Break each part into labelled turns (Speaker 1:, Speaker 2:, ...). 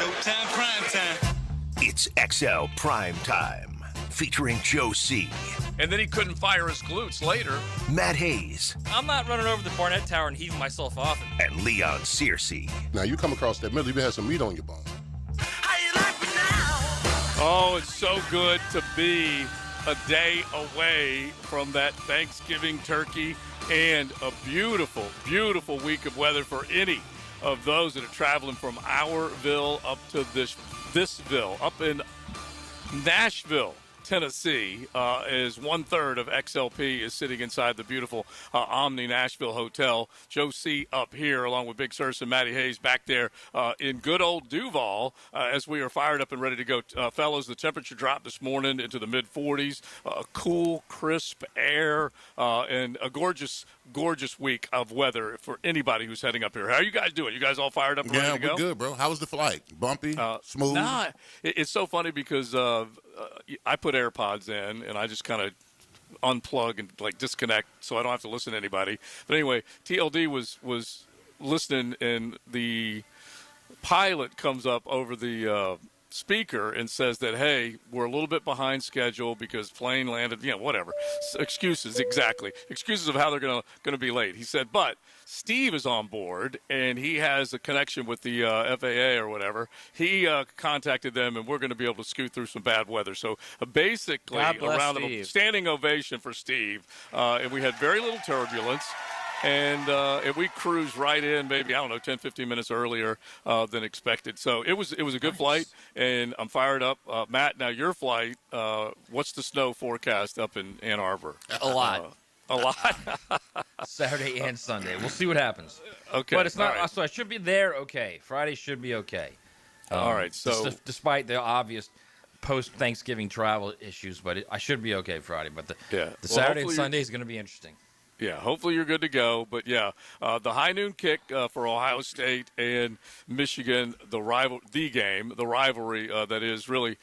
Speaker 1: Showtime Primetime.
Speaker 2: It's XL Primetime, featuring Joe C.
Speaker 3: And then he couldn't fire his glutes later.
Speaker 2: Matt Hayes.
Speaker 4: I'm not running over the Barnett Tower and heaving myself off it.
Speaker 2: And Leon Searcy.
Speaker 5: Now, you come across that middle, you have some meat on your bone.
Speaker 1: How you like me now?
Speaker 3: Oh, it's so good to be a day away from that Thanksgiving turkey and a beautiful, beautiful week of weather for any of those that are traveling from Ourville up to thisville, up in Nashville, Tennessee, is 1/3 of XLP is sitting inside the beautiful Omni Nashville Hotel. Joe C. up here along with Big Sirs and Matty Hayes back there in good old Duval as we are fired up and ready to go. Fellas, the temperature dropped this morning into the mid-40s. Cool, crisp air and a gorgeous, gorgeous week of weather for anybody who's heading up here. How are you guys doing? You guys all fired up and ready to go?
Speaker 5: Yeah, we're good, bro. How was the flight? Bumpy? Smooth?
Speaker 3: Nah, it's so funny because I put AirPods in and I just kind of unplug and like disconnect so I don't have to listen to anybody. But anyway, TLD was listening and the pilot comes up over the speaker and says that, hey, we're a little bit behind schedule because plane landed, whatever. Excuses, exactly. Excuses of how they're going to be late. He said, but Steve is on board, and he has a connection with the FAA or whatever. He contacted them, and we're going to be able to scoot through some bad weather. So basically, a round of a standing ovation for Steve. And we had very little turbulence. And we cruised right in maybe, 10, 15 minutes earlier than expected. So it was a good flight, and I'm fired up. Matt, now your flight, what's the snow forecast up in Ann Arbor?
Speaker 4: A lot.
Speaker 3: A lot?
Speaker 4: Saturday and Sunday. We'll see what happens.
Speaker 3: Okay.
Speaker 4: But it's not,
Speaker 3: right.
Speaker 4: so I should be there okay. Friday should be okay.
Speaker 3: All right. So
Speaker 4: despite the obvious post-Thanksgiving travel issues, but I should be okay Friday. But the Saturday and Sunday is going to be interesting.
Speaker 3: Yeah, hopefully you're good to go. But, the high noon kick for Ohio State and Michigan, the rivalry that is really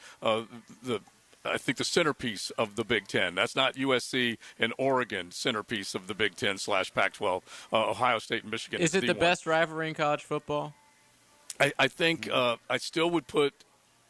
Speaker 3: I think the centerpiece of the Big Ten. That's not USC and Oregon centerpiece of the Big Ten / Pac-12. Ohio State and Michigan.
Speaker 6: Is it the best rivalry in college football?
Speaker 3: I think I still would put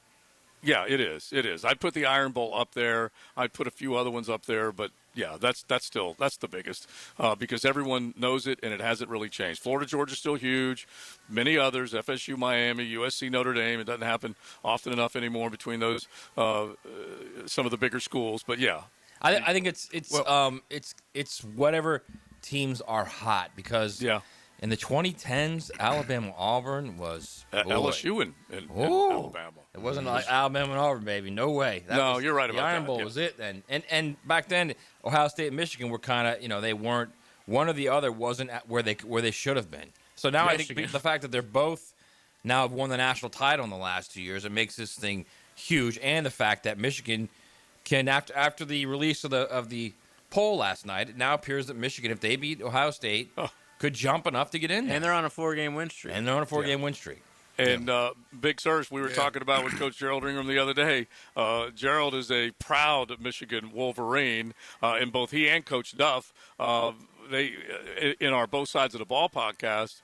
Speaker 3: – yeah, it is. It is. I'd put the Iron Bowl up there. I'd put a few other ones up there, but – yeah, that's the biggest because everyone knows it and it hasn't really changed. Florida, Georgia still huge. Many others, FSU, Miami, USC, Notre Dame. It doesn't happen often enough anymore between those some of the bigger schools. But yeah,
Speaker 4: I think it's whatever teams are hot because in the 2010s, Alabama Auburn was
Speaker 3: LSU and Alabama.
Speaker 4: It wasn't like Alabama and Auburn, baby. No way.
Speaker 3: You're right about that.
Speaker 4: The Iron Bowl was it then. And back then, Ohio State and Michigan were kind of, they weren't, one or the other wasn't at where they should have been. So now I think the fact that they're both now have won the national title in the last 2 years, it makes this thing huge. And the fact that Michigan can, after the release of the poll last night, it now appears that Michigan, if they beat Ohio State, could jump enough to get in there.
Speaker 6: And they're on a 4-game win streak.
Speaker 4: Win streak.
Speaker 3: And Big Sirs, we were talking about with Coach Gerald Ingram the other day. Gerald is a proud Michigan Wolverine, and both he and Coach Duff, they in our Both Sides of the Ball podcast,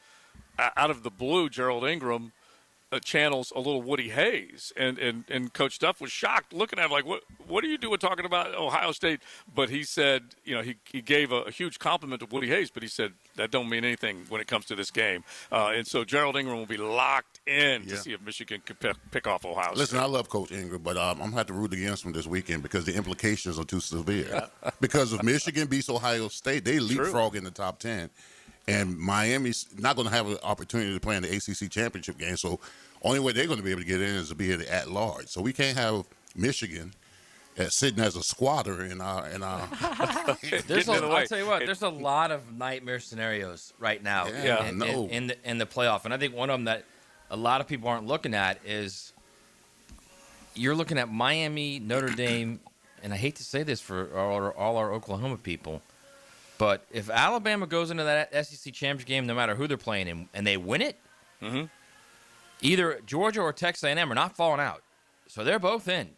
Speaker 3: out of the blue, Gerald Ingram channels a little Woody Hayes, and Coach Duff was shocked looking at him like, what are you doing talking about Ohio State? But he said, he gave a huge compliment to Woody Hayes, but he said that don't mean anything when it comes to this game. And so Gerald Ingram will be locked in to see if Michigan can pick off Ohio State.
Speaker 5: Listen, I love Coach Ingram, but I'm going to have to root against him this weekend because the implications are too severe. Because if Michigan beats Ohio State, they leapfrog in the top 10. And Miami's not going to have an opportunity to play in the ACC championship game. So only way they're going to be able to get in is to be at large. So we can't have Michigan sitting as a squatter in our.
Speaker 4: I'll tell you what. There's a lot of nightmare scenarios right now in the playoff, and I think one of them that a lot of people aren't looking at is you're looking at Miami, Notre Dame, and I hate to say this for all our Oklahoma people. But if Alabama goes into that SEC championship game, no matter who they're playing in, and they win it, either Georgia or Texas A&M are not falling out. So they're both in.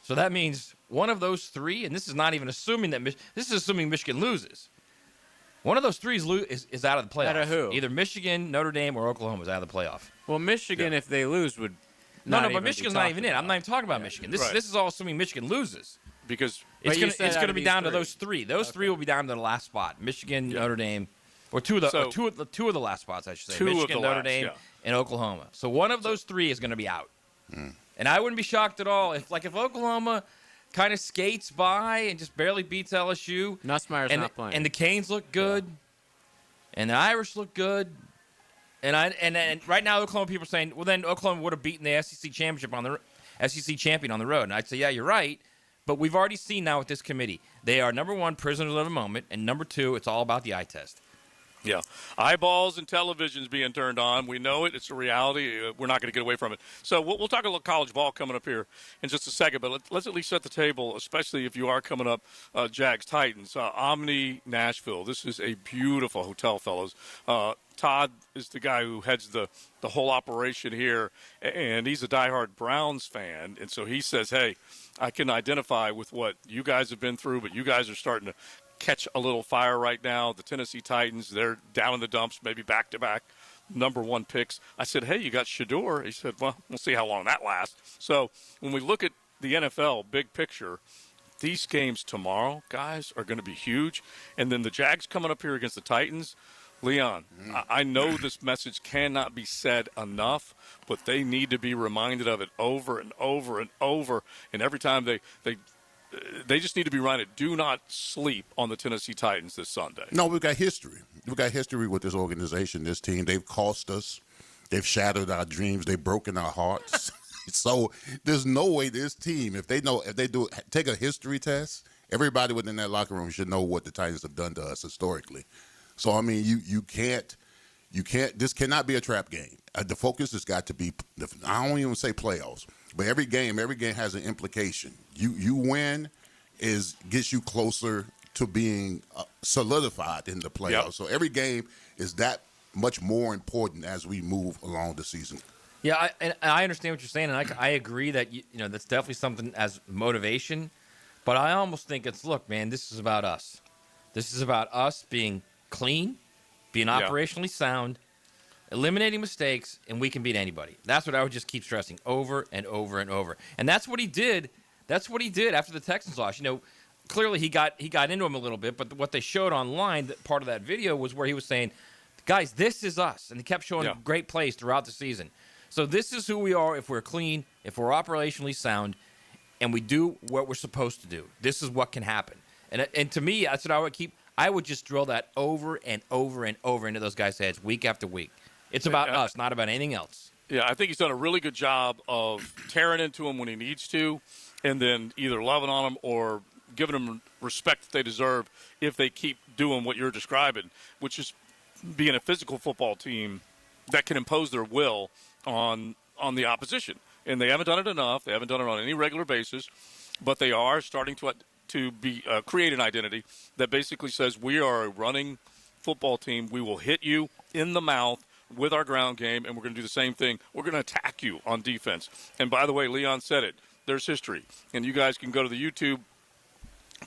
Speaker 4: So that means one of those three, and this is not even assuming this is assuming Michigan loses. One of those three is out of the playoff.
Speaker 6: Out of who?
Speaker 4: Either Michigan, Notre Dame, or Oklahoma is out of the playoff.
Speaker 6: Well, Michigan, if they lose, would
Speaker 4: No, but Michigan's not even in. I'm not even talking about Michigan. This is all assuming Michigan loses.
Speaker 3: Because
Speaker 4: it's going to be down to those three. Those three will be down to the last spot. Michigan, Notre Dame, or two of the last spots, I should say. Michigan, Notre Dame, and Oklahoma. So one of those three is going to be out. And I wouldn't be shocked at all if Oklahoma kind of skates by and just barely beats LSU.
Speaker 6: Nussmeier's not playing.
Speaker 4: And the Canes look good. And the Irish look good. And right now, Oklahoma people are saying, well, then Oklahoma would have beaten the SEC champion on the road. And I'd say, yeah, you're right. But we've already seen now with this committee, they are, number one, prisoners of the moment, and number two, it's all about the eye test.
Speaker 3: Yeah. Eyeballs and televisions being turned on. We know it. It's a reality. We're not going to get away from it. So we'll talk a little college ball coming up here in just a second, but let's at least set the table, especially if you are coming up Jags-Titans. Omni, Nashville. This is a beautiful hotel, fellas. Todd is the guy who heads the whole operation here, and he's a diehard Browns fan, and so he says, hey, I can identify with what you guys have been through, but you guys are starting to catch a little fire right now. The Tennessee Titans, they're down in the dumps, maybe back-to-back number one picks. I said, hey, you got Shador. He said, well, we'll see how long that lasts. So when we look at the NFL big picture, these games tomorrow, guys, are going to be huge. And then the Jags coming up here against the Titans. Leon, I know this message cannot be said enough, but they need to be reminded of it over and over and over. And every time they just need to be reminded, do not sleep on the Tennessee Titans this Sunday.
Speaker 5: No, we've got history. We've got history with this organization, this team. They've cost us. They've shattered our dreams. They've broken our hearts. So there's no way this team, if they take a history test, everybody within that locker room should know what the Titans have done to us historically. So, I mean, you can't, this cannot be a trap game. The focus has got to be, I don't even say playoffs, but every game has an implication. You win gets you closer to being solidified in the playoffs. Yep. So every game is that much more important as we move along the season.
Speaker 4: Yeah, I understand what you're saying, and I agree that that's definitely something as motivation. But I almost think look, man, this is about us. This is about us being clean, being operationally sound, eliminating mistakes, and we can beat anybody. That's what I would just keep stressing over and over and over. And that's what he did. That's what he did after the Texans loss. Clearly he got into him a little bit, but what they showed online, part of that video was where he was saying, guys, this is us. And he kept showing great plays throughout the season. So this is who we are if we're clean, if we're operationally sound, and we do what we're supposed to do. This is what can happen. And to me, that's what I would just drill that over and over and over into those guys' heads week after week. It's about us, not about anything else.
Speaker 3: Yeah, I think he's done a really good job of tearing into them when he needs to, and then either loving on them or giving them respect that they deserve if they keep doing what you're describing, which is being a physical football team that can impose their will on the opposition. And they haven't done it enough. They haven't done it on any regular basis, but they are starting to create an identity that basically says we are a running football team. We will hit you in the mouth with our ground game, and we're going to do the same thing. We're going to attack you on defense. And by the way, Leon said it. There's history. And you guys can go to the YouTube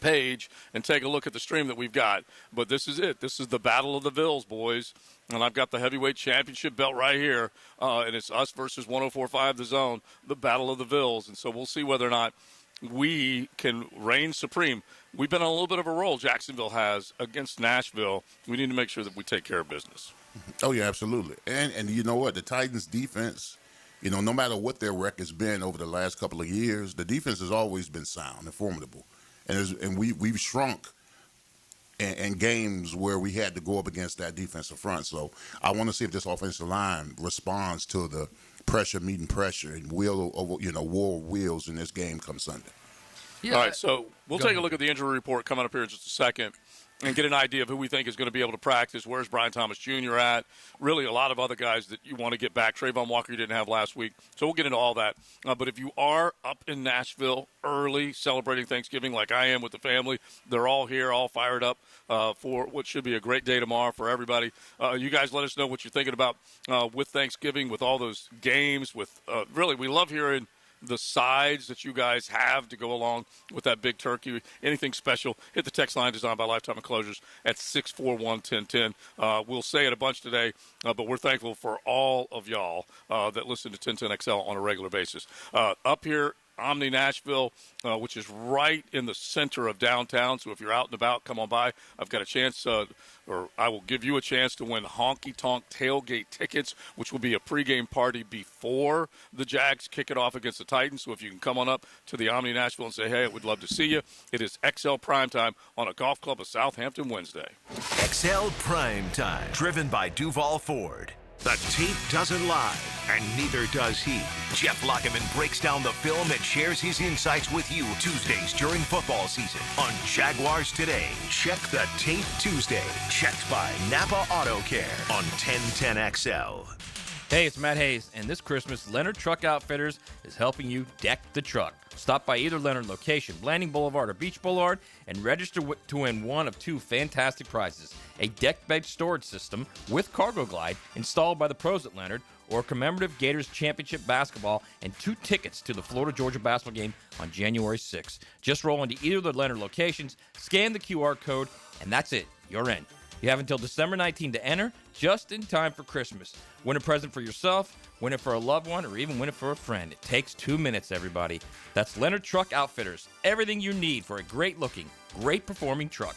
Speaker 3: page and take a look at the stream that we've got. But this is it. This is the Battle of the Vills, boys. And I've got the heavyweight championship belt right here. And it's us versus 104.5 The Zone, the Battle of the Vills. And so we'll see whether or not we can reign supreme. We've been on a little bit of a roll, Jacksonville has, against Nashville. We need to make sure that we take care of business.
Speaker 5: Oh, yeah, absolutely. And you know what? The Titans' defense, no matter what their record's been over the last couple of years, the defense has always been sound and formidable. And we've shrunk in games where we had to go up against that defensive front. So I want to see if this offensive line responds to the pressure meeting pressure and war wheels in this game come Sunday.
Speaker 3: Yeah. All right, so we'll take a look at the injury report coming up here in just a second and get an idea of who we think is going to be able to practice. Where's Brian Thomas Jr. at? Really a lot of other guys that you want to get back. Trayvon Walker you didn't have last week. So we'll get into all that. But if you are up in Nashville early celebrating Thanksgiving like I am with the family, they're all here, all fired up for what should be a great day tomorrow for everybody. You guys let us know what you're thinking about with Thanksgiving, with all those games. With really, we love hearing the sides that you guys have to go along with that big turkey, anything special, hit the text line designed by Lifetime Enclosures at 641-1010. We'll say it a bunch today, but we're thankful for all of y'all that listen to 1010XL on a regular basis. Up here, Omni Nashville, which is right in the center of downtown. So if you're out and about, come on by. I've got a chance, or I will give you a chance to win Honky Tonk tailgate tickets, which will be a pregame party before the Jags kick it off against the Titans. So if you can come on up to the Omni Nashville and say, hey, we'd love to see you. It is XL Primetime on a Golf Club of Southampton Wednesday.
Speaker 2: XL Primetime, driven by Duval Ford. The tape doesn't lie, and neither does he. Jeff Lockeman breaks down the film and shares his insights with you Tuesdays during football season on Jaguars Today. Check the Tape Tuesday, checked by Napa Auto Care on 1010XL.
Speaker 4: Hey, it's Matt Hayes, and this Christmas, Leonard Truck Outfitters is helping you deck the truck. Stop by either Leonard location, Blanding Boulevard or Beach Boulevard, and register to win one of two fantastic prizes: a deck bed storage system with cargo glide installed by the pros at Leonard, or commemorative Gators Championship basketball and 2 tickets to the Florida-Georgia basketball game on January 6th. Just roll into either of the Leonard locations, scan the QR code, and that's it. You're in. You have until December 19 to enter, just in time for Christmas. Win a present for yourself, win it for a loved one, or even win it for a friend. It takes 2 minutes, everybody. That's Leonard Truck Outfitters. Everything you need for a great-looking, great-performing truck.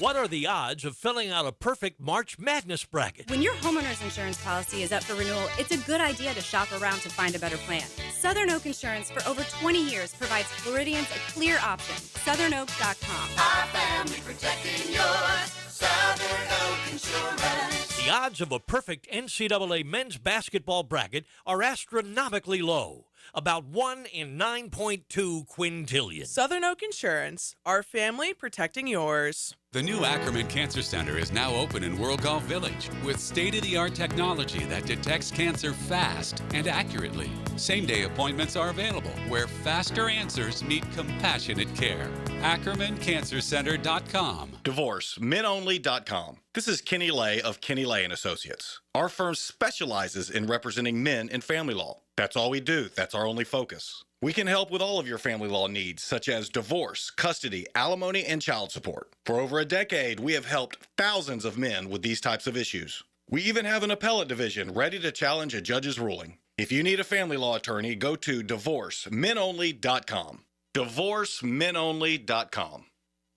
Speaker 7: What are the odds of filling out a perfect March Madness bracket?
Speaker 8: When your homeowner's insurance policy is up for renewal, it's a good idea to shop around to find a better plan. Southern Oak Insurance for over 20 years provides Floridians a clear option. SouthernOak.com.
Speaker 1: Our family protecting yours. Southern Oak Insurance.
Speaker 7: The odds of a perfect NCAA men's basketball bracket are astronomically low, about 1 in 9.2 quintillion.
Speaker 9: Southern Oak Insurance, our family protecting yours.
Speaker 10: The new Ackerman Cancer Center is now open in World Golf Village with state-of-the-art technology that detects cancer fast and accurately. Same-day appointments are available where faster answers meet compassionate care. AckermanCancerCenter.com.
Speaker 11: DivorceMenOnly.com. This is Kenny Lay of Kenny Lay & Associates. Our firm specializes in representing men in family law. That's all we do. That's our only focus. We can help with all of your family law needs, such as divorce, custody, alimony, and child support. For over a decade, we have helped thousands of men with these types of issues. We even have an appellate division ready to challenge a judge's ruling. If you need a family law attorney, go to DivorceMenOnly.com. DivorceMenOnly.com.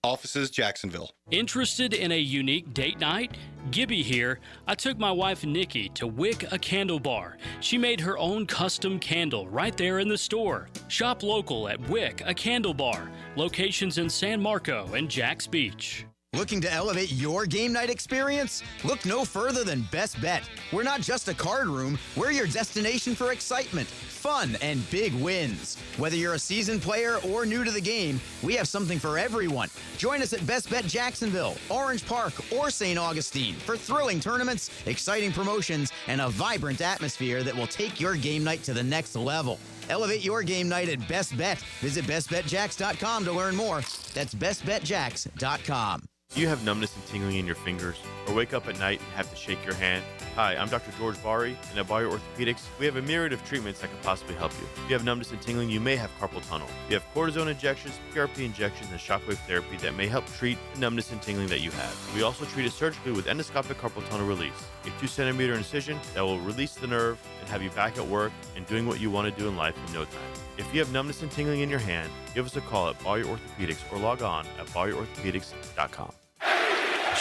Speaker 11: Offices, Jacksonville.
Speaker 12: Interested in a unique date night? Gibby here. I took my wife Nikki to Wick a Candle Bar. She made her own custom candle right there in the store. Shop local at Wick a Candle Bar. Locations in San Marco and Jacks Beach.
Speaker 13: Looking to elevate your game night experience? Look no further than Best Bet. We're not just a card room, we're your destination for excitement, fun, and big wins. Whether you're a seasoned player or new to the game, we have something for everyone. Join us at Best Bet Jacksonville, Orange Park, or St. Augustine for thrilling tournaments, exciting promotions, and a vibrant atmosphere that will take your game night to the next level. Elevate your game night at Best Bet. Visit bestbetjacks.com to learn more. That's bestbetjacks.com.
Speaker 14: Do you have numbness and tingling in your fingers, or wake up at night and have to shake your hand? Hi, I'm Dr. George Bari, and at Bari Orthopedics, we have a myriad of treatments that can possibly help you. If you have numbness and tingling, you may have carpal tunnel. We have cortisone injections, PRP injections, and shockwave therapy that may help treat the numbness and tingling that you have. We also treat it surgically with endoscopic carpal tunnel release, a 2-centimeter incision that will release the nerve and have you back at work and doing what you want to do in life in no time. If you have numbness and tingling in your hand, give us a call at Bari Orthopedics or log on at BariOrthopedics.com.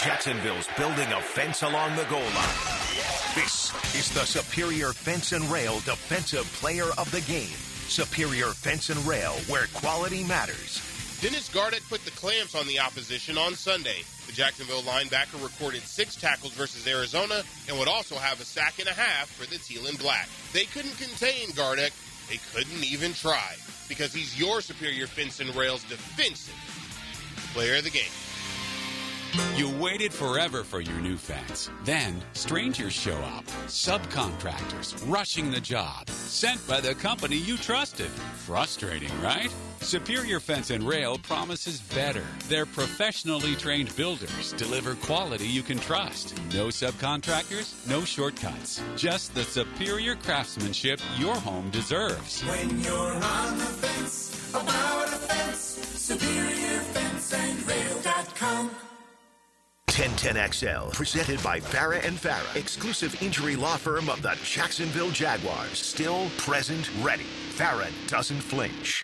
Speaker 2: Jacksonville's building a fence along the goal line. This is the Superior Fence and Rail Defensive Player of the Game. Superior Fence and Rail, where quality matters.
Speaker 15: Dennis Gardeck put the clamps on the opposition on Sunday. The Jacksonville linebacker recorded 6 tackles versus Arizona and would also have a sack and a half for the Teal and Black. They couldn't contain Gardeck. They couldn't even try, because he's your Superior Fence and Rail's defensive player of the game.
Speaker 10: You waited forever for your new fence. Then, strangers show up. Subcontractors rushing the job. Sent by the company you trusted. Frustrating, right? Superior Fence and Rail promises better. Their professionally trained builders deliver quality you can trust. No subcontractors, no shortcuts. Just the superior craftsmanship your home deserves.
Speaker 1: When you're on the fence, about a fence, SuperiorFenceandRail.com.
Speaker 2: 1010XL, presented by Farrah and Farrah, exclusive injury law firm of the Jacksonville Jaguars. Still, present, ready. Farrah doesn't flinch.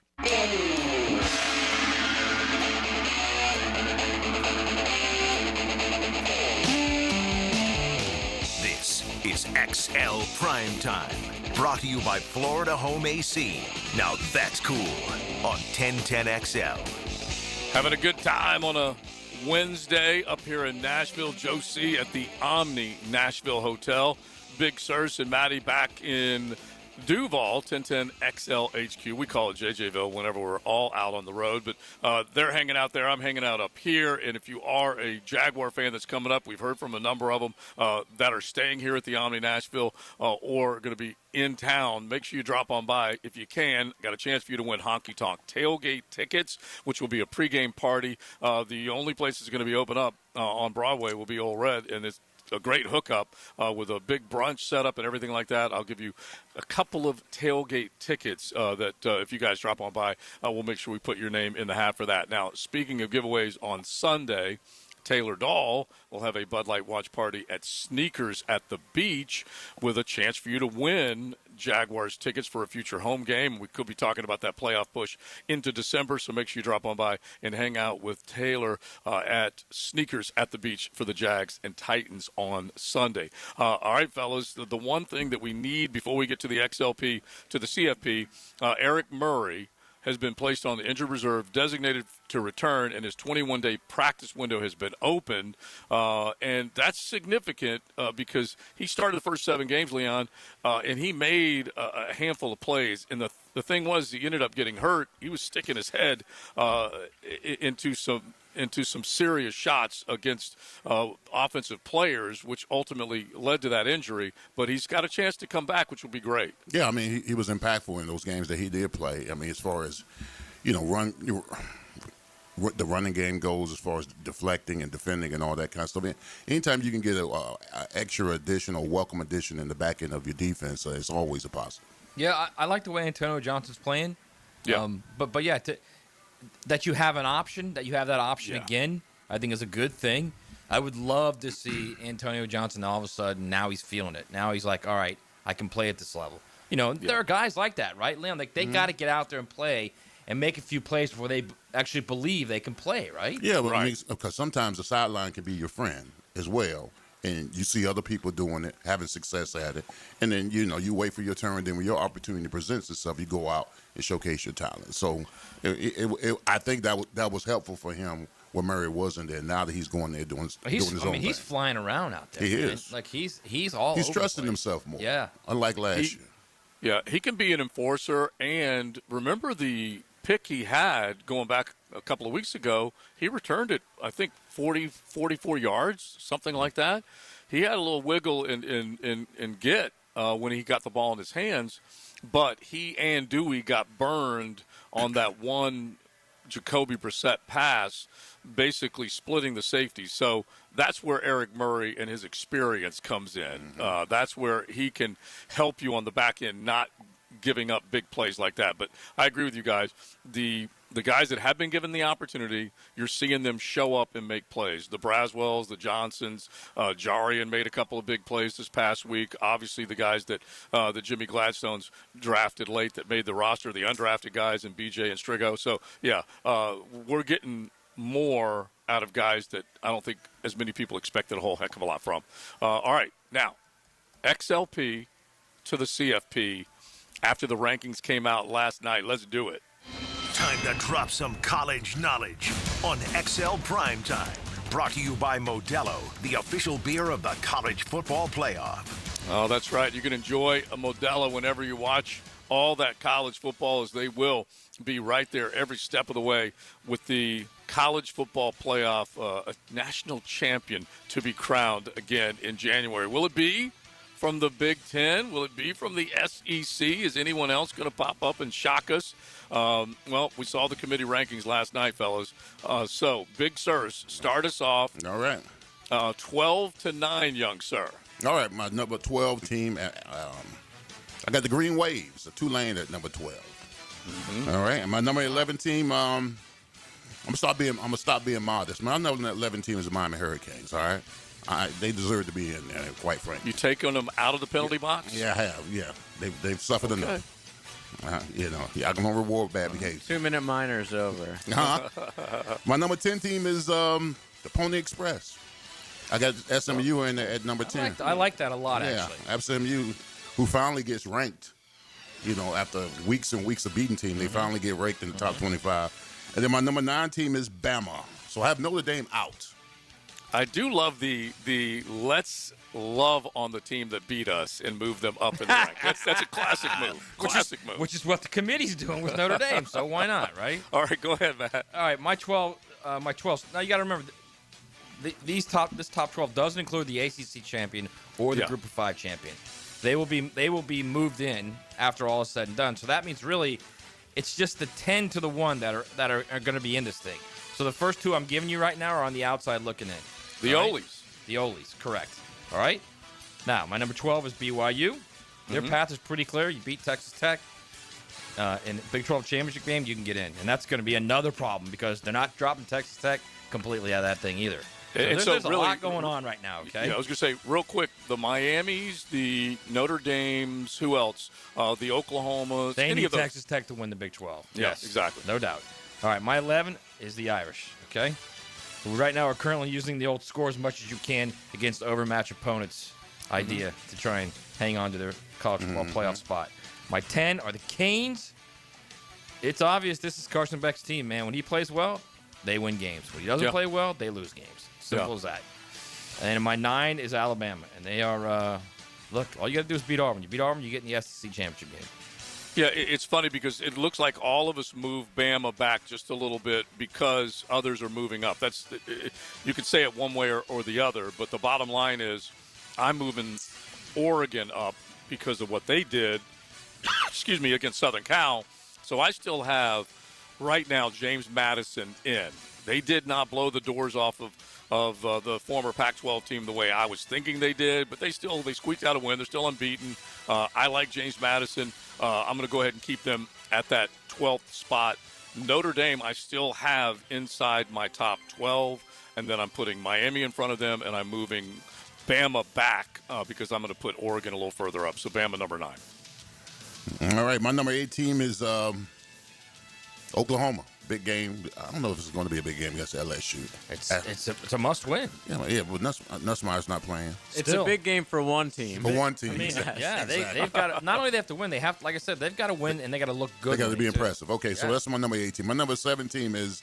Speaker 2: This is XL Primetime, brought to you by Florida Home AC. Now that's cool on 1010XL.
Speaker 3: Having a good time on a Wednesday up here in Nashville. Joe C. at the Omni Nashville Hotel. Big Sirs and Maddie back in Duval, 1010 XL HQ. We call it JJville whenever we're all out on the road, but they're hanging out there. I'm hanging out up here, and if you are a Jaguar fan that's coming up, we've heard from a number of them that are staying here at the Omni Nashville or going to be in town. Make sure you drop on by if you can. Got a chance for you to win Honky Tonk tailgate tickets, which will be a pregame party. The only place that's going to be open up on Broadway will be Old Red, and it's a great hookup with a big brunch setup and everything like that. I'll give you a couple of tailgate tickets that if you guys drop on by, we'll make sure we put your name in the hat for that. Now, speaking of giveaways on Sunday, Taylor Dahl will have a Bud Light watch party at Sneakers at the Beach with a chance for you to win Jaguars tickets for a future home game. We could be talking about that playoff push into December, so make sure you drop on by and hang out with Taylor at Sneakers at the Beach for the Jags and Titans on Sunday. All right, fellas, the one thing that we need before we get to the XLP, to the CFP, Eric Murray has been placed on the injured reserve, designated to return, and his 21-day practice window has been opened. And that's significant because he started the first 7 games, Leon, and he made a handful of plays. And the thing was, he ended up getting hurt. He was sticking his head into some serious shots against offensive players, which ultimately led to that injury. But he's got a chance to come back, which will be great.
Speaker 5: Yeah, I mean, he was impactful in those games that he did play. I mean, as far as, the running game goes, as far as deflecting and defending and all that kind of stuff. Anytime you can get an extra addition or welcome addition in the back end of your defense, it's always a positive.
Speaker 4: Yeah, I like the way Antonio Johnson's playing.
Speaker 3: Yeah.
Speaker 4: But yeah, that you have an option, that you have that option again, I think is a good thing. I would love to see Antonio Johnson all of a sudden, now he's feeling it. Now he's like, all right, I can play at this level. There are guys like that, right, Leon? Like they got to get out there and play and make a few plays before they actually believe they can play, right?
Speaker 5: Yeah, but because sometimes the sideline can be your friend as well. And you see other people doing it, having success at it. And then, you wait for your turn. And then when your opportunity presents itself, you go out and showcase your talent. So I think that was helpful for him when Murray wasn't there. Now that he's going there doing his own thing.
Speaker 4: He's flying around out there.
Speaker 5: He is.
Speaker 4: Like he's all
Speaker 5: He's
Speaker 4: over
Speaker 5: trusting
Speaker 4: the place.
Speaker 5: himself more.
Speaker 4: Yeah.
Speaker 5: Unlike last year.
Speaker 3: Yeah, he can be an enforcer. And remember the pick he had going back a couple of weeks ago, he returned it, I think, 44 yards, something like that. He had a little wiggle in get when he got the ball in his hands, but he and Dewey got burned on that one Jacoby Brissett pass, basically splitting the safety. So that's where Eric Murray and his experience comes in. That's where he can help you on the back end, not giving up big plays like that. But I agree with you guys. The guys that have been given the opportunity, you're seeing them show up and make plays. The Braswells, the Johnsons, Jarian made a couple of big plays this past week. Obviously, the guys that the Jimmy Gladstone's drafted late that made the roster, the undrafted guys, and BJ and Strigo. So, yeah, we're getting more out of guys that I don't think as many people expected a whole heck of a lot from. All right, now, XLP to the CFP after the rankings came out last night. Let's do it.
Speaker 2: Time to drop some college knowledge on XL Primetime. Brought to you by Modelo, the official beer of the College Football Playoff.
Speaker 3: Oh, that's right. You can enjoy a Modelo whenever you watch all that college football, as they will be right there every step of the way with the college football playoff, a national champion to be crowned again in January. Will it be from the Big Ten? Will it be from the SEC? Is anyone else going to pop up and shock us? Well, we saw the committee rankings last night, fellas. So, Big Sirs, start us off.
Speaker 5: All right.
Speaker 3: 12-9, young sir.
Speaker 5: All right, my number 12 team. I got the Green Waves, the Tulane at number 12. Mm-hmm. All right, and my number 11 team. I'm gonna stop being modest. My number 11 team is the Miami Hurricanes. All right, they deserve to be in there, quite frankly.
Speaker 3: You taking them out of the penalty box?
Speaker 5: Yeah, I have. Yeah, they've suffered enough. I can reward bad behavior.
Speaker 6: 2-minute minor's over.
Speaker 5: My number 10 team is the Pony Express. I got SMU in there at number 10.
Speaker 4: I like that a lot, actually.
Speaker 5: SMU, who finally gets ranked, after weeks and weeks of beating team, they finally get ranked in the top 25. And then my number 9 team is Bama. So I have Notre Dame out.
Speaker 3: I do love the let's love on the team that beat us and move them up in the rank. That's a classic move.
Speaker 4: Which is what the committee's doing with Notre Dame, so why not, right?
Speaker 3: All right, go ahead, Matt.
Speaker 4: All right, my 12. Now you got to remember, this top 12 doesn't include the ACC champion or the Group of 5 champion. They will be moved in after all is said and done. So that means really, it's just the 10 to the 1 that are going to be in this thing. So the first two I'm giving you right now are on the outside looking in.
Speaker 3: The Olies.
Speaker 4: The Olies, correct. All right. Now my number 12 is BYU. Their path is pretty clear. You beat Texas Tech in the Big 12 championship game, you can get in, and that's going to be another problem because they're not dropping Texas Tech completely out of that thing either. So there's really a lot going on right now, okay?
Speaker 3: I was going to say, real quick, the Miamis, the Notre Dames, who else? The Oklahomas.
Speaker 4: They need Texas Tech to win the Big 12.
Speaker 3: Yes, exactly.
Speaker 4: No doubt. All right, my 11 is the Irish, okay? Who right now are currently using the old score as much as you can against overmatched opponents idea to try and hang on to their college football playoff spot. My 10 are the Canes. It's obvious this is Carson Beck's team, man. When he plays well, they win games. When he doesn't play well, they lose games. Simple as that. And my 9 is Alabama. And they are, look, all you got to do is beat Auburn. You beat Auburn, you get in the SEC championship game.
Speaker 3: Yeah, it's funny because it looks like all of us move Bama back just a little bit because others are moving up. You could say it one way or the other, but the bottom line is I'm moving Oregon up because of what they did, against Southern Cal. So I still have right now James Madison in. They did not blow the doors off of the former Pac-12 team the way I was thinking they did, but they squeaked out a win. They're still unbeaten. I like James Madison. I'm going to go ahead and keep them at that 12th spot. Notre Dame, I still have inside my top 12, and then I'm putting Miami in front of them, and I'm moving Bama back because I'm going to put Oregon a little further up. So Bama number 9.
Speaker 5: All right, my number 8 team is Oklahoma. Big game. I don't know if it's going to be a big game against LSU.
Speaker 4: It's a must win.
Speaker 5: Yeah, but Nussmeier's not playing.
Speaker 6: It's a big game for one team.
Speaker 5: For one team.
Speaker 4: I mean, they've got to, not only they have to win, they have, like I said, they've got to win and they got to look good.
Speaker 5: They got to be impressive. Okay, so that's my number 8 team. My number 7 team is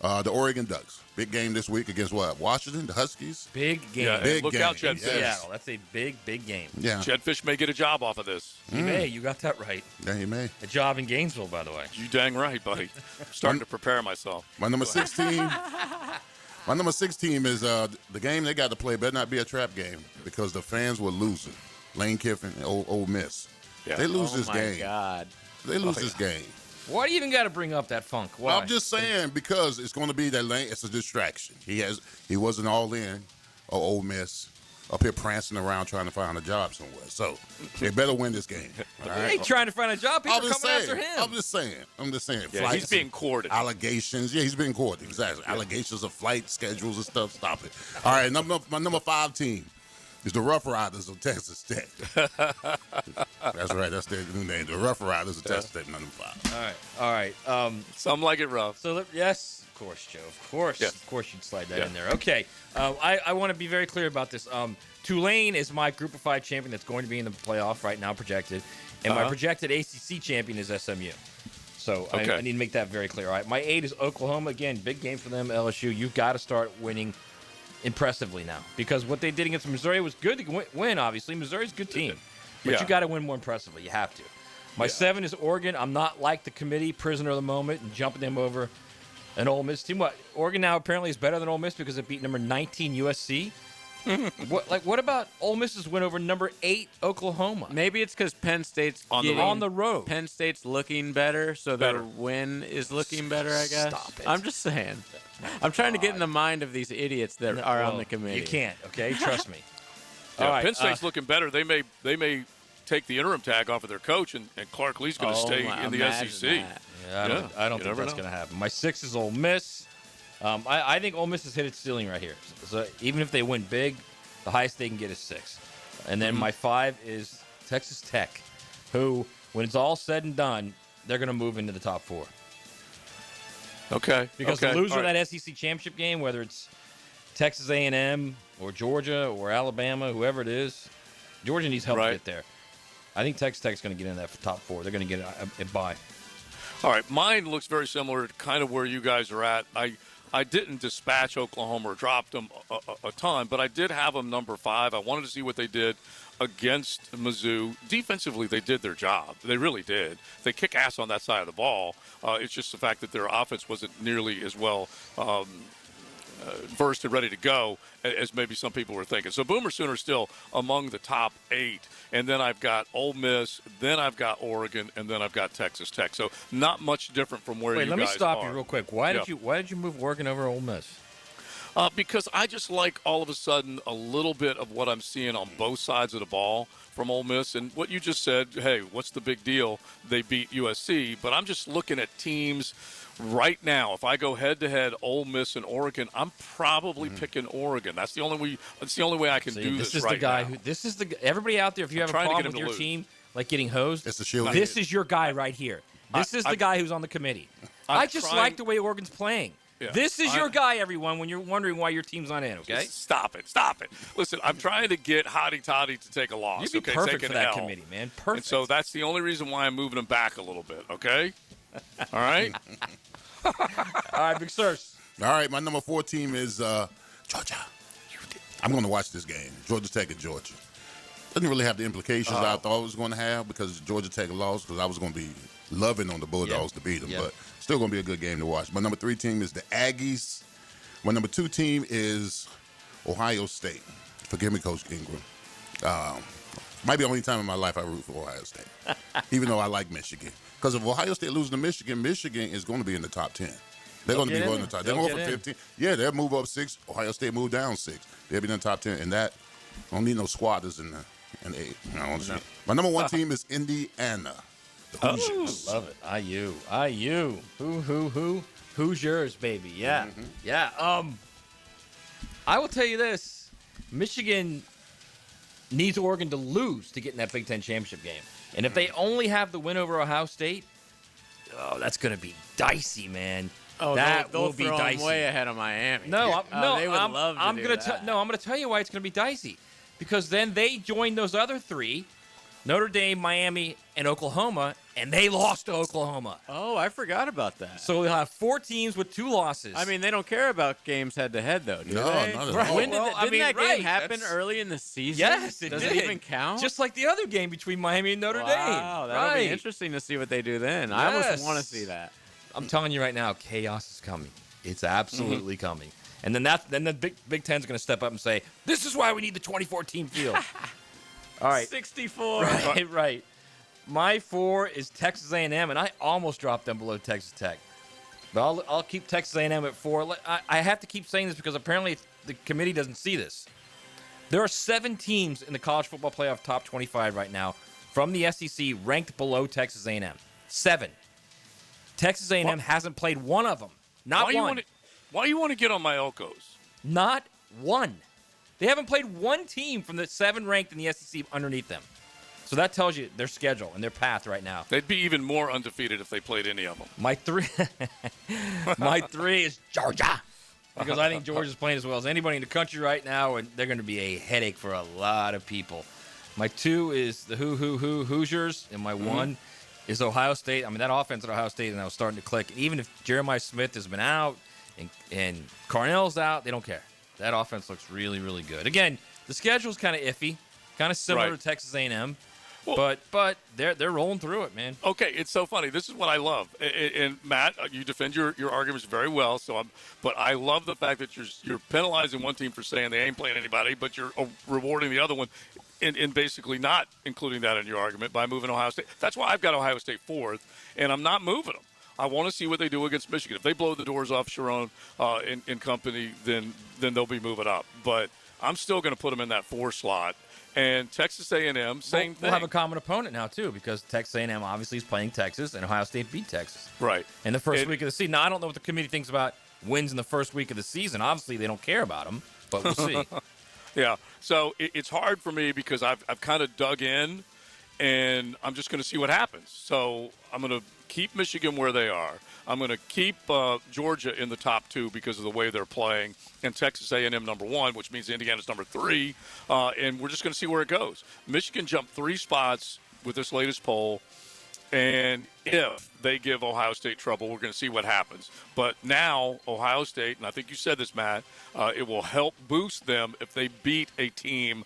Speaker 5: the Oregon Ducks. Big game this week against what? Washington, the Huskies?
Speaker 4: Big game.
Speaker 3: Yeah,
Speaker 5: big
Speaker 3: look
Speaker 5: game.
Speaker 3: out, Jed Fish.
Speaker 4: Seattle. That's a big game.
Speaker 5: Yeah.
Speaker 3: Jed Fish may get a job off of this.
Speaker 4: He may. You got that right.
Speaker 5: Yeah, he may.
Speaker 4: A job in Gainesville, by the way.
Speaker 3: You dang right, buddy. I'm starting to prepare myself.
Speaker 5: My number 6 team. My number 6 team is the game they got to play better not be a trap game because the fans were losing. Lane Kiffin and Ole Miss.
Speaker 3: Yeah.
Speaker 5: They lose this game.
Speaker 6: Oh, my God.
Speaker 5: They lose this game.
Speaker 4: Why do you even got to bring up that funk? Why?
Speaker 5: I'm just saying because it's going to be that Lane. It's a distraction. He wasn't all in or Ole Miss up here prancing around trying to find a job somewhere. So they better win this game. All right?
Speaker 4: He ain't trying to find a job. People are coming after him.
Speaker 5: I'm just saying.
Speaker 3: Yeah, he's being courted.
Speaker 5: Allegations. Yeah, he's being courted. Exactly. Yeah. Allegations of flight schedules and stuff. Stop it. All right. My number 5 team is the Rough Riders of Texas Tech. That's right. That's their new name. The Rough Riders of Texas Tech, number 5.
Speaker 4: All right.
Speaker 3: Some like it rough.
Speaker 4: So yes, of course, Joe. Of course.
Speaker 3: Yeah.
Speaker 4: Of course you'd slide that in there. Okay. I want to be very clear about this. Tulane is my Group of 5 champion that's going to be in the playoff right now, projected. And my projected ACC champion is SMU. So I need to make that very clear. All right. My 8 is Oklahoma. Again, big game for them, LSU. You've got to start winning impressively now because what they did against Missouri was good to win, obviously. Missouri's a good team. But you got to win more impressively. You have to. My 7 is Oregon. I'm not like the committee, prisoner of the moment, and jumping them over an Ole Miss team. What? Oregon now apparently is better than Ole Miss because it beat number 19 USC. What about Ole Miss's win over number 8 Oklahoma?
Speaker 6: Maybe it's because Penn State's
Speaker 4: on the road.
Speaker 6: Penn State's looking better, so their win is looking better, I guess.
Speaker 4: Stop it.
Speaker 6: I'm just saying. I'm trying to get in the mind of these idiots that are on the committee.
Speaker 4: You can't, okay? Trust me.
Speaker 3: Yeah,
Speaker 4: All right,
Speaker 3: Penn State's looking better. They may take the interim tag off of their coach, and Clark Lee's going to stay in the SEC.
Speaker 4: Yeah, I don't think that's going to happen. My 6 is Ole Miss. I think Ole Miss has hit its ceiling right here. So even if they win big, the highest they can get is 6. And then my 5 is Texas Tech, who, when it's all said and done, they're going to move into the top 4.
Speaker 3: Okay.
Speaker 4: Because the loser of that SEC championship game, whether it's Texas A&M or Georgia or Alabama, whoever it is, Georgia needs help to get there. I think Texas Tech's going to get in that top 4. They're going to get a bye.
Speaker 3: All right. Mine looks very similar to kind of where you guys are at. I didn't dispatch Oklahoma or dropped them a ton, but I did have them number 5. I wanted to see what they did against Mizzou. Defensively, they did their job. They really did. They kick ass on that side of the ball. It's just the fact that their offense wasn't nearly as well versed and ready to go as maybe some people were thinking. So Boomer Sooner still among the top 8. And then I've got Ole Miss, then I've got Oregon, and then I've got Texas Tech. So not much different from where you guys are.
Speaker 4: Wait, let me stop you real quick. Why did you move Oregon over Ole Miss?
Speaker 3: Because I just like all of a sudden a little bit of what I'm seeing on both sides of the ball from Ole Miss. And what you just said, hey, what's the big deal? They beat USC. But I'm just looking at teams right now. If I go head-to-head Ole Miss and Oregon, I'm probably picking Oregon. That's the only way I can do this right now.
Speaker 4: This is the guy. Everybody out there, if you have a problem with your team, like getting hosed,
Speaker 5: it's the shield.
Speaker 4: This is your guy right here. This is the guy who's on the committee. I just like the way Oregon's playing. Yeah. This is your guy, everyone, when you're wondering why your team's not in, okay?
Speaker 3: Stop it. Listen, I'm trying to get Hottie Toddy to take a loss.
Speaker 4: You'd be perfect for that committee, man. Perfect.
Speaker 3: And so that's the only reason why I'm moving him back a little bit, okay? All right?
Speaker 4: All right, Big Sirs.
Speaker 5: All right, my number 4 team is Georgia. I'm going to watch this game, Georgia Tech and Georgia. Doesn't really have the implications I thought it was going to have because Georgia Tech lost because I was going to be loving on the Bulldogs to beat them. But still going to be a good game to watch. My number 3 team is the Aggies. My number 2 team is Ohio State. Forgive me, Coach Ingram. Might be the only time in my life I root for Ohio State, even though I like Michigan. Because if Ohio State loses to Michigan, Michigan is going to be in the top 10. They're going to be going in the top 10. They'll go for 15. Yeah, they'll move up 6. Ohio State move down 6. They'll be in the top 10. And that, don't need no squatters in the 8. No. My number 1 team is Indiana. The Hoosiers.
Speaker 4: Love it. IU. Who? Hoosiers, baby. Yeah. Yeah. I will tell you this. Michigan needs Oregon to lose to get in that Big Ten championship game. And if they only have the win over Ohio State, that's going to be dicey, man.
Speaker 6: Oh,
Speaker 4: that
Speaker 6: they'll
Speaker 4: will be
Speaker 6: throw
Speaker 4: dicey.
Speaker 6: them way ahead of Miami.
Speaker 4: No,
Speaker 6: they would love to do that.
Speaker 4: I'm going to tell you why it's going to be dicey. Because then they join those other 3, Notre Dame, Miami, and Oklahoma, and they lost to Oklahoma.
Speaker 6: Oh, I forgot about that.
Speaker 4: So we'll have 4 teams with 2 losses.
Speaker 6: I mean, they don't care about games head-to-head, though, do they?
Speaker 5: No, not at all.
Speaker 6: When didn't that game happen early in the season?
Speaker 4: Yes, it
Speaker 6: Does
Speaker 4: did.
Speaker 6: it even count?
Speaker 4: Just like the other game between Miami and Notre Dame.
Speaker 6: Wow, that'll be interesting to see what they do then. Yes. I almost want to see that.
Speaker 4: I'm telling you right now, chaos is coming. It's absolutely coming. And then the Big Ten's going to step up and say, this is why we need the 24-team field. All right.
Speaker 6: 64.
Speaker 4: Right. My 4 is Texas A&M, and I almost dropped them below Texas Tech. But I'll keep Texas A&M at 4. I have to keep saying this because apparently the committee doesn't see this. There are 7 teams in the college football playoff top 25 right now from the SEC ranked below Texas A&M. 7. Texas A&M hasn't played one of them. Not one.
Speaker 3: Why you want to get on my Elkos?
Speaker 4: Not one. They haven't played one team from the 7 ranked in the SEC underneath them. So that tells you their schedule and their path right now.
Speaker 3: They'd be even more undefeated if they played any of them.
Speaker 4: My 3 is Georgia. Because I think Georgia's playing as well as anybody in the country right now, and they're going to be a headache for a lot of people. My 2 is the Hoosiers, and my 1 is Ohio State. I mean, that offense at Ohio State, and I was starting to click. And even if Jeremiah Smith has been out and Carnell's out, they don't care. That offense looks really, really good. Again, the schedule's kind of iffy, kind of similar to Texas A&M. But they're rolling through it, man.
Speaker 3: Okay, it's so funny. This is what I love. And Matt, you defend your arguments very well. But I love the fact that you're penalizing one team for saying they ain't playing anybody, but you're rewarding the other one in basically not including that in your argument by moving Ohio State. That's why I've got Ohio State 4th, and I'm not moving them. I want to see what they do against Michigan. If they blow the doors off Sharon and company, then they'll be moving up. But I'm still going to put them in that 4 slot. And Texas A&M, same thing.
Speaker 4: We'll have a common opponent now, too, because Texas A&M obviously is playing Texas, and Ohio State beat Texas.
Speaker 3: Right.
Speaker 4: In the first week of the season. Now, I don't know what the committee thinks about wins in the first week of the season. Obviously, they don't care about them, but we'll see.
Speaker 3: Yeah. So it's hard for me because I've kind of dug in, and I'm just going to see what happens. So I'm going to keep Michigan where they are. I'm going to keep Georgia in the top 2 because of the way they're playing, and Texas A&M number 1, which means Indiana's number 3, and we're just going to see where it goes. Michigan jumped 3 spots with this latest poll, and if they give Ohio State trouble, we're going to see what happens. But now Ohio State, and I think you said this, Matt, it will help boost them if they beat a team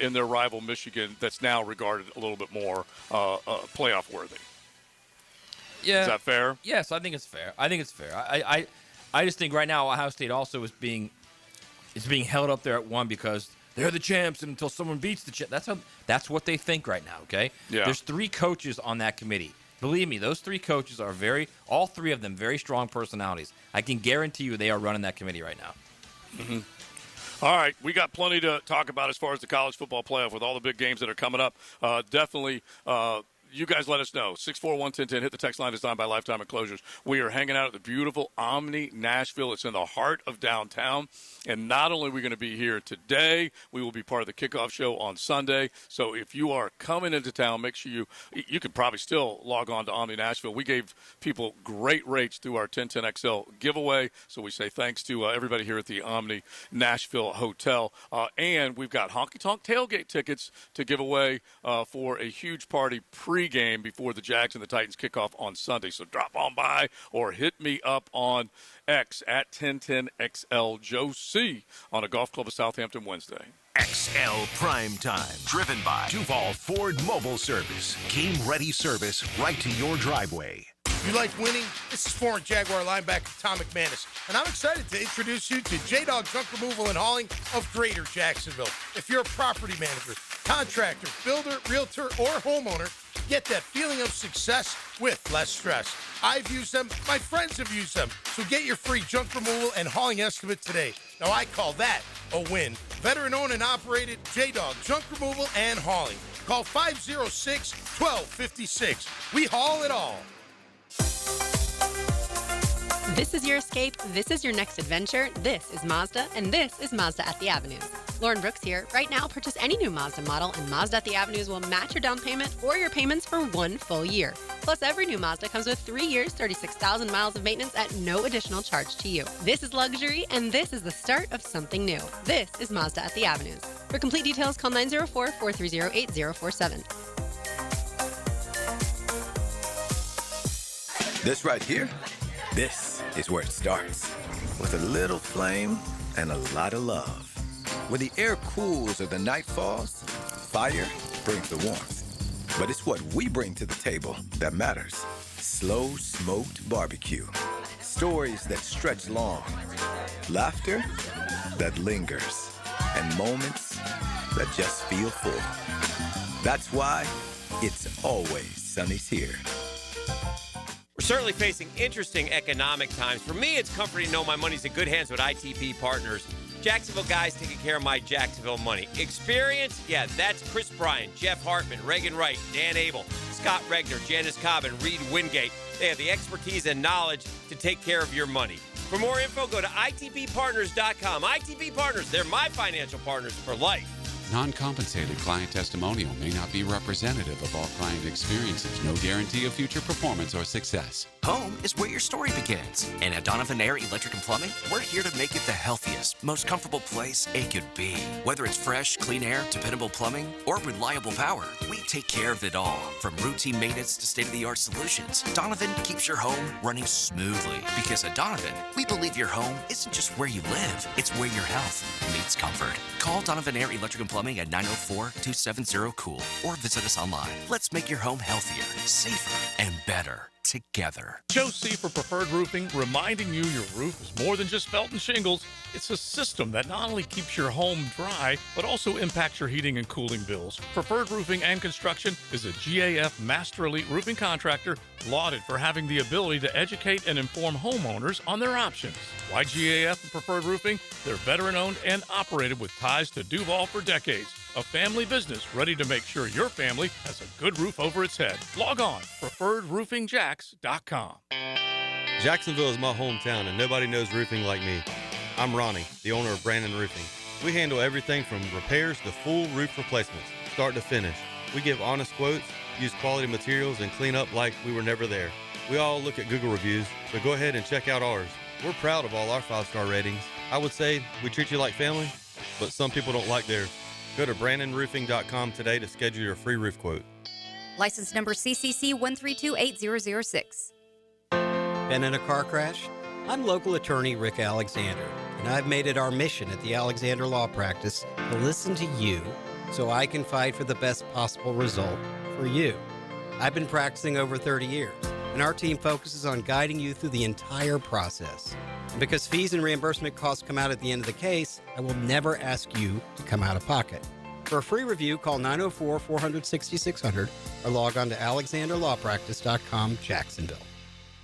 Speaker 3: in their rival Michigan that's now regarded a little bit more playoff worthy.
Speaker 4: Yeah.
Speaker 3: Is that fair?
Speaker 4: Yes, I think it's fair. I just think right now Ohio State also is being held up there at 1 because they're the champs, and until someone beats the champs, that's what they think right now. Okay.
Speaker 3: Yeah.
Speaker 4: There's 3 coaches on that committee. Believe me, those 3 coaches are all 3 of them very strong personalities. I can guarantee you they are running that committee right now.
Speaker 3: Mm-hmm. All right, we got plenty to talk about as far as the college football playoff with all the big games that are coming up. Definitely. You guys let us know. 641-1010. Hit the text line designed by Lifetime Enclosures. We are hanging out at the beautiful Omni Nashville. It's in the heart of downtown. And not only are we going to be here today, we will be part of the kickoff show on Sunday. So if you are coming into town, make sure you can probably still log on to Omni Nashville. We gave people great rates through our 1010XL giveaway. So we say thanks to everybody here at the Omni Nashville Hotel. And we've got Honky Tonk Tailgate tickets to give away for a huge party pregame before the Jags and the Titans kick off on Sunday. So drop on by or hit me up on X at 1010XL Joe C on a Golf Club of Southampton Wednesday.
Speaker 2: XL Primetime, driven by Duval Ford Mobile Service. Game-ready service right to your driveway.
Speaker 16: You like winning? This is former Jaguar linebacker Tom McManus, and I'm excited to introduce you to J-Dog Junk Removal and Hauling of Greater Jacksonville. If you're a property manager, contractor, builder, realtor, or homeowner, get that feeling of success with less stress. I've used them. My friends have used them. So get your free junk removal and hauling estimate today. Now, I call that a win. Veteran-owned and operated J-Dog Junk Removal and Hauling. Call 506-1256. We haul it all.
Speaker 17: This is your escape. This is your next adventure. This is Mazda, and this is Mazda at the Avenues. Lauren Brooks here. Right now, purchase any new Mazda model, and Mazda at the Avenues will match your down payment or your payments for 1 full year. Plus, every new Mazda comes with 3 years, 36,000 miles of maintenance at no additional charge to you. This is luxury, and this is the start of something new. This is Mazda at the Avenues. For complete details, call 904-430-8047.
Speaker 18: This right here, this is where it starts. With a little flame and a lot of love. When the air cools or the night falls, fire brings the warmth. But it's what we bring to the table that matters. Slow smoked barbecue. Stories that stretch long. Laughter that lingers. And moments that just feel full. That's why it's always Sunny's here.
Speaker 19: We're certainly facing interesting economic times. For me, it's comforting to know my money's in good hands with ITP Partners. Jacksonville guys taking care of my Jacksonville money. Experience? Yeah, that's Chris Bryant, Jeff Hartman, Reagan Wright, Dan Abel, Scott Regner, Janice Cobb, and Reed Wingate. They have the expertise and knowledge to take care of your money. For more info, go to itppartners.com. ITP Partners, they're my financial partners for life.
Speaker 10: Non-compensated client testimonial may not be representative of all client experiences. No guarantee of future performance or success.
Speaker 20: Home is where your story begins. And at Donovan Air Electric and Plumbing, we're here to make it the healthiest, most comfortable place it could be. Whether it's fresh, clean air, dependable plumbing, or reliable power, we take care of it all. From routine maintenance to state-of-the-art solutions, Donovan keeps your home running smoothly. Because at Donovan, we believe your home isn't just where you live, it's where your health meets comfort. Call Donovan Air Electric and Plumbing Plumbing at 904-270-COOL or visit us online. Let's make your home healthier, safer, and better together.
Speaker 3: Joe C. for Preferred Roofing, reminding you your roof is more than just felt and shingles. It's a system that not only keeps your home dry, but also impacts your heating and cooling bills. Preferred Roofing and Construction is a GAF Master Elite roofing contractor lauded for having the ability to educate and inform homeowners on their options. Why GAF and Preferred Roofing? They're veteran-owned and operated with ties to Duval for decades. A family business ready to make sure your family has a good roof over its head. Log on, preferredroofingjax.com.
Speaker 21: Jacksonville is my hometown, and nobody knows roofing like me. I'm Ronnie, the owner of Brandon Roofing. We handle everything from repairs to full roof replacements, start to finish. We give honest quotes, use quality materials, and clean up like we were never there. We all look at Google reviews, so go ahead and check out ours. We're proud of all our 5-star ratings. I would say we treat you like family, but some people don't like theirs. Go to BrandonRoofing.com today to schedule your free roof quote.
Speaker 22: License number CCC 1328006.
Speaker 23: Been in a car crash? I'm local attorney Rick Alexander, and I've made it our mission at the Alexander Law Practice to listen to you so I can fight for the best possible result for you. I've been practicing over 30 years, and our team focuses on guiding you through the entire process. And because fees and reimbursement costs come out at the end of the case, I will never ask you to come out of pocket. For a free review, call 904-400-6600 or log on to alexanderlawpractice.com, Jacksonville.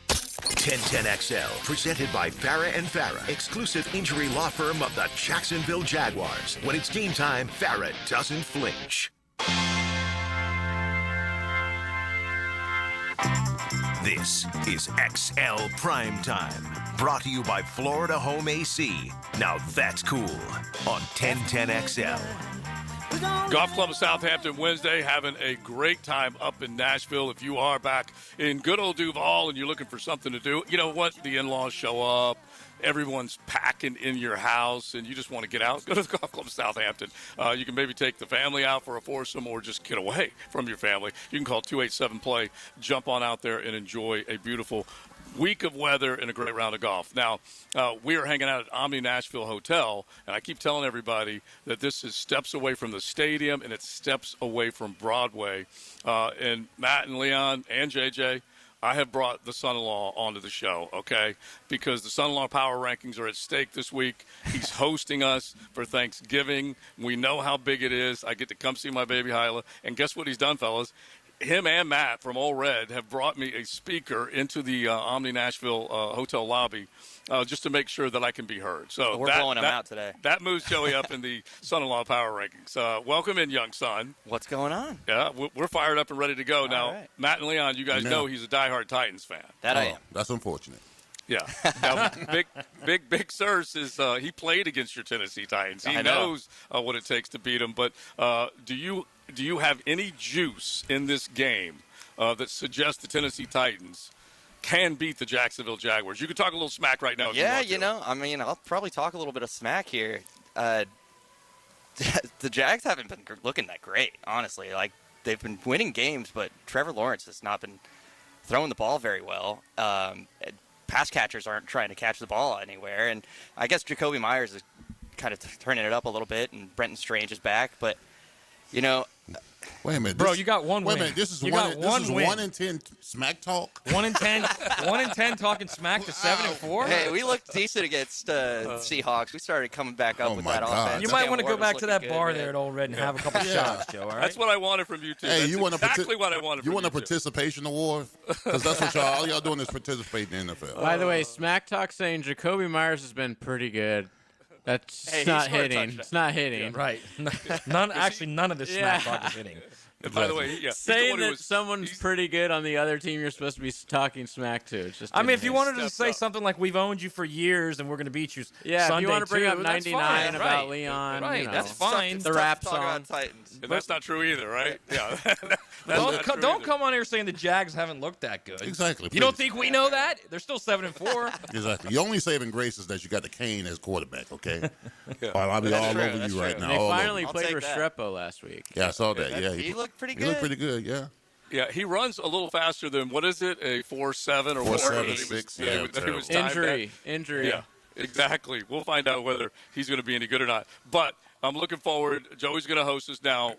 Speaker 2: 1010XL, presented by Farah and Farah, exclusive injury law firm of the Jacksonville Jaguars. When it's game time, Farah doesn't flinch. This is XL Primetime, brought to you by Florida Home AC. Now that's cool on 1010XL.
Speaker 3: Golf Club of Southampton Wednesday, having a great time up in Nashville. If you are back in good old Duval and you're looking for something to do, you know what? The in-laws show up. Everyone's packing in your house, and you just want to get out, go to the Golf Club of Southampton. You can maybe take the family out for a foursome or just get away from your family. You can call 287-PLAY, jump on out there, and enjoy a beautiful week of weather and a great round of golf. Now, we are hanging out at Omni Nashville Hotel, and I keep telling everybody that this is steps away from the stadium, and it's steps away from Broadway. And Matt and Leon and JJ, I have brought the son-in-law onto the show, okay, because the son-in-law power rankings are at stake this week. He's hosting us for Thanksgiving. We know how big it is. I get to come see my baby Hyla, and guess what he's done, fellas? Him and Matt from Ole Red have brought me a speaker into the Omni Nashville hotel lobby just to make sure that I can be heard. So
Speaker 24: we're blowing him out today.
Speaker 3: That moves Joey up in the son-in-law power rankings. Welcome in, young son.
Speaker 24: What's going on?
Speaker 3: Yeah, we're fired up and ready to go. Now,
Speaker 24: right.
Speaker 3: Matt and Leon, you guys know he's a diehard Titans fan.
Speaker 24: That I am.
Speaker 5: That's unfortunate.
Speaker 3: Yeah. Now, Big Sirs is he played against your Tennessee Titans. He knows what it takes to beat them. But do you have any juice in this game that suggests the Tennessee Titans can beat the Jacksonville Jaguars? You can talk a little smack right now. If
Speaker 24: Yeah,
Speaker 3: you know,
Speaker 24: I mean, I'll probably talk a little bit of smack here. The Jags haven't been looking that great, honestly. Like, they've been winning games, but Trevor Lawrence has not been throwing the ball very well. Pass catchers aren't trying to catch the ball anywhere, and I guess Jacoby Myers is kind of turning it up a little bit, and Brenton Strange is back, but you know.
Speaker 5: Wait a minute,
Speaker 4: bro. You got one win.
Speaker 5: Wait a minute. This is
Speaker 4: you
Speaker 5: one.
Speaker 4: Got
Speaker 5: This
Speaker 4: one
Speaker 5: is
Speaker 4: win.
Speaker 5: 1 in 10 smack talk.
Speaker 4: 1 in 10. 1 in 10 talking smack to 7-4.
Speaker 24: Hey, we looked decent against Seahawks. We started coming back up with that offense.
Speaker 4: You might want to go back to that bar there at Ole Red and have a couple shots, Joe. All right.
Speaker 3: That's what I wanted from you two.
Speaker 5: Hey,
Speaker 3: That's
Speaker 5: you want
Speaker 3: exactly what I wanted.
Speaker 5: You
Speaker 3: from
Speaker 5: want a
Speaker 3: you two.
Speaker 5: participation award? Because that's what all y'all doing is participating in the NFL.
Speaker 6: By the way, Smack Talk saying Jacoby Myers has been pretty good. That's not hitting. It's not hitting.
Speaker 4: Yeah, right. None of this smack talk is hitting.
Speaker 3: And by the way,
Speaker 6: saying that someone's pretty good on the other team, you're supposed to be talking smack to. It's just.
Speaker 4: I mean, if you wanted to say something like "We've owned you for years and we're going to beat you,"
Speaker 6: yeah.
Speaker 4: Sunday
Speaker 6: If you want to bring
Speaker 4: too,
Speaker 6: up 99 about Leon,
Speaker 4: right?
Speaker 6: You know,
Speaker 4: That's fine.
Speaker 6: The rap song.
Speaker 3: And that's not true either, right? Yeah.
Speaker 4: Don't come on here saying the Jags haven't looked that good.
Speaker 5: Exactly.
Speaker 4: You don't think we know that? They're still 7-4.
Speaker 5: Exactly. Your only saving grace is that you got the Kane as quarterback. Okay. I'll be all over you right now.
Speaker 6: They finally played Restrepo last week.
Speaker 5: Yeah, I saw that. Yeah,
Speaker 24: he looked pretty good.
Speaker 5: He looked pretty good. Yeah.
Speaker 3: Yeah, he runs a little faster than, what is it, a 4.7 or
Speaker 5: 4.76. Yeah,
Speaker 6: injury.
Speaker 3: Yeah, exactly. We'll find out whether he's going to be any good or not. But I'm looking forward. Joey's going to host us now.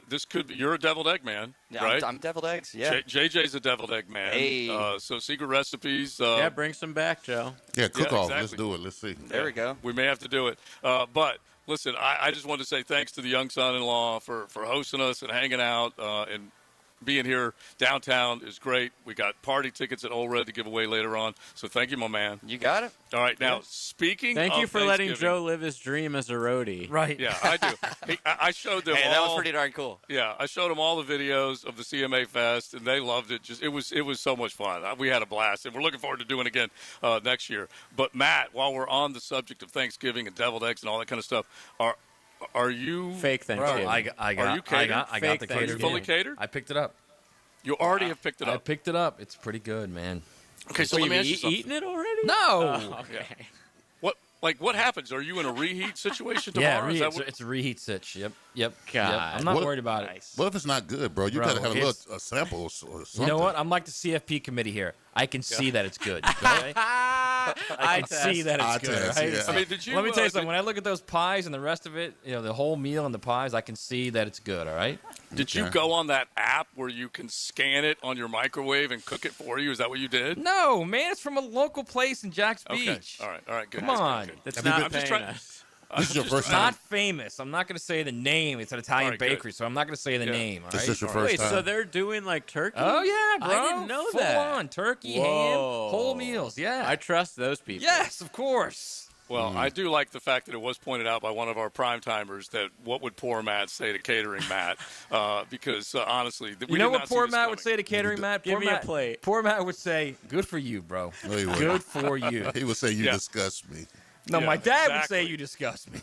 Speaker 3: This could be, you're a deviled egg man,
Speaker 24: Yeah,
Speaker 3: right?
Speaker 24: I'm deviled eggs. Yeah.
Speaker 3: JJ's a deviled egg man.
Speaker 24: Hey.
Speaker 3: So secret recipes.
Speaker 6: Yeah, bring some back, Joe.
Speaker 5: Yeah, cook off.
Speaker 3: exactly.
Speaker 5: Let's do it. Let's see.
Speaker 24: There we go.
Speaker 3: We may have to do it. But listen, I just wanted to say thanks to the young son-in-law for hosting us and hanging out and being here downtown is great. We got party tickets at Old Red to give away later on. So thank you, my man.
Speaker 24: You got it.
Speaker 3: All right, now speaking
Speaker 6: Thank
Speaker 3: of
Speaker 6: you for letting
Speaker 3: Thanksgiving-
Speaker 6: Joe live his dream as a roadie.
Speaker 4: Right.
Speaker 3: Yeah, I do. I showed them
Speaker 24: Hey,
Speaker 3: all.
Speaker 24: that was pretty darn cool.
Speaker 3: Yeah, I showed them all the videos of the CMA Fest, and they loved it. It was so much fun. We had a blast, and we're looking forward to doing it again next year. But Matt, while we're on the subject of Thanksgiving and deviled eggs and all that kind of stuff, are you
Speaker 6: fake Thanksgiving?
Speaker 4: Bro, I got the
Speaker 3: Are you
Speaker 4: catered.
Speaker 3: fully catered?
Speaker 4: I picked it up.
Speaker 3: You already have picked it
Speaker 4: I
Speaker 3: up.
Speaker 4: picked it up. It's pretty good, man.
Speaker 3: Okay, so
Speaker 6: Wait,
Speaker 3: let me
Speaker 6: you
Speaker 3: ask you something.
Speaker 6: eating it already?
Speaker 4: No.
Speaker 6: Oh, okay.
Speaker 3: What happens? Are you in a reheat situation
Speaker 4: Yeah,
Speaker 3: tomorrow? Is that what-
Speaker 4: it's a reheat sitch. Yep.
Speaker 6: God.
Speaker 4: I'm not
Speaker 5: What-
Speaker 4: worried about it.
Speaker 5: What if it's not good, bro? You
Speaker 4: Bro,
Speaker 5: got to have
Speaker 4: it's-
Speaker 5: a sample or something.
Speaker 4: You know what? I'm like the CFP committee here. I can see that it's good. Okay? I can see that it's good. Right?
Speaker 5: yeah.
Speaker 3: I mean, did you?
Speaker 4: Let me tell you something. When I look at those pies and the rest of it, the whole meal and the pies, I can see that it's good. All right.
Speaker 3: Did you go on that app where you can scan it on your microwave and cook it for you? Is that what you did?
Speaker 4: No, man. It's from a local place in Jacks
Speaker 3: Okay.
Speaker 4: Beach.
Speaker 3: All right. Good.
Speaker 4: Come on.
Speaker 3: Good.
Speaker 6: That's not
Speaker 3: I'm just
Speaker 6: paying
Speaker 3: trying.
Speaker 6: us.
Speaker 5: This is your first
Speaker 4: It's not
Speaker 5: time.
Speaker 4: famous. I'm not going to say the name. It's an Italian
Speaker 3: All right, good.
Speaker 4: bakery, so I'm not going to say the
Speaker 3: Yeah.
Speaker 4: name. All
Speaker 5: This
Speaker 4: right?
Speaker 5: is your first
Speaker 6: Wait,
Speaker 5: time.
Speaker 6: so they're doing like turkey?
Speaker 4: Oh yeah, bro!
Speaker 6: I didn't know
Speaker 4: Full
Speaker 6: that.
Speaker 4: on turkey, ham,
Speaker 6: Whoa.
Speaker 4: whole meals. Yeah,
Speaker 6: I trust those people.
Speaker 4: yes, of course.
Speaker 3: Well, I do like the fact that it was pointed out by one of our prime timers that what would poor Matt say to catering Matt? Because honestly, we
Speaker 4: You know
Speaker 3: did
Speaker 4: what
Speaker 3: not see
Speaker 4: poor
Speaker 3: this
Speaker 4: Matt
Speaker 3: coming.
Speaker 4: would say to catering Matt?
Speaker 6: Give
Speaker 4: Poor
Speaker 6: me a
Speaker 4: Matt,
Speaker 6: plate.
Speaker 4: Poor Matt would say, "Good for you, bro.
Speaker 5: No, he wouldn't.
Speaker 4: Good for you."
Speaker 5: He would say, "You
Speaker 3: Yeah.
Speaker 5: disgust me."
Speaker 4: No,
Speaker 3: Yeah,
Speaker 4: my dad would
Speaker 3: exactly.
Speaker 4: say, "You disgust me,"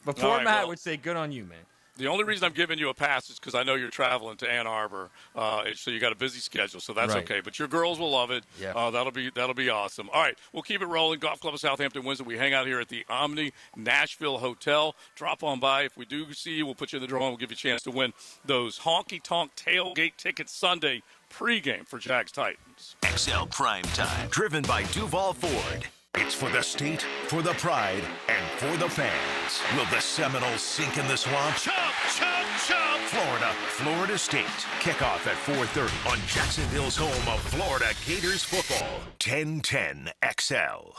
Speaker 4: but
Speaker 3: All
Speaker 4: poor
Speaker 3: right,
Speaker 4: Matt
Speaker 3: well-
Speaker 4: would say, "Good on you, man."
Speaker 3: The only reason I'm giving you a pass is because I know you're traveling to Ann Arbor, so you got a busy schedule, so that's
Speaker 4: Right.
Speaker 3: okay. But your girls will love it.
Speaker 4: Yeah.
Speaker 3: That'll be awesome. All right, we'll keep it rolling. Golf Club of Southampton Wednesday. We hang out here at the Omni Nashville Hotel. Drop on by. If we do see you, we'll put you in the draw and we'll give you a chance to win those honky tonk tailgate tickets Sunday pregame for Jags Titans.
Speaker 2: XL Primetime, driven by Duval Ford. It's for the state, for the pride, and for the fans. Will the Seminoles sink in the swamp? Chomp, chomp, chomp! Florida State. Kickoff at 4:30 on Jacksonville's home of Florida Gators football. 1010 XL.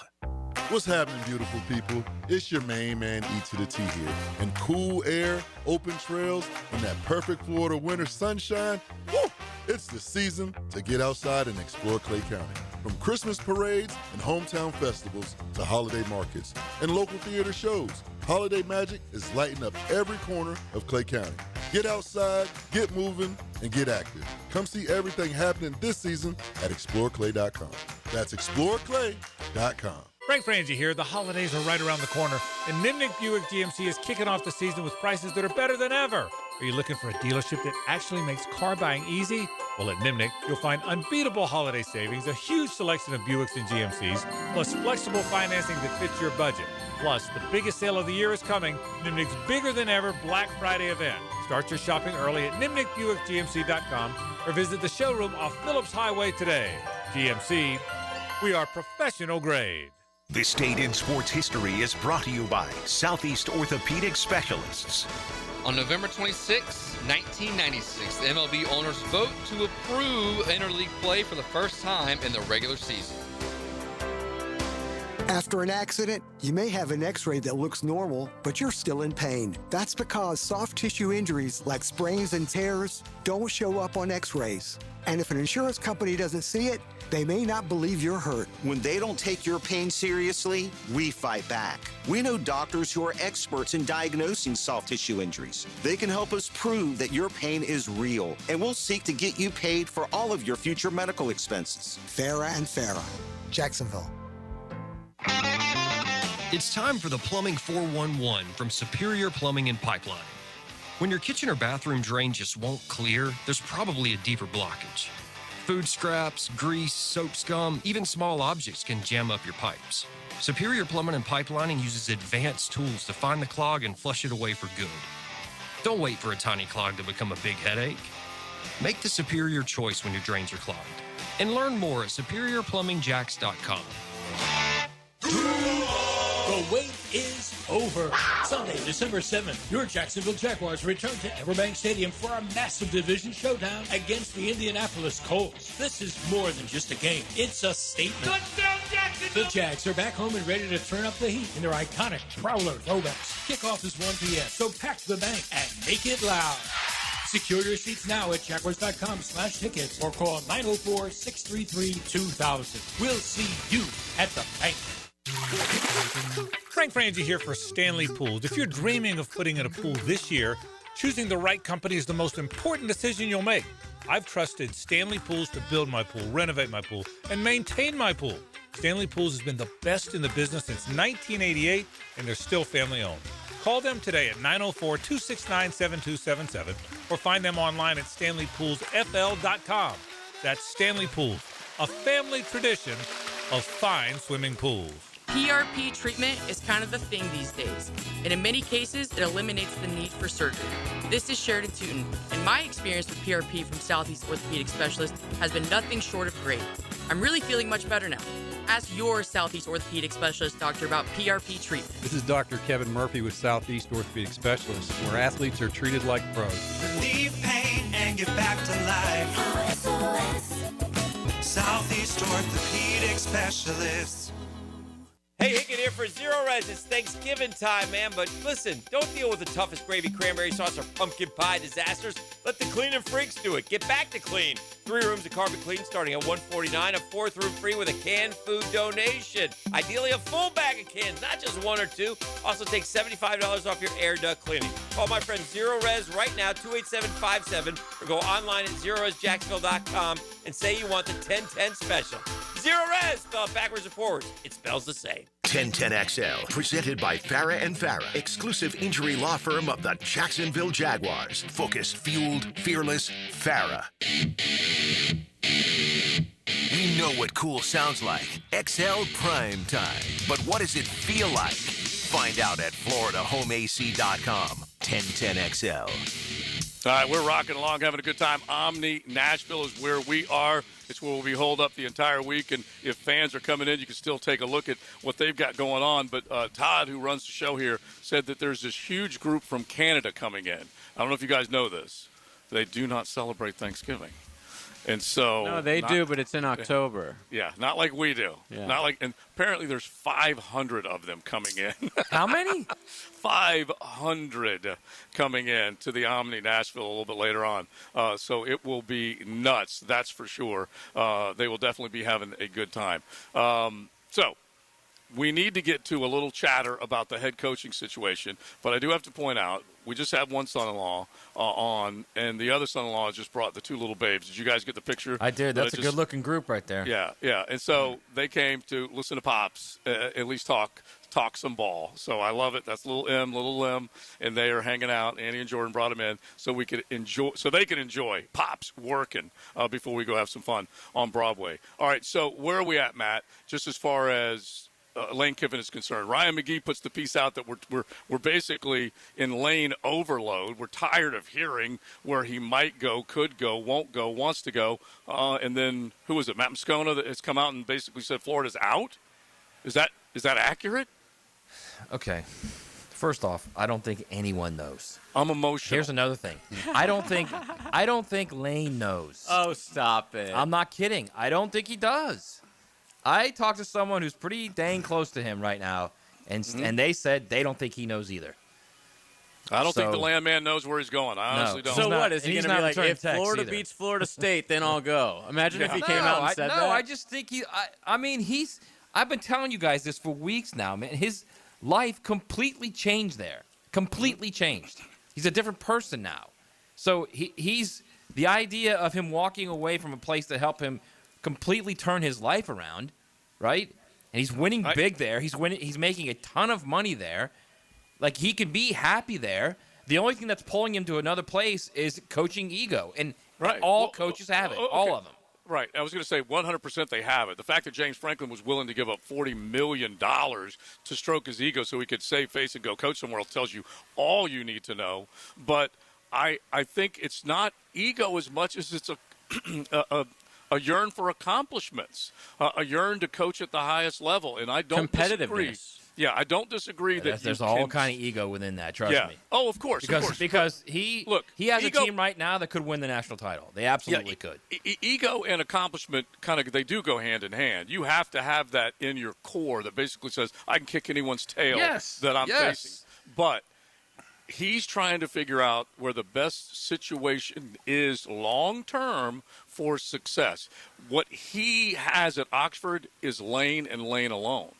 Speaker 7: What's happening, beautiful people? It's your main man, E to the T here. And cool air, open trails, and that perfect Florida winter sunshine, woo! It's the season to get outside and explore Clay County. From Christmas parades and hometown festivals to holiday markets and local theater shows, holiday magic is lighting up every corner of Clay County. Get outside, get moving, and get active. Come see everything happening this season at exploreclay.com. That's exploreclay.com.
Speaker 8: Frank Frangie here. The holidays are right around the corner, and Nimnik Buick GMC is kicking off the season with prices that are better than ever. Are you looking for a dealership that actually makes car buying easy? Well, at Nimnik, you'll find unbeatable holiday savings, a huge selection of Buicks and GMCs, plus flexible financing that fits your budget. Plus, the biggest sale of the year is coming, Nimnik's bigger than ever Black Friday event. Start your shopping early at NimnikBuickGMC.com or visit the showroom off Phillips Highway today. GMC, we are professional grade.
Speaker 2: This Date in Sports History is brought to you by Southeast Orthopedic Specialists.
Speaker 9: On November 26, 1996, the MLB owners vote to approve interleague play for the first time in the regular season.
Speaker 11: After an accident, you may have an x-ray that looks normal, but you're still in pain. That's because soft tissue injuries like sprains and tears don't show up on x-rays. And if an insurance company doesn't see it, they may not believe you're hurt.
Speaker 25: When they don't take your pain seriously, we fight back. We know doctors who are experts in diagnosing soft tissue injuries. They can help us prove that your pain is real, and we'll seek to get you paid for all of your future medical expenses.
Speaker 11: Farah and Farah, Jacksonville.
Speaker 26: It's time for the Plumbing 411 from Superior Plumbing and Pipelining. When your kitchen or bathroom drain just won't clear, there's probably a deeper blockage. Food scraps, grease, soap scum, even small objects can jam up your pipes. Superior Plumbing and Pipelining uses advanced tools to find the clog and flush it away for good. Don't wait for a tiny clog to become a big headache. Make the superior choice when your drains are clogged. And learn more at superiorplumbingjacks.com.
Speaker 27: The wait
Speaker 1: is over. Sunday, December 7th, your Jacksonville Jaguars return to Everbank Stadium for a massive division showdown against the Indianapolis Colts. This is more than just a game. It's a statement. Touchdown, Jacksonville! The Jags are back home and ready to turn up the heat in their iconic Prowler throwbacks. Kickoff is 1 p.m., so pack the bank and make it loud. Secure your seats now at jaguars.com/tickets or call 904-633-2000. We'll see you at the bank.
Speaker 8: Frank Frangie here for Stanley Pools. If you're dreaming of putting in a pool this year, choosing the right company is the most important decision you'll make. I've trusted Stanley Pools to build my pool, renovate my pool, and maintain my pool. Stanley Pools has been the best in the business since 1988, and they're still family-owned. Call them today at 904-269-7277 or find them online at StanleyPoolsFL.com. That's Stanley Pools, a family tradition of fine swimming pools.
Speaker 12: PRP treatment is kind of the thing these days, and in many cases, it eliminates the need for surgery. This is Sheridan Tootin, and my experience with PRP from Southeast Orthopedic Specialist has been nothing short of great. I'm really feeling much better now. Ask your Southeast Orthopedic Specialist doctor about PRP treatment.
Speaker 13: This is Dr. Kevin Murphy with Southeast Orthopedic Specialists, where athletes are treated like pros.
Speaker 14: Relieve pain and get back to life. Southeast Orthopedic Specialists.
Speaker 19: Hey, Hickett here for Zero Res. It's Thanksgiving time, man. But listen, don't deal with the toughest gravy, cranberry sauce, or pumpkin pie disasters. Let the cleaning freaks do it. Get back to clean. 3 rooms of carpet clean starting at $149. A 4th room free with a canned food donation. Ideally, a full bag of cans, not just 1 or 2. Also, take $75 off your air duct cleaning. Call my friend Zero Res right now, 28757, or go online at ZeroResJacksonville.com and say you want the 1010 special. Zero Res, spelled backwards and forwards. It spells the same.
Speaker 2: 1010XL, presented by Farah & Farah, exclusive injury law firm of the Jacksonville Jaguars. Focused, fueled, fearless, Farah. We know what cool sounds like. XL Primetime. But what does it feel like? Find out at FloridaHomeAC.com. 1010XL.
Speaker 3: All right, we're rocking along, having a good time. Omni, Nashville is where we are. It's where we'll be holed up the entire week, and if fans are coming in, you can still take a look at what they've got going on. But Todd, who runs the show here, said that there's this huge group from Canada coming in. I don't know if you guys know this. They do not celebrate Thanksgiving. And so
Speaker 6: no, they do, but it's in October.
Speaker 3: Yeah, not like we do.
Speaker 6: Yeah.
Speaker 3: Not like, and apparently there's 500 of them coming in.
Speaker 4: How many?
Speaker 3: 500 coming in to the Omni Nashville a little bit later on. So it will be nuts, that's for sure. They will definitely be having a good time. So we need to get to a little chatter about the head coaching situation, but I do have to point out, we just have one son-in-law on, and the other son-in-law just brought the 2 little babes. Did you guys get the picture?
Speaker 4: I did. That's a good-looking group right there.
Speaker 3: Yeah, yeah. And so they came to listen to Pops, at least talk some ball. So I love it. That's little Lim, and they are hanging out. Annie and Jordan brought them in so they could enjoy Pops working before we go have some fun on Broadway. All right, so where are we at, Matt? Just as far as Lane Kiffin is concerned. Ryan McGee puts the piece out that we're basically in lane overload. We're tired of hearing where he might go, could go, won't go, wants to go. And then who is it? Matt Moscona that has come out and basically said Florida's out. Is that accurate?
Speaker 4: Okay. First off, I don't think anyone knows.
Speaker 3: I'm emotional.
Speaker 4: Here's another thing. I don't think Lane knows.
Speaker 6: Oh, stop it.
Speaker 4: I'm not kidding. I don't think he does. I talked to someone who's pretty dang close to him right now, and they said they don't think he knows either.
Speaker 3: I don't think the landman knows where he's going. I honestly don't.
Speaker 6: So what? Is he going to be like, if Florida beats Florida State, then I'll go? Imagine if he came out and said that.
Speaker 4: No, I just think I've been telling you guys this for weeks now, man. His life completely changed there. Completely changed. He's a different person now. So he's the idea of him walking away from a place that helped him completely turn his life around, right? And he's winning big there. He's making a ton of money there. Like, he can be happy there. The only thing that's pulling him to another place is coaching ego. And all coaches have it. Okay. All of them.
Speaker 3: Right. I was going to say 100% they have it. The fact that James Franklin was willing to give up $40 million to stroke his ego so he could save face and go coach somewhere else tells you all you need to know. But I think it's not ego as much as it's a yearn for accomplishments, a yearn to coach at the highest level. And I don't disagree. Yeah, I don't disagree that
Speaker 4: there's all kind of ego within that. Trust me.
Speaker 3: Oh, of course.
Speaker 4: Because he has a team right now that could win the national title. They absolutely could.
Speaker 3: Ego and accomplishment they do go hand in hand. You have to have that in your core that basically says I can kick anyone's tail that I'm facing. But he's trying to figure out where the best situation is long term for success. What he has at Oxford is Lane and Lane alone.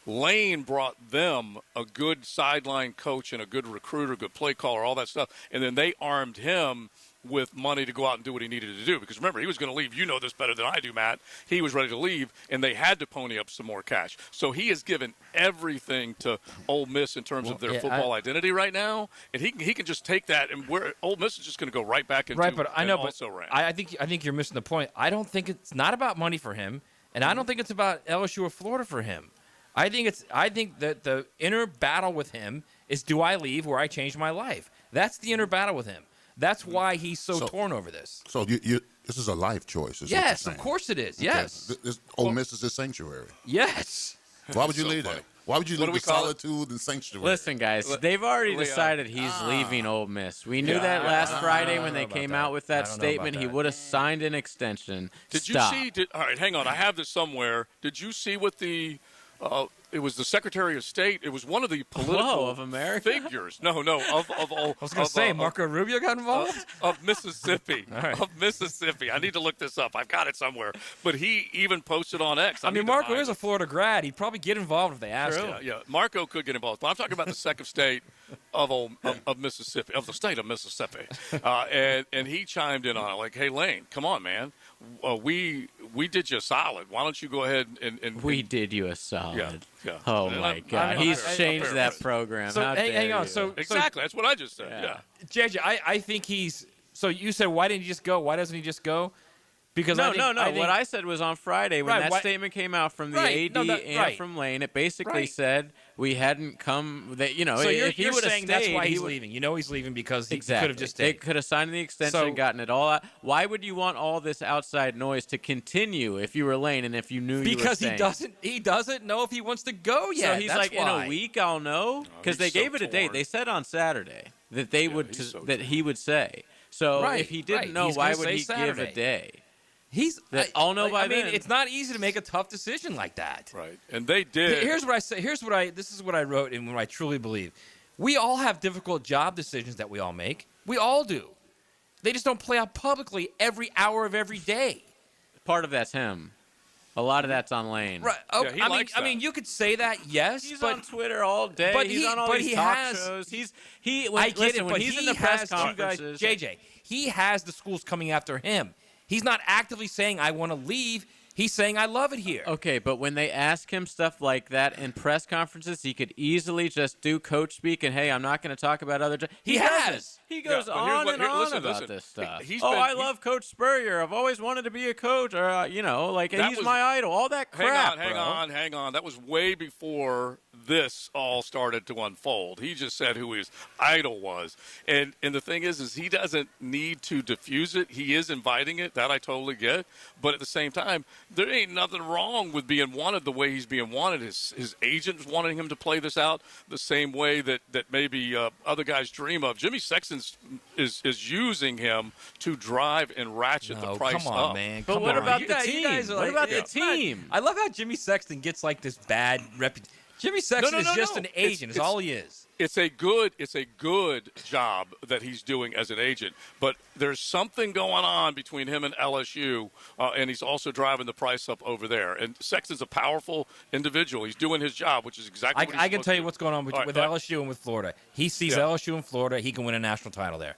Speaker 3: Lane brought them a good sideline coach and a good recruiter, good play caller, all that stuff. And then they armed him with money to go out and do what he needed to do. Because remember, he was going to leave. You know this better than I do, Matt. He was ready to leave, and they had to pony up some more cash. So he has given everything to Ole Miss in terms of their football identity right now. And he can just take that, and where Ole Miss is just going to go right back into
Speaker 4: right. But I know,
Speaker 3: also ran.
Speaker 4: I think you're missing the point. I don't think it's not about money for him, and I don't think it's about LSU or Florida for him. I think that the inner battle with him is, do I leave where I changed my life? That's the inner battle with him. That's why he's so torn over this.
Speaker 5: So this is a life choice.
Speaker 4: Yes, of course it is. Yes.
Speaker 5: Ole Miss is his sanctuary.
Speaker 4: Yes.
Speaker 5: Why would you leave that? Why would you leave the solitude and sanctuary?
Speaker 6: Listen, guys, they've already decided he's leaving Ole Miss. We knew that last Friday when they came out with that statement. He would have signed an extension.
Speaker 3: Did you see? All right, hang on. I have this somewhere. Did you see what the it was the Secretary of State. It was one of the political
Speaker 6: of America?
Speaker 3: figures. No, of
Speaker 4: I was going to say, Marco Rubio got involved?
Speaker 3: Of Mississippi.
Speaker 4: Right.
Speaker 3: Of Mississippi. I need to look this up. I've got it somewhere. But he even posted on X.
Speaker 4: I mean, Marco is a Florida grad. He'd probably get involved if they asked him.
Speaker 3: Yeah, Marco could get involved. But I'm talking about the Sec of State of Mississippi, of the state of Mississippi. And he chimed in on it like, hey, Lane, come on, man. We did you a solid. Why don't you go ahead and
Speaker 6: we did you a solid.
Speaker 3: Yeah.
Speaker 6: Oh my God, he's changed that program.
Speaker 4: So hang on. So
Speaker 3: exactly, that's what I just said. Yeah.
Speaker 4: JJ, I think he's. So you said, why didn't he just go? Why doesn't he just go? Because
Speaker 6: no. What I said was on Friday when that statement came out from the AD and from Lane. It basically said we hadn't come. That
Speaker 4: So
Speaker 6: if he
Speaker 4: you're
Speaker 6: would have
Speaker 4: saying
Speaker 6: stayed,
Speaker 4: that's why he's leaving. You know he's leaving because he could have just stayed.
Speaker 6: They could have signed the extension and gotten it all out. Why would you want all this outside noise to continue if you were Lane and if you knew you were staying?
Speaker 4: Because he doesn't know if he wants to go yet.
Speaker 6: So he's like, in a week I'll know, because they gave it a date. They said on Saturday that they would that he would say. So if he didn't know, why would he give a day? I'll know by then.
Speaker 4: I mean, it's not easy to make a tough decision like that.
Speaker 3: Right. And they did.
Speaker 4: Here's what I say. This is what I wrote and what I truly believe. We all have difficult job decisions that we all make. We all do. They just don't play out publicly every hour of every day.
Speaker 6: Part of that's him. A lot of that's on Lane.
Speaker 4: Right. Okay. I mean, you could say that, yes.
Speaker 6: He's
Speaker 4: but
Speaker 6: on Twitter all day.
Speaker 4: But
Speaker 6: he's on all these talk shows.
Speaker 4: I get it, but
Speaker 6: he's in the press conferences.
Speaker 4: JJ, he has the schools coming after him. He's not actively saying, I want to leave. He's saying, I love it here.
Speaker 6: Okay, but when they ask him stuff like that in press conferences, he could easily just do coach speak and, hey, I'm not going to talk about other jobs.
Speaker 4: He has.
Speaker 6: He goes on and on about this stuff. I love Coach Spurrier. I've always wanted to be a coach. Or, he's my idol. All that crap,
Speaker 3: Hang on. That was way before this all started to unfold. He just said who his idol was. And the thing is he doesn't need to diffuse it. He is inviting it. That I totally get. But at the same time, there ain't nothing wrong with being wanted the way he's being wanted. His agents wanting him to play this out the same way that maybe other guys dream of. Jimmy Sexton is using him to drive and ratchet the price up.
Speaker 4: Come on, man.
Speaker 6: But what about the team? What about the team?
Speaker 4: I love how Jimmy Sexton gets like this bad reputation. Jimmy Sexton is just an agent. Is all he is.
Speaker 3: It's a good job that he's doing as an agent, but there's something going on between him and LSU, and he's also driving the price up over there. And Sexton's a powerful individual. He's doing his job, which is exactly what he's
Speaker 4: I can tell you what's going on with LSU and with Florida. He sees LSU and Florida, he can win a national title there.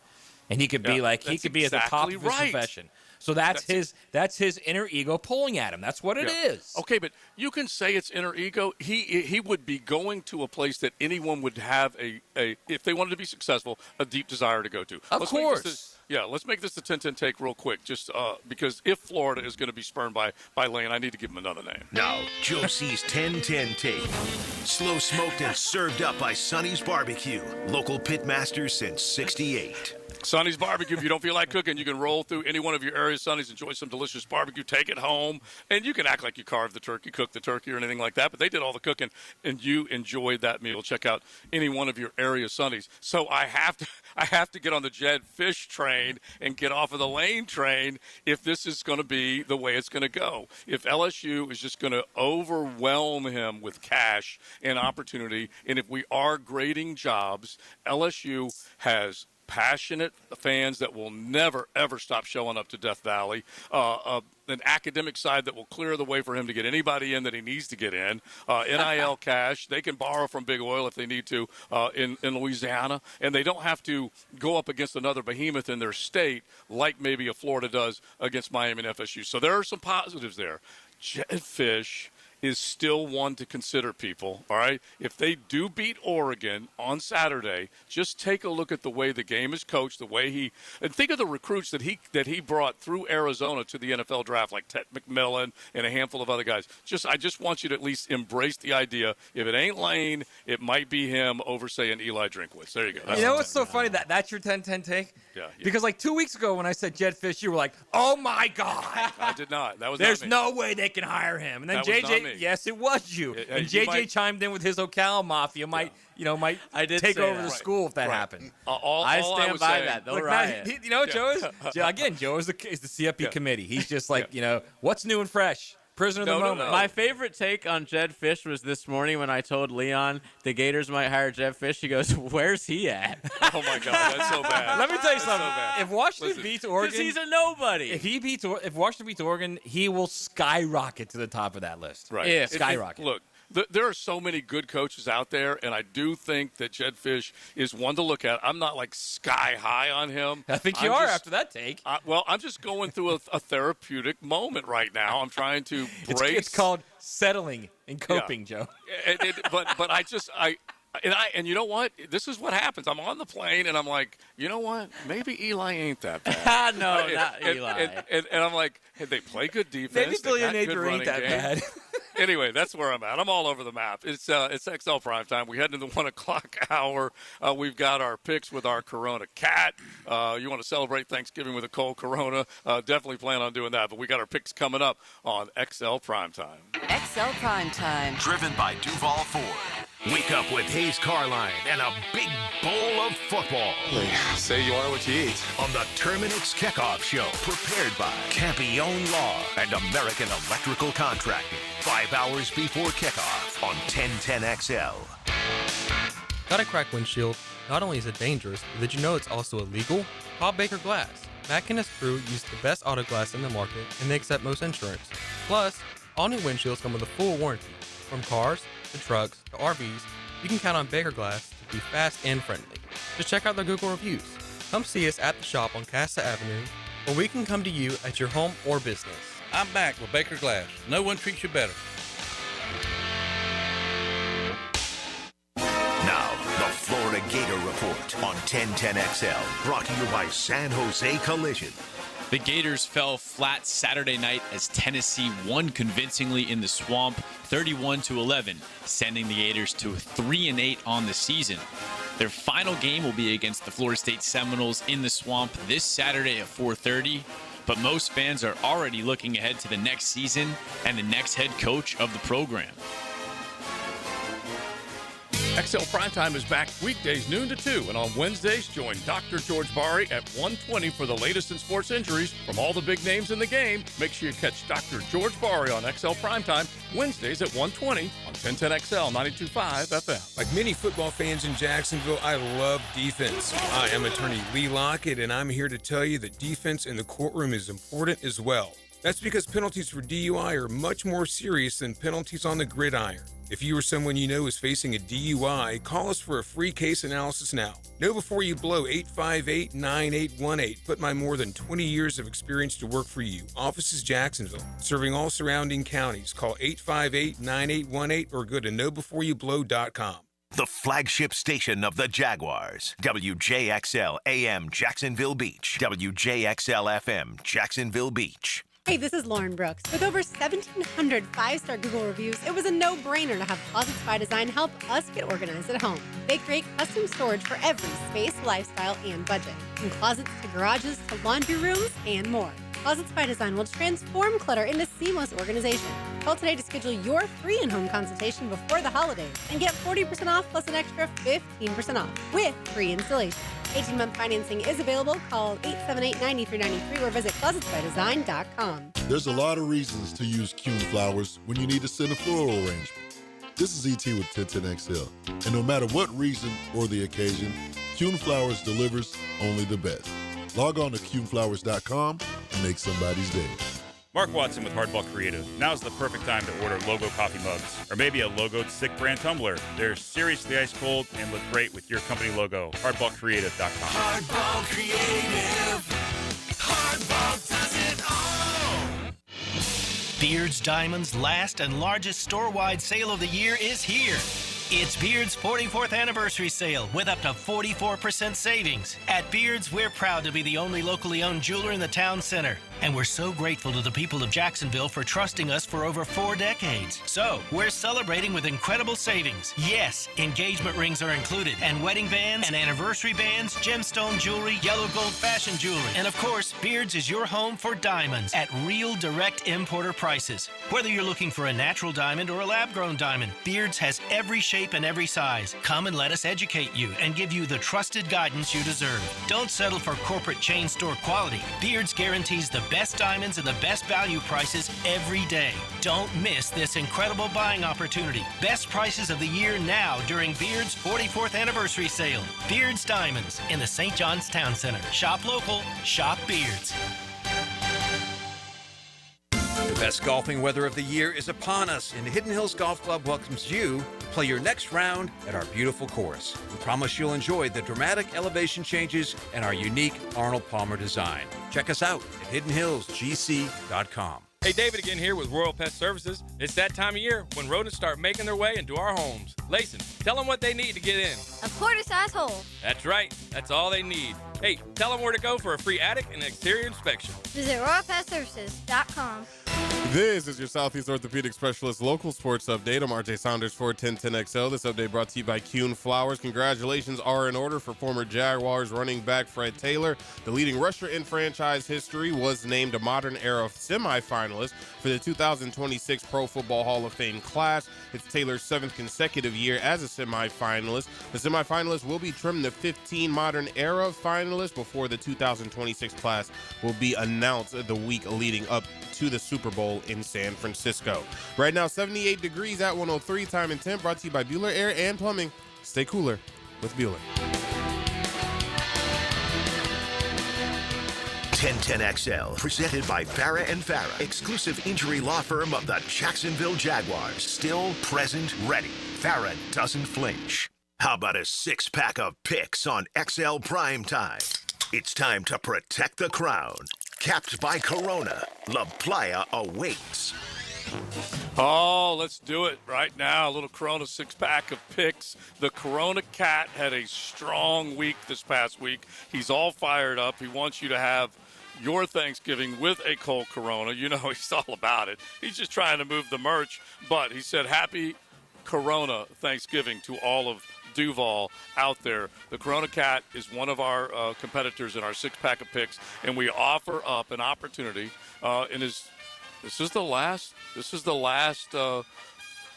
Speaker 4: And he could be at the top of his profession. So that's his inner ego pulling at him. That's what it is.
Speaker 3: Okay, but you can say it's inner ego. He would be going to a place that anyone would have if they wanted to be successful, a deep desire to go to.
Speaker 4: Of course.
Speaker 3: Let's make this the 10-10 take real quick, just because if Florida is going to be spurned by Lane, I need to give him another name.
Speaker 2: Now, Josie's 10-10 take. Slow smoked and served up by Sonny's Barbecue. Local pitmasters since '68.
Speaker 3: Sonny's Barbecue. If you don't feel like cooking, you can roll through any one of your area Sonny's, enjoy some delicious barbecue, take it home, and you can act like you carved the turkey, cooked the turkey, or anything like that. But they did all the cooking, and you enjoyed that meal. Check out any one of your area Sonny's. So I have to get on the Jed Fish train and get off of the Lane train if this is going to be the way it's going to go. If LSU is just going to overwhelm him with cash and opportunity, and if we are grading jobs, LSU has passionate fans that will never, ever stop showing up to Death Valley, an academic side that will clear the way for him to get anybody in that he needs to get in, NIL cash. They can borrow from Big Oil if they need to in Louisiana, and they don't have to go up against another behemoth in their state like maybe a Florida does against Miami and FSU. So there are some positives there. Jed Fish is still one to consider, people, all right? If they do beat Oregon on Saturday, just take a look at the way the game is coached, the way and think of the recruits that he brought through Arizona to the NFL draft, like Ted McMillan and a handful of other guys. I just want you to at least embrace the idea. If it ain't Lane, it might be him over, say, an Eli Drinkwitz. There you go.
Speaker 4: You know what's so funny? That's your 10-10 take?
Speaker 3: Yeah.
Speaker 4: Because like 2 weeks ago when I said Jed Fish, you were like, oh, my God.
Speaker 3: I did not. That was
Speaker 4: There's
Speaker 3: not me.
Speaker 4: no way they can hire him. And then
Speaker 3: That was not me.
Speaker 4: yes, it was you. And JJ chimed in with his Ocala Mafia. Might take over the school if that happened.
Speaker 6: I stand by that. They'll riot.
Speaker 4: You know what Joe is? Joe is the CFP committee. He's just like, what's new and fresh? Prisoner of the moment.
Speaker 6: No. My favorite take on Jed Fish was this morning when I told Leon the Gators might hire Jed Fish. He goes, "Where's he at?"
Speaker 3: Oh my God, that's so bad.
Speaker 4: Let me tell you something. If Washington beats Oregon,
Speaker 6: because he's a nobody.
Speaker 4: If Washington beats Oregon, he will skyrocket to the top of that list.
Speaker 3: Right.
Speaker 4: Skyrocket.
Speaker 3: Look. There are so many good coaches out there, and I do think that Jed Fish is one to look at. I'm not like sky high on him.
Speaker 4: I think you are after that take.
Speaker 3: I'm just going through a therapeutic moment right now. I'm trying to brace.
Speaker 4: It's called settling and coping, Joe.
Speaker 3: But I you know what? This is what happens. I'm on the plane, and I'm like, you know what? Maybe Eli ain't that bad.
Speaker 6: No, not Eli.
Speaker 3: And I'm like, hey, they play good defense.
Speaker 4: Maybe Billy and Napier ain't that bad.
Speaker 3: Anyway, that's where I'm at. I'm all over the map. It's XL Primetime. We head into the 1 o'clock hour. We've got our picks with our Corona Cat. You want to celebrate Thanksgiving with a cold Corona? Definitely plan on doing that. But we got our picks coming up on XL Primetime.
Speaker 10: XL Primetime.
Speaker 2: Driven by Duval Ford. Wake up with Hayes Carline and a big bowl of football.
Speaker 15: Say you are what you eat.
Speaker 2: On the Terminix Kickoff Show, prepared by Campione Law and American Electrical Contracting. 5 hours before kickoff on 1010XL.
Speaker 16: Got a cracked windshield? Not only is it dangerous, but did you know it's also illegal? Call Baker Glass. Matt and his crew use the best auto glass in the market, and they accept most insurance. Plus, all new windshields come with a full warranty. From cars to trucks to RVs, you can count on Baker Glass to be fast and friendly. Just check out their Google reviews. Come see us at the shop on Casta Avenue, or we can come to you at your home or business.
Speaker 17: I'm back with Baker Glass. No one treats you better.
Speaker 2: Now, the Florida Gator Report on 1010XL, brought to you by San Jose Collision.
Speaker 18: The Gators fell flat Saturday night as Tennessee won convincingly in the Swamp, 31-11, sending the Gators to 3-8 on the season. Their final game will be against the Florida State Seminoles in the Swamp this Saturday at 4:30. But most fans are already looking ahead to the next season and the next head coach of the program.
Speaker 3: XL Primetime is back weekdays noon to 2, and on Wednesdays, join Dr. George Bari at 1:20 for the latest in sports injuries from all the big names in the game. Make sure you catch Dr. George Bari on XL Primetime Wednesdays at 1:20 on 1010XL 92.5 FM.
Speaker 20: Like many football fans in Jacksonville, I love defense. I am attorney Lee Lockett, and I'm here to tell you that defense in the courtroom is important as well. That's because penalties for DUI are much more serious than penalties on the gridiron. If you or someone you know is facing a DUI, call us for a free case analysis now. Know before you blow 858-9818. Put my more than 20 years of experience to work for you. Office is Jacksonville, serving all surrounding counties. Call 858-9818 or go to knowbeforeyoublow.com.
Speaker 2: The flagship station of the Jaguars. WJXL AM Jacksonville Beach. WJXL FM Jacksonville Beach.
Speaker 7: Hey, this is Lauren Brooks. With over 1,700 five-star Google reviews, it was a no-brainer to have Closets by Design help us get organized at home. They create custom storage for every space, lifestyle, and budget. From closets to garages to laundry rooms and more. Closets by Design will transform clutter into seamless organization. Call today to schedule your free in-home consultation before the holidays and get 40% off plus an extra 15% off with free installation. 18-month financing is available. Call 878-9393 or visit closetsbydesign.com.
Speaker 9: There's a lot of reasons to use Kuhn flowers when you need to send a floral arrangement. This is ET with 1010XL, and no matter what reason or the occasion, Kuhn Flowers delivers only the best. Log on to kuhnflowers.com and make somebody's day.
Speaker 21: Mark Watson with Hardball Creative. Now's the perfect time to order logo coffee mugs, or maybe a logoed Sick brand tumbler. They're seriously ice cold and look great with your company logo. Hardballcreative.com.
Speaker 14: Hardball Creative. Hardball does it all.
Speaker 22: Beard's Diamonds' last and largest store-wide sale of the year is here. It's Beard's 44th anniversary sale with up to 44% savings. At Beard's, we're proud to be the only locally owned jeweler in the town center. And we're so grateful to the people of Jacksonville for trusting us for over 4 decades. So, we're celebrating with incredible savings. Yes, engagement rings are included, and wedding bands, and anniversary bands, gemstone jewelry, yellow gold fashion jewelry. And of course, Beard's is your home for diamonds at real direct importer prices. Whether you're looking for a natural diamond or a lab-grown diamond, Beard's has every shape and every size. Come and let us educate you and give you the trusted guidance you deserve. Don't settle for corporate chain store quality. Beard's guarantees the best diamonds and the best value prices every day. Don't miss this incredible buying opportunity. Best prices of the year now during Beard's 44th anniversary sale. Beard's Diamonds in the St. John's Town Center. Shop local, shop Beard's.
Speaker 17: The best golfing weather of the year is upon us, and Hidden Hills Golf Club welcomes you to play your next round at our beautiful course. We promise you'll enjoy the dramatic elevation changes and our unique Arnold Palmer design. Check us out at hiddenhillsgc.com.
Speaker 23: Hey, David again here with Royal Pet Services. It's that time of year when rodents start making their way into our homes. Layson, tell them what they need to get in.
Speaker 24: A quarter-size hole.
Speaker 23: That's right. That's all they need. Hey, tell them where to go for a free attic and exterior inspection.
Speaker 24: Visit RoyalPetServices.com.
Speaker 15: This is your Southeast Orthopedic Specialist local sports update. I'm RJ Saunders for 1010XL. This update brought to you by Kuhn Flowers. Congratulations are in order for former Jaguars running back Fred Taylor. The leading rusher in franchise history was named a modern era semifinalist for the 2026 Pro Football Hall of Fame class. It's Taylor's 7th consecutive year as a semifinalist. The semifinalists will be trimmed to 15 modern era finalists before the 2026 class will be announced the week leading up to the Super Bowl in San Francisco. Right now, 78 degrees at 103. Time and temp brought to you by Bueller Air and Plumbing. Stay cooler with Bueller.
Speaker 2: 1010XL, presented by Farah and Farah, exclusive injury law firm of the Jacksonville Jaguars. Still, present, ready. Farah doesn't flinch. How about a 6-pack of picks on XL Primetime? It's time to protect the crown. Capped by Corona, La Playa awaits.
Speaker 3: Oh, let's do it right now. A little Corona 6-pack of picks. The Corona Cat had a strong week this past week. He's all fired up. He wants you to have your Thanksgiving with a cold Corona. You know he's all about it. He's just trying to move the merch. But he said happy Corona Thanksgiving to all of Duval out there. The Corona Cat is one of our competitors in our 6-pack of picks, and we offer up an opportunity this is the last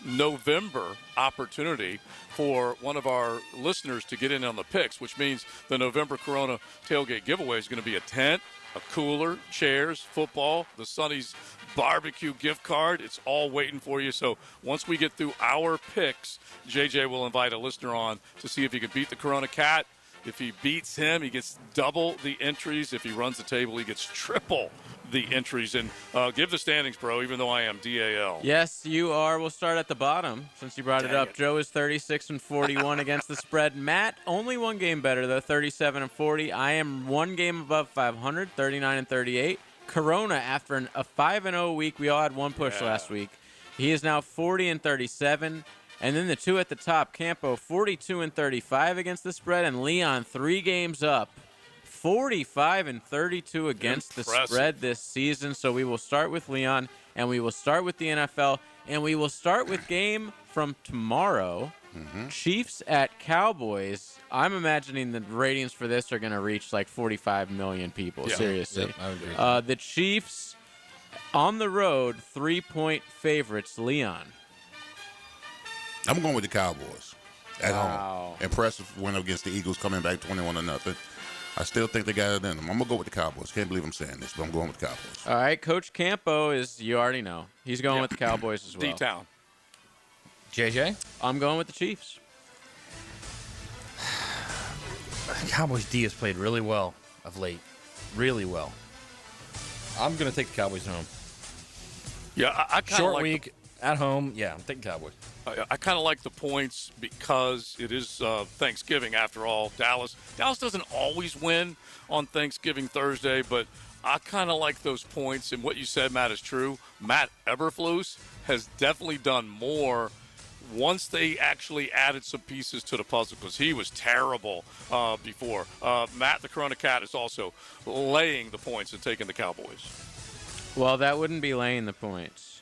Speaker 3: November opportunity for one of our listeners to get in on the picks, which means the November Corona tailgate giveaway is going to be a tent, a cooler, chairs, football, the Sonny's barbecue gift card. It's all waiting for you. So once we get through our picks, JJ will invite a listener on to see if he can beat the Corona Cat. If he beats him, he gets double the entries. If he runs the table, he gets triple the entries. And give the standings, bro, even though I am DAL.
Speaker 6: Yes, you are. We'll start at the bottom since you brought it up. Joe is 36-41 against the spread. Matt, only one game better, though, 37-40. I am one game above 500, 39-38. Corona, after a 5-0 week, we all had one push last week. He is now 40-37. And then the two at the top, Campo 42-35 against the spread, and Leon 3 games up, 45-32 against the spread this season. So we will start with Leon, and we will start with the NFL, and we will start with game from tomorrow. Chiefs at Cowboys. I'm imagining the ratings for this are going to reach like 45 million people. Seriously.
Speaker 4: Yep, I would agree.
Speaker 6: The Chiefs on the road, 3-point favorites. Leon.
Speaker 5: I'm going with the Cowboys at home. Impressive win against the Eagles, coming back 21-0. I still think they got it in them. I'm going to go with the Cowboys. Can't believe I'm saying this, but I'm going with the Cowboys.
Speaker 6: All right, Coach Campo is, you already know, he's going with the Cowboys as well.
Speaker 3: D-Town.
Speaker 4: JJ?
Speaker 6: I'm going with the Chiefs.
Speaker 4: Cowboys D has played really well of late. Really well. I'm going to take the Cowboys home.
Speaker 3: Yeah, I kind of
Speaker 4: Short
Speaker 3: like
Speaker 4: week at home. Yeah, I'm taking Cowboys.
Speaker 3: I kind of like the points because it is Thanksgiving after all. Dallas doesn't always win on Thanksgiving Thursday, but I kind of like those points. And what you said, Matt, is true. Matt Eberflus has definitely done more once they actually added some pieces to the puzzle, because he was terrible before. Matt the Corona Cat is also laying the points and taking the Cowboys.
Speaker 6: Well, that wouldn't be laying the points.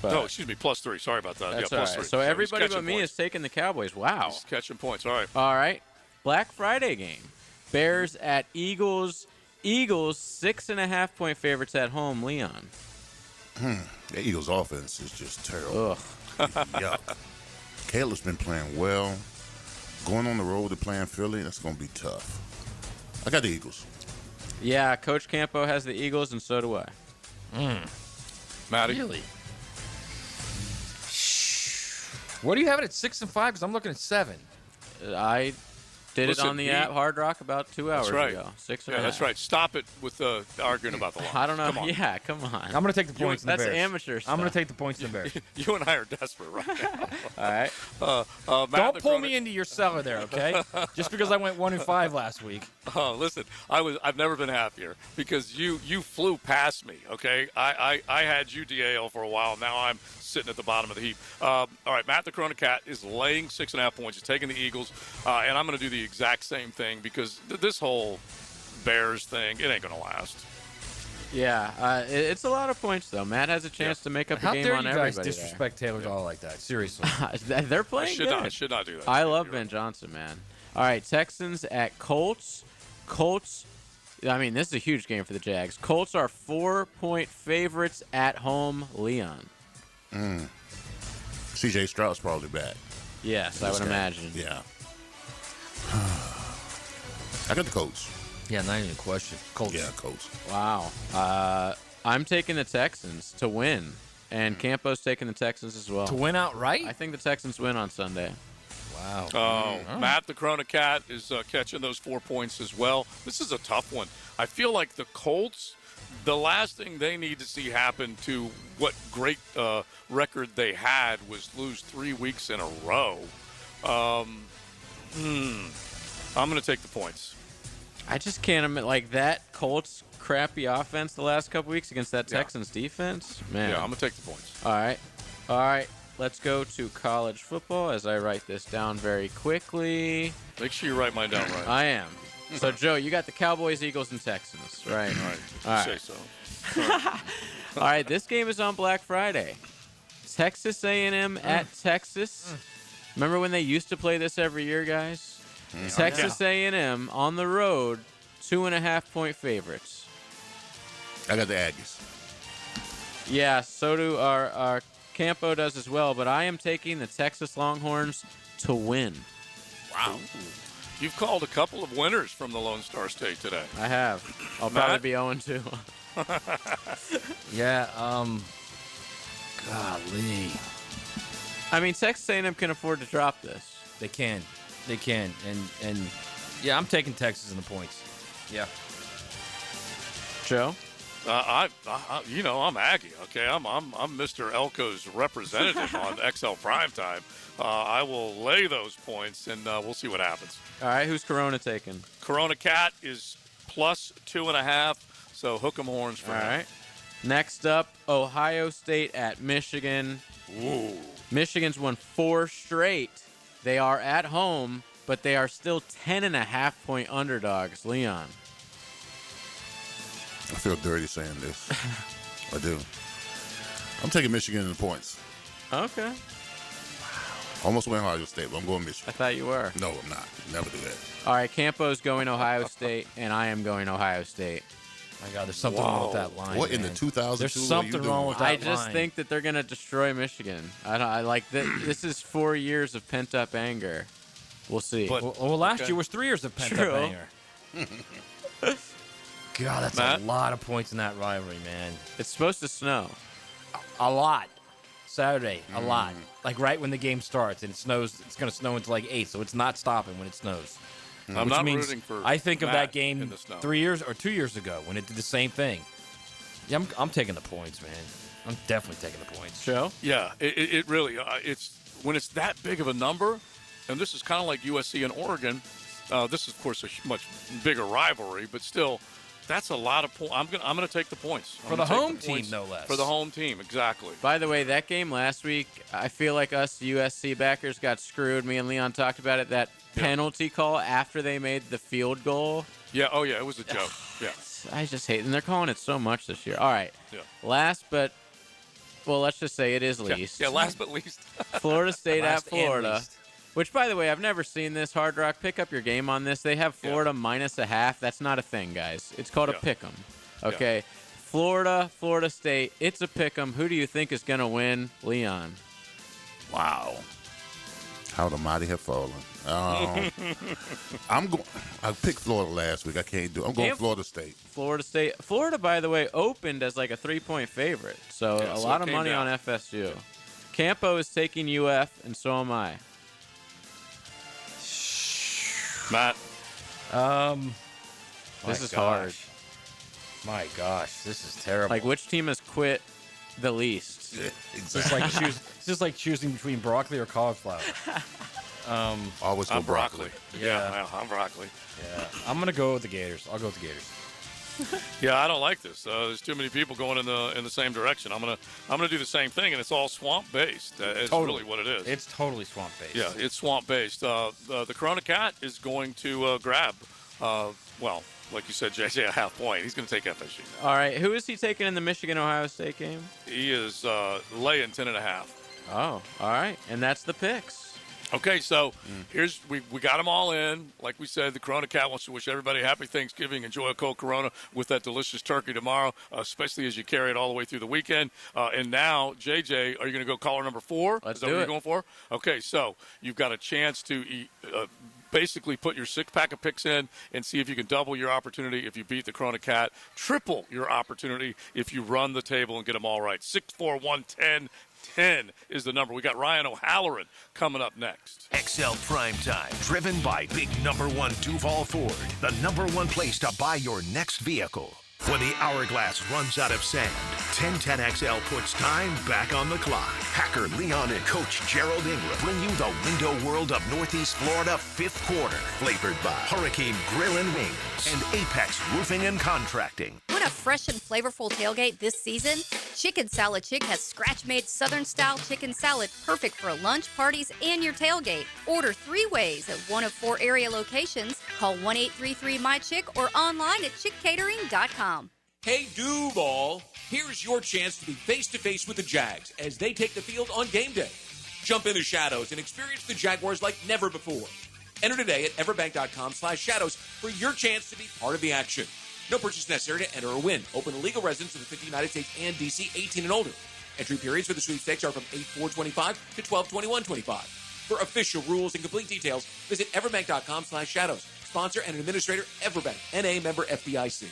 Speaker 3: No, excuse me, +3. Sorry about that.
Speaker 6: That's
Speaker 3: yeah,
Speaker 6: all
Speaker 3: +3.
Speaker 6: right. So everybody but
Speaker 3: catching
Speaker 6: me
Speaker 3: points.
Speaker 6: is taking the Cowboys. Wow.
Speaker 3: He's catching points. All right.
Speaker 6: All right. Black Friday game. Bears at Eagles. Eagles 6.5-point favorites at home. Leon.
Speaker 5: The Eagles' offense is just terrible.
Speaker 6: Ugh.
Speaker 5: Yuck. Caleb's been playing well. Going on the road to playing Philly, that's going to be tough. I got the Eagles.
Speaker 6: Yeah, Coach Campo has the Eagles, and so do I.
Speaker 3: Matty?
Speaker 4: Really? What do you have it at 6 and 5? Because I'm looking at 7.
Speaker 6: I did
Speaker 3: Listen,
Speaker 6: it on the app Hard Rock about 2 hours ago. 6 and a half.
Speaker 3: That's right. Stop it with arguing about the line.
Speaker 6: I don't know.
Speaker 3: Come on.
Speaker 6: Yeah, come on.
Speaker 4: I'm going to take the points in the Bears.
Speaker 6: That's amateur stuff.
Speaker 4: I'm going to take the points in the Bears.
Speaker 3: You and I are desperate right now.
Speaker 6: All right.
Speaker 4: Don't pull me into your cellar there, okay? Just because I went 1 and 5 last week.
Speaker 3: Oh, listen, I've never been happier because you flew past me, okay? I had you DAL for a while. Now I'm sitting at the bottom of the heap. All right, Matt the Corona Cat is laying 6.5 points. He's taking the Eagles, and I'm going to do the exact same thing because this whole Bears thing, it ain't going to last.
Speaker 6: Yeah, it's a lot of points, though. Matt has a chance to make up a game on everybody.
Speaker 4: How dare you guys disrespect Taylor Doll like that? Seriously.
Speaker 6: They're playing good.
Speaker 3: I should not do that.
Speaker 6: I love Ben Johnson, man. All right, Texans at Colts. Colts, I mean, this is a huge game for the Jags. Colts are 4-point favorites at home. Leon.
Speaker 5: C.J. Stroud's probably back.
Speaker 6: Yes, I would imagine.
Speaker 5: Yeah. I got the Colts.
Speaker 4: Yeah, not even a question. Colts.
Speaker 5: Yeah, Colts.
Speaker 6: Wow. I'm taking the Texans to win, and Campo's taking the Texans as well.
Speaker 4: To win outright?
Speaker 6: I think the Texans win on Sunday.
Speaker 4: Wow.
Speaker 3: Oh, Matt the Corona Cat is catching those 4 points as well. This is a tough one. I feel like the Colts, the last thing they need to see happen to what great record they had was lose 3 weeks in a row. I'm going to take the points.
Speaker 6: I just can't admit, like, that Colts crappy offense the last couple weeks against that Texans defense. Man.
Speaker 3: Yeah, I'm going to take the points.
Speaker 6: All right. Let's go to college football as I write this down very quickly.
Speaker 3: Make sure you write mine down right.
Speaker 6: I am. So, Joe, you got the Cowboys, Eagles, and Texans, right?
Speaker 3: All right. Say so.
Speaker 6: All right, this game is on Black Friday. Texas A&M at Texas. Remember when they used to play this every year, guys? Texas A&M on the road, 2.5-point favorites.
Speaker 5: I got the Aggies.
Speaker 6: Yeah, so do our Campo does as well, but I am taking the Texas Longhorns to win.
Speaker 3: Wow. You've called a couple of winners from the Lone Star State today.
Speaker 6: I have. I'll probably be 0-2.
Speaker 4: Yeah, golly.
Speaker 6: I mean, Texas A&M can afford to drop this.
Speaker 4: They can. And yeah, I'm taking Texas in the points. Yeah.
Speaker 6: Joe?
Speaker 3: I'm Aggie. Okay, I'm Mr. Elko's representative on XL Primetime. I will lay those points, and we'll see what happens.
Speaker 6: All right, who's Corona taking?
Speaker 3: Corona Cat is +2.5, so hook 'em horns for
Speaker 6: All
Speaker 3: him.
Speaker 6: right. Next up, Ohio State at Michigan.
Speaker 3: Ooh.
Speaker 6: Michigan's won 4 straight. They are at home. but they are still 10.5-point underdogs. Leon.
Speaker 5: I feel dirty saying this. I do. I'm taking Michigan in the points.
Speaker 6: Okay.
Speaker 5: Almost went Ohio State, but I'm going Michigan.
Speaker 6: I thought you were.
Speaker 5: No, I'm not. Never do that.
Speaker 6: All right, Campo's going Ohio State, and I am going Ohio State.
Speaker 4: My God, there's something wrong with that line.
Speaker 5: What in
Speaker 4: man.
Speaker 5: the 2002?
Speaker 4: There's something wrong with that
Speaker 6: I just
Speaker 4: line.
Speaker 6: think that they're going to destroy Michigan. I like that. This is 4 years of pent-up anger. We'll see.
Speaker 4: Well, last year was 3 years of pent-up anger. God, that's
Speaker 6: Matt?
Speaker 4: a lot of points in that rivalry, man.
Speaker 6: It's supposed to snow.
Speaker 4: A lot. Saturday, a lot. Like right when the game starts, and it snows. It's going to snow until like 8, so it's not stopping when it snows.
Speaker 3: I'm not rooting for
Speaker 4: I think of
Speaker 3: Matt
Speaker 4: that game
Speaker 3: in the snow.
Speaker 4: 3 years or 2 years ago when it did the same thing. Yeah, I'm taking the points, man. I'm definitely taking the points.
Speaker 6: Joe?
Speaker 3: Yeah, it really it's when it's that big of a number, and this is kind of like USC and Oregon. This is of course a much bigger rivalry, but still, that's a lot of points. I'm gonna take the points
Speaker 4: For the home team, no less.
Speaker 3: For the home team, exactly.
Speaker 6: By the way, that game last week, I feel like us USC backers got screwed. Me and Leon talked about it. That penalty call after they made the field goal.
Speaker 3: Yeah. Oh yeah, it was a joke. Yeah.
Speaker 6: I just hate, and they're calling it so much this year. All right.
Speaker 3: Yeah.
Speaker 6: Last but, well, let's just say it is least.
Speaker 3: Yeah. Last but least.
Speaker 6: Florida State at
Speaker 4: Last and
Speaker 6: Florida.
Speaker 4: least.
Speaker 6: Which, by the way, I've never seen this. Hard Rock, pick up your game on this. They have Florida minus a half. That's not a thing, guys. It's called a pick 'em. Okay. Florida State. It's a pick 'em. Who do you think is going to win? Leon.
Speaker 5: Wow. How the mighty have fallen. I picked Florida last week. I can't do it. I'm going Florida State.
Speaker 6: Florida State. Florida, by the way, opened as like a 3-point favorite. So a lot of money on FSU. Campo is taking UF, and so am I.
Speaker 3: Matt.
Speaker 6: This is hard.
Speaker 4: My gosh, this is terrible.
Speaker 6: Like, which team has quit the least?
Speaker 4: It's just like choosing between broccoli or cauliflower.
Speaker 5: Always go
Speaker 3: I'm broccoli. Yeah, I'm broccoli.
Speaker 4: Yeah, I'm gonna go with the Gators. I'll go with the Gators.
Speaker 3: Yeah, I don't like this. There's too many people going in the same direction. I'm gonna do the same thing, and it's all swamp based. It's really what it is.
Speaker 4: It's totally swamp based.
Speaker 3: Yeah, it's swamp based. The Corona Cat is going to grab. Like you said, JJ, a half point. He's going to take FSU.
Speaker 6: All right, who is he taking in the Michigan-Ohio State game?
Speaker 3: He is laying 10.5.
Speaker 6: Oh, all right, and that's the picks.
Speaker 3: Okay, so here's we got them all in. Like we said, the Corona Cat wants to wish everybody a happy Thanksgiving. Enjoy a cold Corona with that delicious turkey tomorrow, especially as you carry it all the way through the weekend. And now, JJ, are you going to go caller number 4?
Speaker 6: Let's
Speaker 3: is that
Speaker 6: do
Speaker 3: what
Speaker 6: it.
Speaker 3: you're going for? Okay, so you've got a chance to basically put your 6-pack of picks in and see if you can double your opportunity if you beat the Corona Cat, triple your opportunity if you run the table and get them all right. 64110. 10 is the number. We got Ryan O'Halloran coming up next.
Speaker 2: XL Primetime, driven by big number 1 Duval Ford, the number 1 place to buy your next vehicle. When the hourglass runs out of sand, 1010XL puts time back on the clock. Hacker Leon and Coach Gerald Ingram bring you the window world of Northeast Florida 5th quarter, flavored by Hurricane Grill and Wings and Apex Roofing and Contracting.
Speaker 1: Want a fresh and flavorful tailgate this season? Chicken Salad Chick has scratch-made Southern-style chicken salad perfect for lunch, parties, and your tailgate. Order 3 ways at one of 4 area locations. Call 1-833-MY-CHICK or online at chickcatering.com.
Speaker 8: Hey, Duval, here's your chance to be face-to-face with the Jags as they take the field on game day. Jump in the shadows and experience the Jaguars like never before. Enter today at everbank.com/shadows for your chance to be part of the action. No purchase necessary to enter or win. Open to legal residents of the 50 United States and D.C., 18 and older. Entry periods for the sweepstakes are from 8/4/25 to 12/21/25. For official rules and complete details, visit everbank.com/shadows. Sponsor and administrator, Everbank, N.A. member FDIC.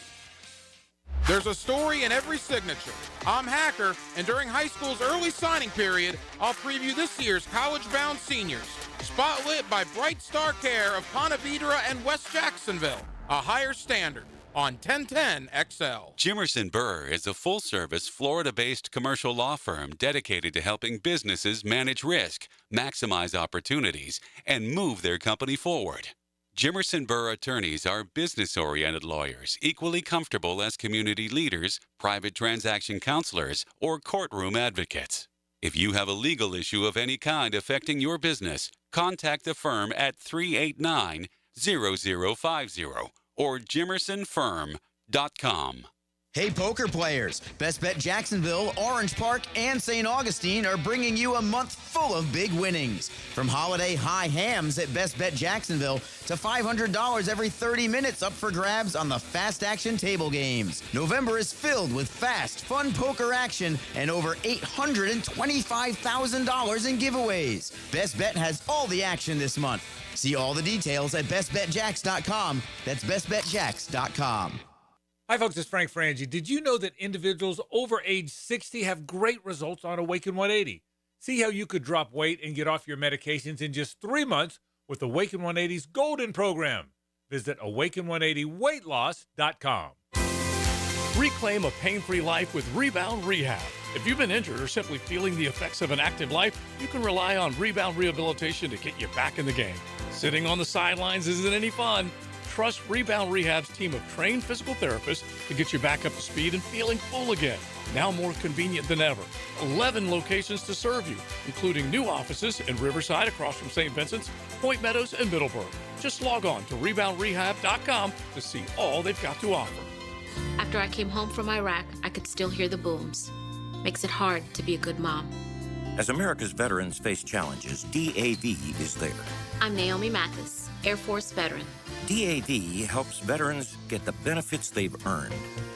Speaker 11: There's a story in every signature. I'm Hacker, and during high school's early signing period, I'll preview this year's college-bound seniors. Spotlit by Bright Star Care of Ponte Vedra and West Jacksonville. A higher standard on 1010 XL.
Speaker 12: Jimerson Burr is a full-service, Florida-based commercial law firm dedicated to helping businesses manage risk, maximize opportunities, and move their company forward. Jimerson Burr attorneys are business-oriented lawyers, equally comfortable as community leaders, private transaction counselors, or courtroom advocates. If you have a legal issue of any kind affecting your business, contact the firm at 389-0050 or jimersonfirm.com.
Speaker 10: Hey, poker players, Best Bet Jacksonville, Orange Park, and St. Augustine are bringing you a month full of big winnings. From holiday high hams at Best Bet Jacksonville to $500 every 30 minutes up for grabs on the fast action table games. November is filled with fast, fun poker action and over $825,000 in giveaways. Best Bet has all the action this month. See all the details at bestbetjacks.com. That's bestbetjacks.com.
Speaker 13: Hi, folks. It's Frank Frangie. Did you know that individuals over age 60 have great results on Awaken 180? See how you could drop weight and get off your medications in just 3 months with Awaken 180's Golden Program. Visit awaken180weightloss.com.
Speaker 3: Reclaim a pain-free life with Rebound Rehab. If you've been injured or simply feeling the effects of an active life, you can rely on Rebound Rehabilitation to get you back in the game. Sitting on the sidelines isn't any fun. Trust Rebound Rehab's team of trained physical therapists to get you back up to speed and feeling full again. Now more convenient than ever. 11 locations to serve you, including new offices in Riverside across from St. Vincent's, Point Meadows, and Middleburg. Just log on to reboundrehab.com to see all they've got to offer.
Speaker 16: After I came home from Iraq, I could still hear the booms. Makes it hard to be a good mom.
Speaker 19: As America's veterans face challenges, DAV is there.
Speaker 16: I'm Naomi Mathis, Air Force veteran.
Speaker 19: DAV helps veterans get the benefits they've earned.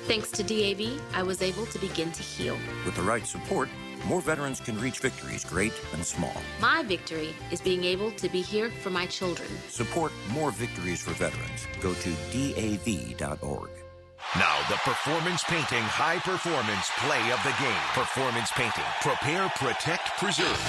Speaker 16: Thanks to DAV, I was able to begin to heal.
Speaker 19: With the right support, more veterans can reach victories, great and small.
Speaker 16: My victory is being able to be here for my children.
Speaker 19: Support more victories for veterans. Go to DAV.org.
Speaker 2: Now, the Performance Painting High Performance Play of the Game. Performance Painting. Prepare, protect, preserve.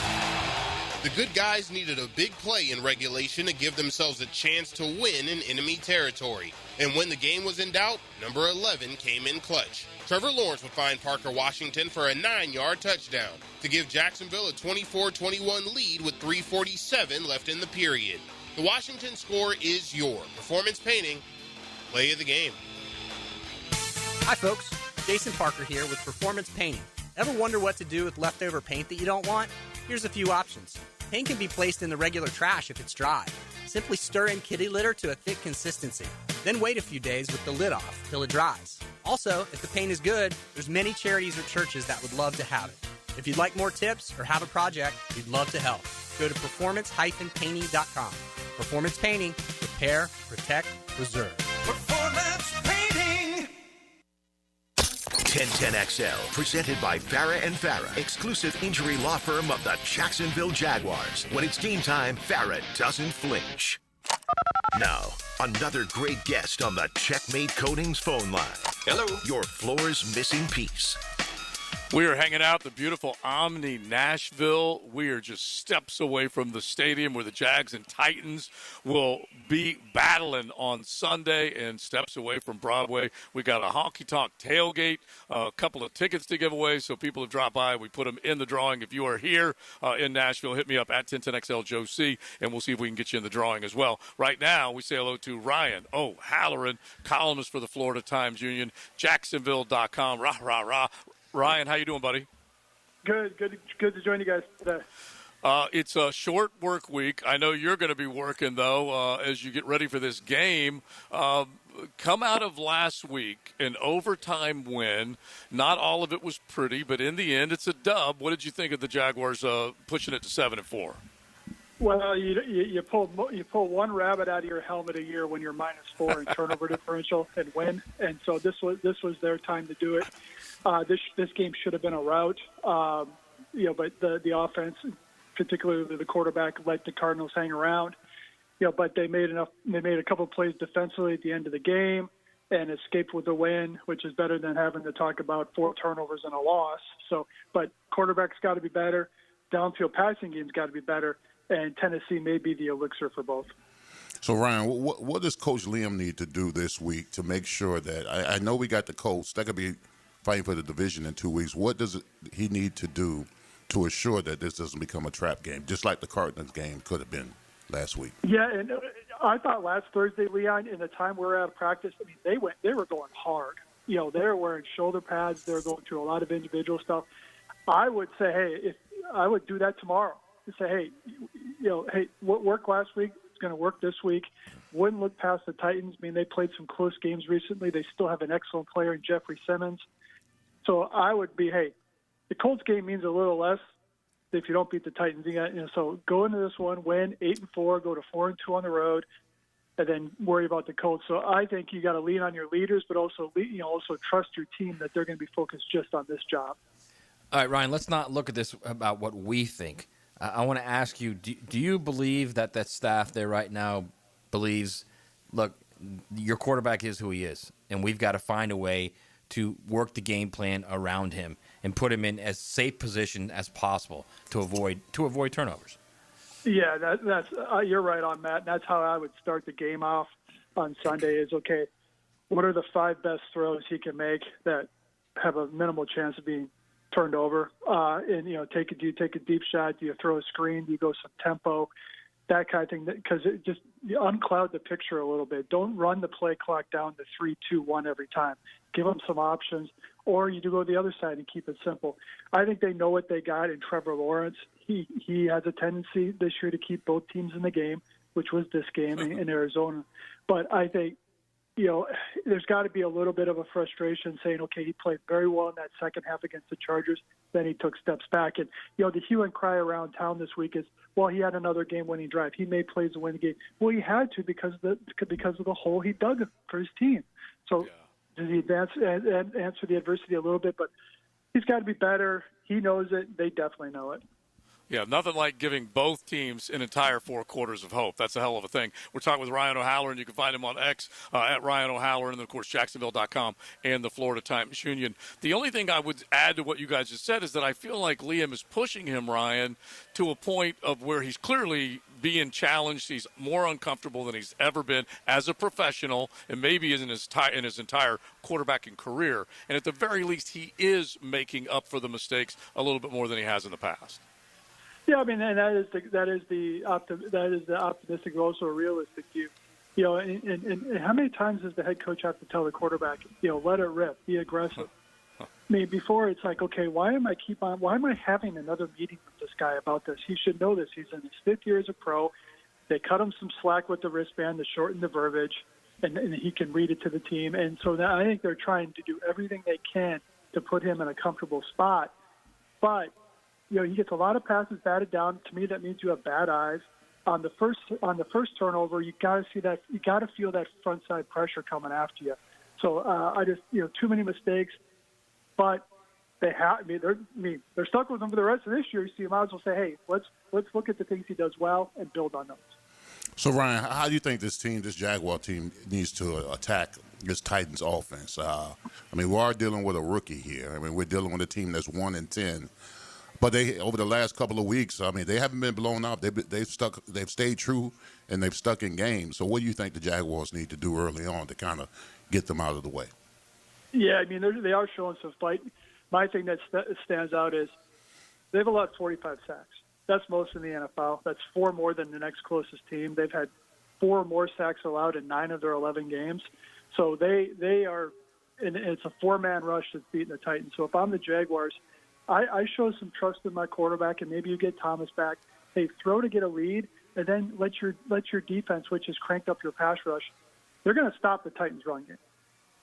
Speaker 25: The good guys needed a big play in regulation to give themselves a chance to win in enemy territory. And when the game was in doubt, number 11 came in clutch. Trevor Lawrence would find Parker Washington for a 9-yard touchdown to give Jacksonville a 24-21 lead with 3:47 left in the period. The Washington score is your Performance Painting Play of the Game.
Speaker 26: Hi, folks. Jason Parker here with Performance Painting. Ever wonder what to do with leftover paint that you don't want? Here's a few options. Paint can be placed in the regular trash if it's dry. Simply stir in kitty litter to a thick consistency. Then wait a few days with the lid off till it dries. Also, if the paint is good, there's many charities or churches that would love to have it. If you'd like more tips or have a project, we'd love to help. Go to performance-painting.com. Performance Painting. Repair, protect, preserve.
Speaker 14: Performance Painting.
Speaker 2: 1010XL, presented by Farah and Farah, exclusive injury law firm of the Jacksonville Jaguars. When it's game time, Farah doesn't flinch. Now, another great guest on the Checkmate Coatings phone line. Hello. Your floor's missing piece.
Speaker 3: We are hanging out at the beautiful Omni, Nashville. We are just steps away from the stadium where the Jags and Titans will be battling on Sunday, and steps away from Broadway. We got a honky-tonk tailgate, a couple of tickets to give away, so people have dropped by. We put them in the drawing. If you are here in Nashville, hit me up at 1010XL Joe C, and we'll see if we can get you in the drawing as well. Right now, we say hello to Ryan O'Halloran, columnist for the Florida Times-Union, Jacksonville.com. Rah, rah, rah. Ryan, how you doing, buddy?
Speaker 27: Good to join you guys today.
Speaker 3: It's a short work week. I know you're going to be working, though, as you get ready for this game. Come out of last week, an overtime win. Not all of it was pretty, but in the end, it's a dub. What did you think of the Jaguars pushing it to 7-4?
Speaker 27: Well, you pull one rabbit out of your helmet a year when you're -4 in turnover differential and win, and so this was their time to do it. This game should have been a rout, but the offense, particularly the quarterback, let the Cardinals hang around. But they made enough. They made a couple of plays defensively at the end of the game and escaped with a win, which is better than having to talk about 4 turnovers and a loss. So, but quarterback's got to be better. Downfield passing game's got to be better. And Tennessee may be the elixir for both.
Speaker 5: So, Ryan, what does Coach Liam need to do this week to make sure that I know we got the Colts that could be fighting for the division in 2 weeks. What does he need to do to assure that this doesn't become a trap game, just like the Cardinals game could have been last week?
Speaker 27: Yeah, and I thought last Thursday, Leon, in the time we were out of practice, I mean, they were going hard. They were wearing shoulder pads. They were going through a lot of individual stuff. I would say, hey, I would do that tomorrow. And say, hey, what worked last week is going to work this week. Wouldn't look past the Titans. I mean, they played some close games recently. They still have an excellent player in Jeffrey Simmons. So I would be, hey, the Colts game means a little less if you don't beat the Titans. So go into this one, win 8-4, go to 4-2 on the road, and then worry about the Colts. So I think you got to lean on your leaders, but also trust your team that they're going to be focused just on this job.
Speaker 4: All right, Ryan, let's not look at this about what we think. I want to ask you, do you believe that staff there right now believes, look, your quarterback is who he is, and we've got to find a way to work the game plan around him and put him in as safe position as possible to avoid turnovers?
Speaker 27: Yeah, that's you're right on, Matt. That's how I would start the game off on Sunday is, okay, what are the 5 best throws he can make that have a minimal chance of being turned over? And, do you take a deep shot? Do you throw a screen? Do you go some tempo? That kind of thing, because it just you uncloud the picture a little bit. Don't run the play clock down to 3, 2, 1 every time. Give them some options, or you do go the other side and keep it simple. I think they know what they got in Trevor Lawrence. He has a tendency this year to keep both teams in the game, which was this game in Arizona. But I think, there's got to be a little bit of a frustration saying, okay, he played very well in that second half against the Chargers. Then he took steps back. And, the hue and cry around town this week is, well, he had another game-winning drive. He made plays to win the game. Well, he had to because of the hole he dug for his team. So does he answer the adversity a little bit? But he's got to be better. He knows it. They definitely know it.
Speaker 3: Yeah, nothing like giving both teams an entire 4 quarters of hope. That's a hell of a thing. We're talking with Ryan O'Halloran. You can find him on X at Ryan O'Halloran, and, of course, Jacksonville.com and the Florida Times Union. The only thing I would add to what you guys just said is that I feel like Liam is pushing him, Ryan, to a point of where he's clearly being challenged. He's more uncomfortable than he's ever been as a professional, and maybe in his entire quarterbacking career. And at the very least, he is making up for the mistakes a little bit more than he has in the past.
Speaker 27: Yeah, I mean, and that is the optimistic, but also a realistic view. And how many times does the head coach have to tell the quarterback, let it rip, be aggressive? I mean, before it's like, okay, why am I having another meeting with this guy about this? He should know this. He's in his 5th year as a pro. They cut him some slack with the wristband to shorten the verbiage, and he can read it to the team. And so now I think they're trying to do everything they can to put him in a comfortable spot. But he gets a lot of passes batted down. To me, that means you have bad eyes. On the first turnover, you got to see that. You got to feel that front side pressure coming after you. So I just too many mistakes. But they have. They're stuck with him for the rest of this year. So you might as well say, hey, let's look at the things he does well and build on those.
Speaker 5: So Ryan, how do you think this Jaguar team, needs to attack this Titans offense? We are dealing with a rookie here. We're dealing with a team that's 1-10. But they, over the last couple of weeks, they haven't been blown out. They've stayed true, and they've stuck in games. So what do you think the Jaguars need to do early on to kind of get them out of the way?
Speaker 27: Yeah, they are showing some fight. My thing that stands out is they've allowed 45 sacks. That's most in the NFL. That's 4 more than the next closest team. They've had 4 more sacks allowed in 9 of their 11 games. So they are, and it's a 4-man rush that's beating the Titans. So if I'm the Jaguars, I show some trust in my quarterback, and maybe you get Thomas back. Hey, throw to get a lead, and then let your defense, which has cranked up your pass rush, they're going to stop the Titans' run game.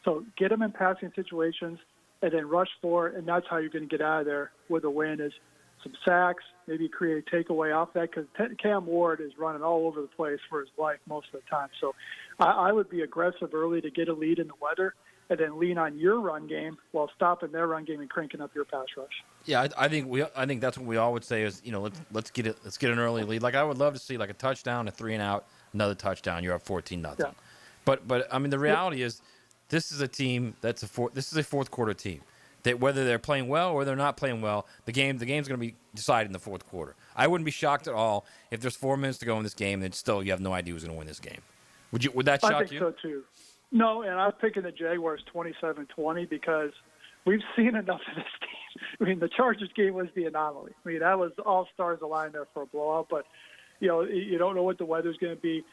Speaker 27: So get them in passing situations, and then rush for it, and that's how you're going to get out of there with a win is some sacks, maybe create a takeaway off that, because Cam Ward is running all over the place for his life most of the time. So I would be aggressive early to get a lead in the weather, and then lean on your run game while stopping their run game and cranking up your pass rush.
Speaker 4: Yeah, I think that's what we all would say is, let's get an early lead. Like I would love to see like a touchdown, a 3-and-out, another touchdown. You're up 14-0. Yeah. But the reality is, this is a team this is a fourth quarter team. That whether they're playing well or they're not playing well, the game's going to be decided in the fourth quarter. I wouldn't be shocked at all if there's 4 minutes to go in this game and still you have no idea who's going to win this game. Would that shock you?
Speaker 27: I think so too. No, and I'm picking the Jaguars 27-20 because we've seen enough of this team. The Chargers game was the anomaly. That was all stars aligned there for a blowout. But, you don't know what the weather's going to be.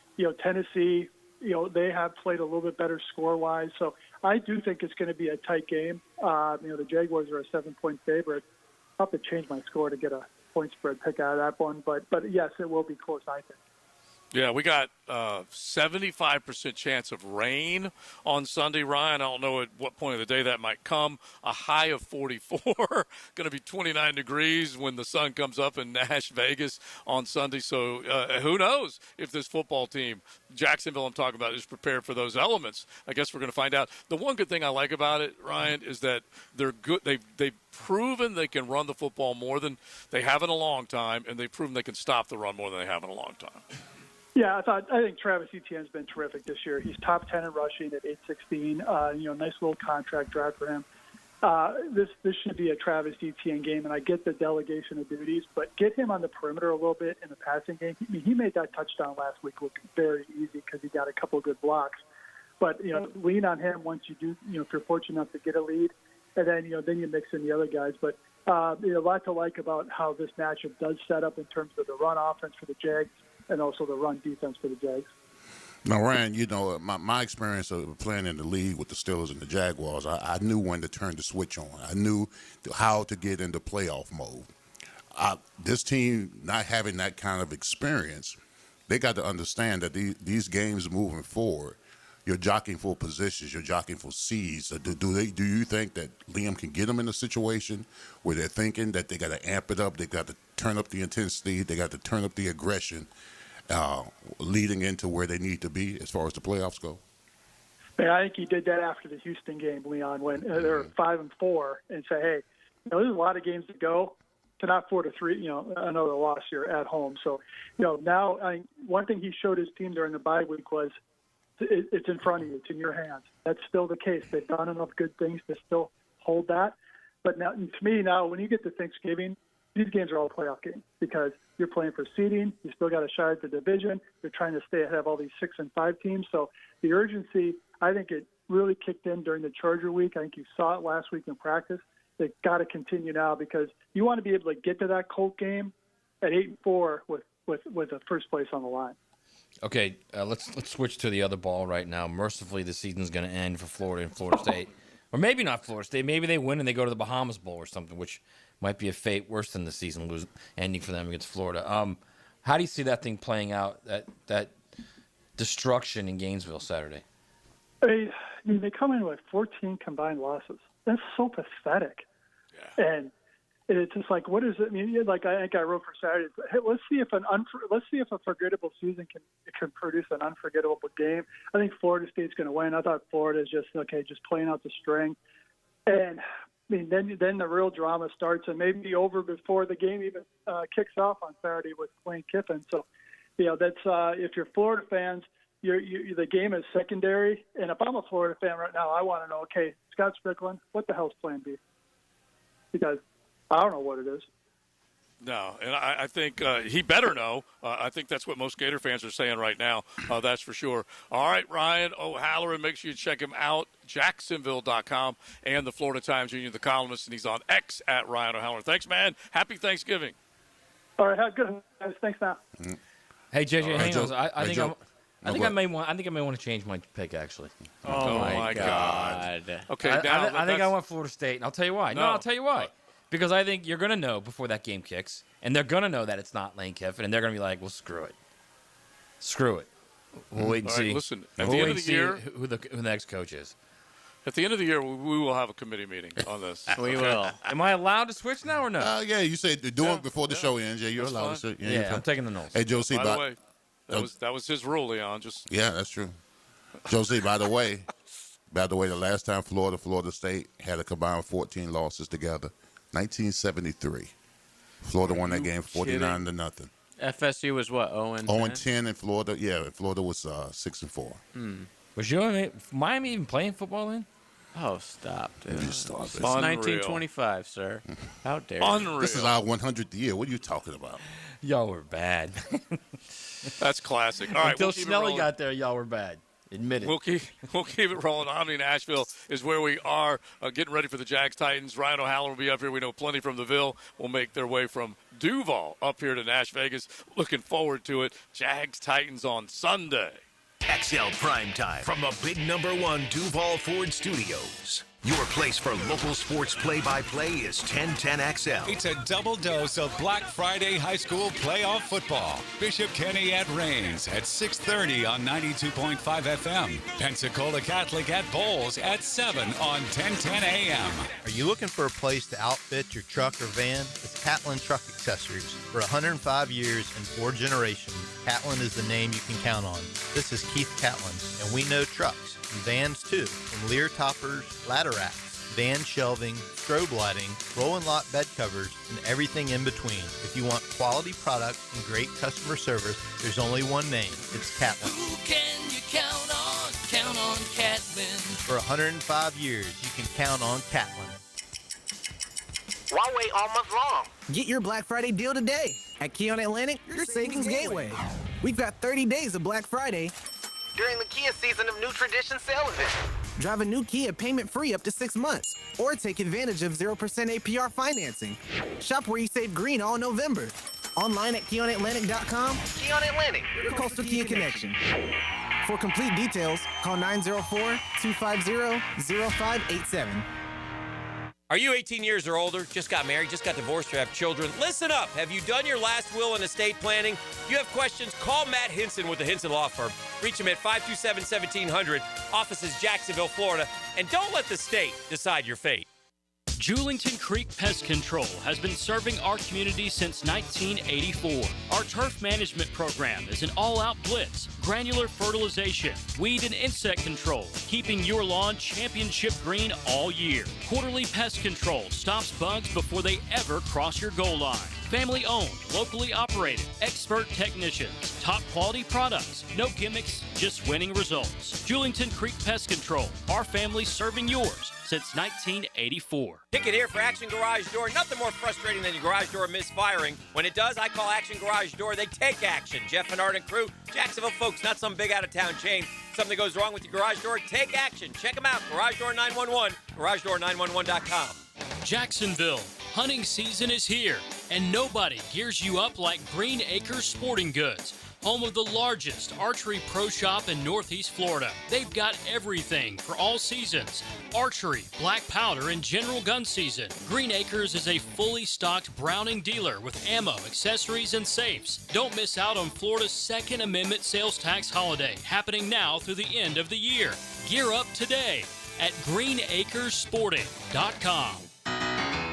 Speaker 27: Tennessee, they have played a little bit better score-wise. So I do think it's going to be a tight game. The Jaguars are a 7-point favorite. I'll have to change my score to get a point spread pick out of that one. But yes, it will be close, I think.
Speaker 3: Yeah, we got 75% chance of rain on Sunday, Ryan. I don't know at what point of the day that might come. A high of 44, going to be 29 degrees when the sun comes up in Vegas on Sunday. So who knows if this football team, Jacksonville I'm talking about, is prepared for those elements. I guess we're going to find out. The one good thing I like about it, Ryan, is that they're good. They've proven they can run the football more than they have in a long time, and they've proven they can stop the run more than they have in a long time.
Speaker 27: Yeah, I think Travis Etienne's been terrific this year. He's top 10 in rushing at 816. Nice little contract drive for him. This should be a Travis Etienne game, and I get the delegation of duties, but get him on the perimeter a little bit in the passing game. He made that touchdown last week look very easy because he got a couple of good blocks. But lean on him once you do. If you're fortunate enough to get a lead, and then you mix in the other guys. But a lot to like about how this matchup does set up in terms of the run offense for the Jags and also the run defense for the Jags.
Speaker 5: Now, Ryan, my experience of playing in the league with the Steelers and the Jaguars, I knew when to turn the switch on. I knew how to get into playoff mode. This team not having that kind of experience, they got to understand that these games moving forward, you're jockeying for positions, you're jockeying for seeds. Do you think that Liam can get them in a situation where they're thinking that they got to amp it up, they got to turn up the intensity, they got to turn up the aggression, leading into where they need to be as far as the playoffs go?
Speaker 27: Man, I think he did that after the Houston game, Leon, when they're 5-4, and say, hey, there's a lot of games to go. To not 4-3, another loss here at home. So, now one thing he showed his team during the bye week was it's in front of you. It's in your hands. That's still the case. They've done enough good things to still hold that. But now, to me, when you get to Thanksgiving, these games are all playoff games because you're playing for seeding. You still got a shot at the division. You're trying to stay ahead of all these 6 and 5 teams. So the urgency, I think it really kicked in during the Charger week. I think you saw it last week in practice. They've got to continue now because you want to be able to get to that Colt game at 8-4 with the first place on the line.
Speaker 4: Okay, let's switch to the other ball right now. Mercifully, the season's going to end for Florida and Florida State. Or maybe not Florida State. Maybe they win and they go to the Bahamas Bowl or something, which might be a fate worse than the season ending for them against Florida. How do you see that thing playing out, that destruction in Gainesville Saturday?
Speaker 27: I mean, they come in with 14 combined losses. That's so pathetic. Yeah. And it's just like, what is it? I mean, like I think I wrote for Saturday. Hey, let's see if a forgettable season can produce an unforgettable game. I think Florida State's going to win. I thought Florida is just playing out the string. And I mean, then the real drama starts, and maybe over before the game even kicks off on Saturday with Lane Kiffin. So, that's if you're Florida fans, the game is secondary. And if I'm a Florida fan right now, I want to know, okay, Scott Strickland, what the hell's Plan B? Because I don't know what it is.
Speaker 3: No, and I think he better know. I think that's what most Gator fans are saying right now. That's for sure. All right, Ryan O'Halloran, make sure you check him out, Jacksonville.com, and the Florida Times Union, the columnist, and he's on X at Ryan O'Halloran. Thanks, man. Happy Thanksgiving.
Speaker 27: All right, have good, guys. Thanks now.
Speaker 4: Hey, JJ, hang on. I think I may want to change my pick, actually.
Speaker 3: Oh my God. Okay,
Speaker 4: I think I want Florida State, and I'll tell you why. No, I'll tell you why. Because I think you're going to know before that game kicks, and they're going to know that it's not Lane Kiffin, and they're going to be like, well, screw it. Screw it. We'll wait and see.
Speaker 3: Right, listen, at the end of the year,
Speaker 4: who the next coach is.
Speaker 3: At the end of the year, we will have a committee meeting on this.
Speaker 6: We will.
Speaker 4: Am I allowed to switch now or no?
Speaker 5: Yeah, you said do it before the show ends. Yeah, you're allowed to switch.
Speaker 4: Yeah, I'm taking the notes.
Speaker 5: Hey, Josie,
Speaker 3: by the way, that was his rule, Leon.
Speaker 5: Yeah, that's true. Josie, by the way, the last time Florida State had a combined 14 losses together, 1973. Florida won that game 49-0.
Speaker 6: FSU was what, 0-10?
Speaker 5: 0-10 in Florida. Yeah, Florida was 6-4.
Speaker 4: Was Miami even playing football then?
Speaker 6: Oh, stop, dude.
Speaker 5: You stop it.
Speaker 6: It's 1925, sir. How dare you?
Speaker 3: Unreal.
Speaker 5: This is our 100th year. What are you talking about?
Speaker 4: Y'all were bad.
Speaker 3: That's classic. All right,
Speaker 4: Until Snelly got there, y'all were bad. Admit it.
Speaker 3: We'll keep it rolling. Omni Nashville is where we are, getting ready for the Jags Titans. Ryan O'Halloran will be up here. We know plenty from the Ville will make their way from Duval up here to Nash Vegas. Looking forward to it. Jags Titans on Sunday.
Speaker 2: XL Primetime from the big #1 Duval Ford Studios. Your place for local sports play-by-play is 1010XL.
Speaker 7: It's a double dose of Black Friday high school playoff football. Bishop Kenny at Reigns at 6:30 on 92.5 FM. Pensacola Catholic at Bowles at 7 on 1010 AM.
Speaker 9: Are you looking for a place to outfit your truck or van? It's Catlin Truck Accessories. For 105 years and 4 generations, Catlin is the name you can count on. This is Keith Catlin, and we know trucks and vans too, from Lear toppers, ladder racks, van shelving, strobe lighting, roll and lock bed covers, and everything in between. If you want quality products and great customer service, there's only one name. It's Catlin.
Speaker 14: Who can you count on? Count on Catlin.
Speaker 9: For 105 years, you can count on Catlin.
Speaker 17: Why wait all month long?
Speaker 18: Get your Black Friday deal today. At Keon Atlantic, your savings gateway. We've got 30 days of Black Friday.
Speaker 17: During the Kia season of New Tradition sale event.
Speaker 18: Drive a new Kia payment-free up to 6 months. Or take advantage of 0% APR financing. Shop where you save green all November. Online at KeonAtlantic.com.
Speaker 17: Keon Atlantic.
Speaker 18: Your Coastal Kia connection. For complete details, call 904-250-0587.
Speaker 20: Are you 18 years or older, just got married, just got divorced, or have children? Listen up. Have you done your last will and estate planning? If you have questions, call Matt Hinson with the Hinson Law Firm. Reach him at 527-1700, offices Jacksonville, Florida. And don't let the state decide your fate.
Speaker 21: Julington Creek Pest Control has been serving our community since 1984. Our turf management program is an all-out blitz, granular fertilization, weed and insect control, keeping your lawn championship green all year. Quarterly pest control stops bugs before they ever cross your goal line. Family owned, locally operated, expert technicians, top quality products, no gimmicks, just winning results. Julington Creek Pest Control, our family serving yours since 1984.
Speaker 20: Ticket here for Action Garage Door. Nothing more frustrating than your garage door misfiring. When it does, I call Action Garage Door. They take action. Jeff Menard and crew, Jacksonville folks, not some big out-of-town chain. Something goes wrong with your garage door, take action. Check them out. Garage Door 911, garagedoor911.com.
Speaker 21: Jacksonville, hunting season is here, and nobody gears you up like Green Acres Sporting Goods, home of the largest archery pro shop in Northeast Florida. They've got everything for all seasons: archery, black powder, and general gun season. Green Acres is a fully stocked Browning dealer with ammo, accessories, and safes. Don't miss out on Florida's Second Amendment sales tax holiday, happening now through the end of the year. Gear up today at greenacresporting.com.